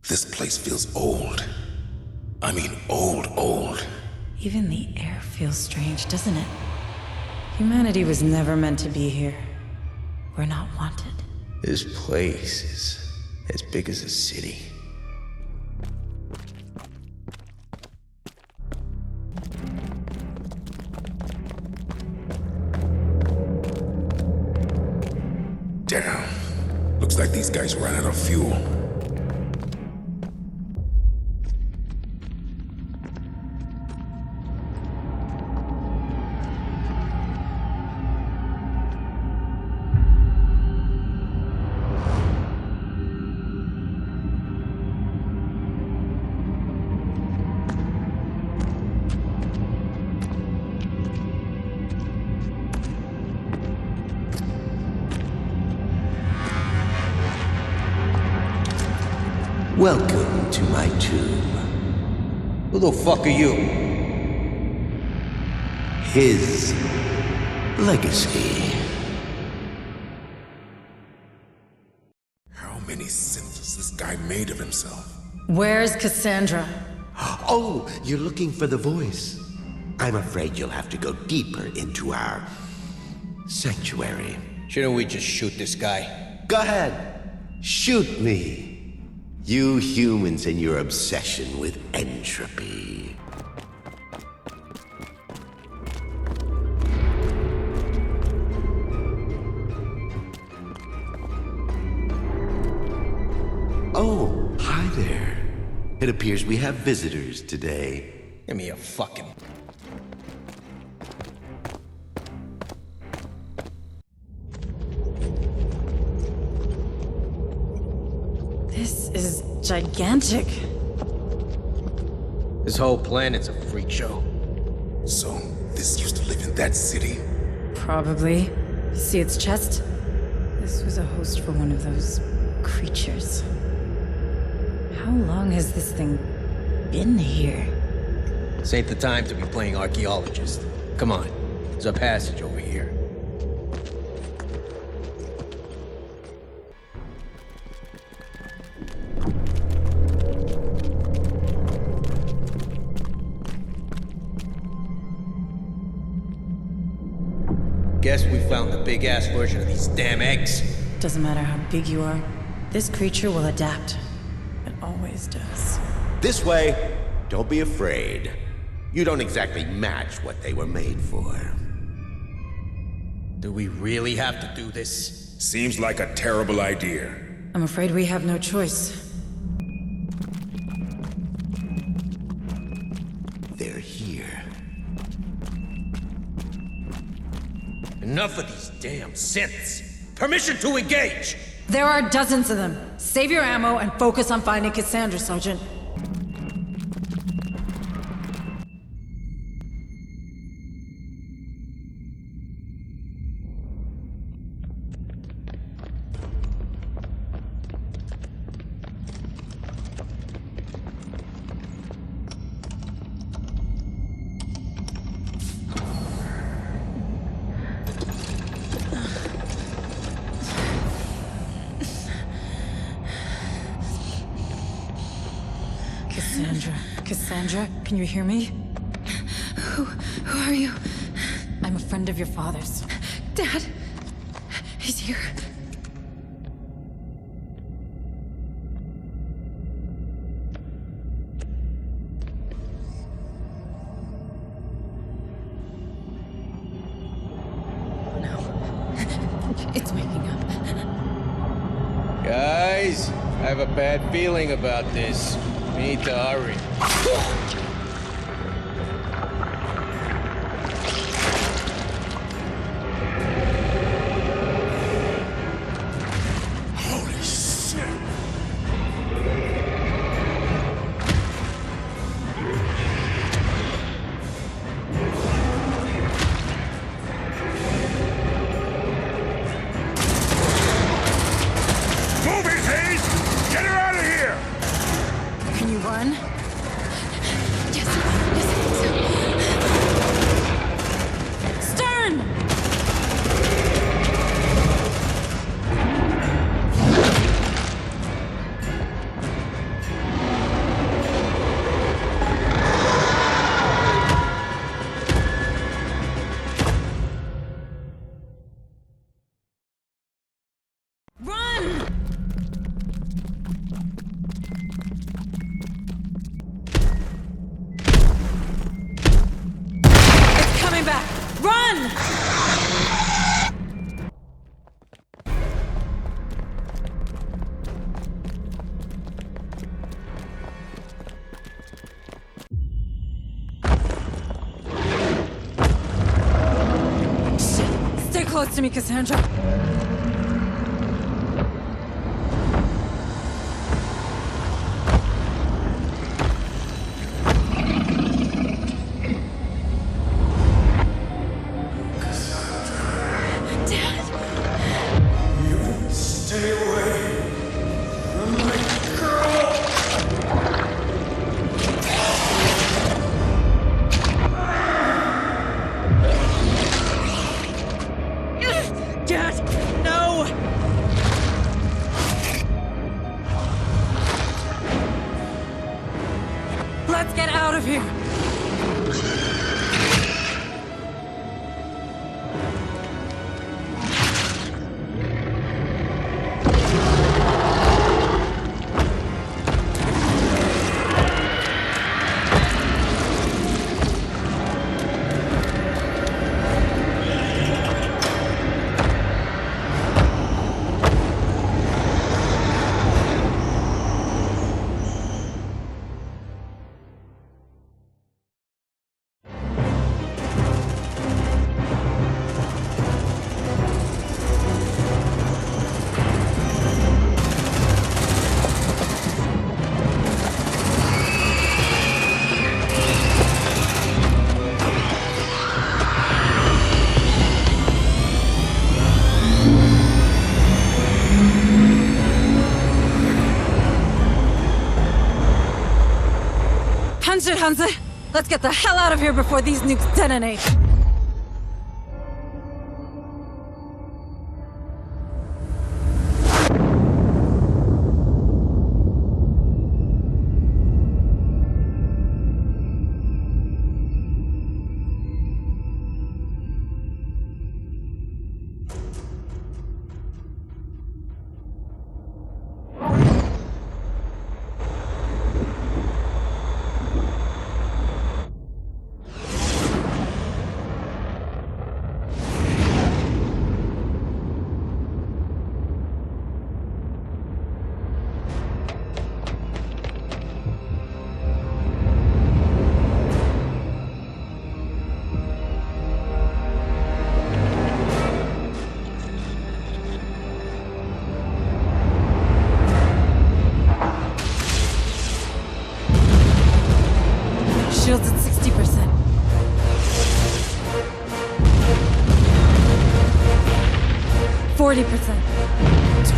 This place feels old. I mean old. Even the air feels strange, doesn't it? Humanity was never meant to be here. We're not wanted. This place is as big as a city. Damn. Looks like these guys ran out of fuel. Welcome to my tomb. Who the fuck are you? His legacy. How many sins has this guy made of himself? Where's Cassandra? Oh, you're looking for the voice. I'm afraid you'll have to go deeper into our sanctuary. Shouldn't we just shoot this guy? Go ahead. Shoot me. You humans and your obsession with entropy. Oh, hi there. It appears we have visitors today. Give me a fucking... This is gigantic. This whole planet's a freak show. So, this used to live in that city? Probably. See its chest? This was a host for one of those creatures. How long has this thing been here? This ain't the time to be playing archaeologist. Come on, there's a passage over here. found the big-ass version of these damn eggs. Doesn't matter how big you are, this creature will adapt. It always does. This way. Don't be afraid. You don't exactly match what they were made for. Do we really have to do this? Seems like a terrible idea. I'm afraid we have no choice. They're here. Enough of these damn synths. Permission to engage! There are dozens of them. Save your ammo and focus on finding Cassandra, Sergeant. Cassandra, can you hear me? Who are you? I'm a friend of your father's. Dad? He's here. It's waking up. Guys, I have a bad feeling about this. We need to hurry. Holy shit! Move it, Hayes! Get her out of here! Can you run? Stern! Run! Back! Run! Stay close to me, Cassandra. Let's get out of here! Hanse! Let's get the hell out of here before these nukes detonate!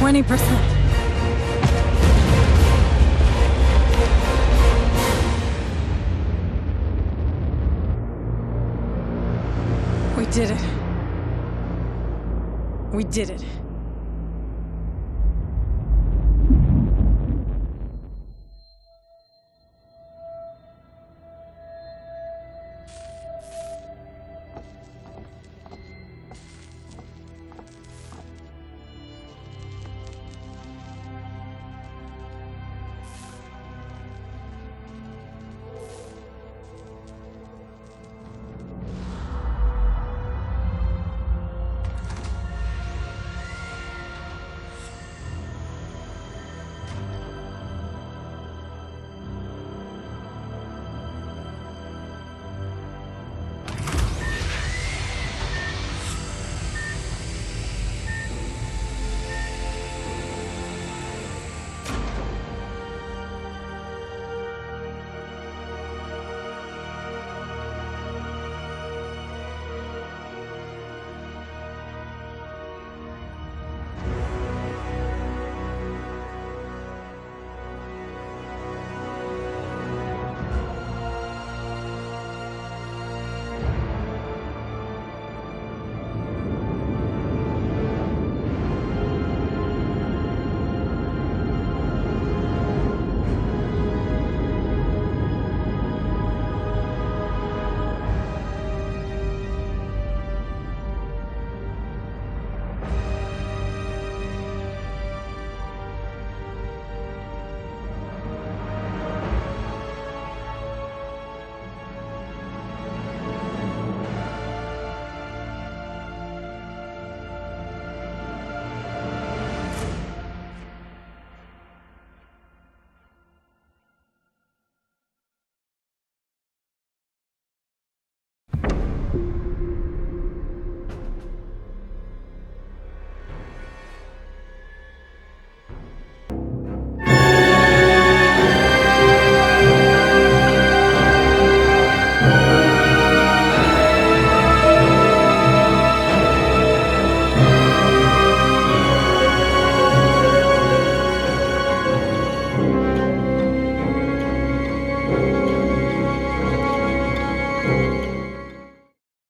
20%. We did it. We did it.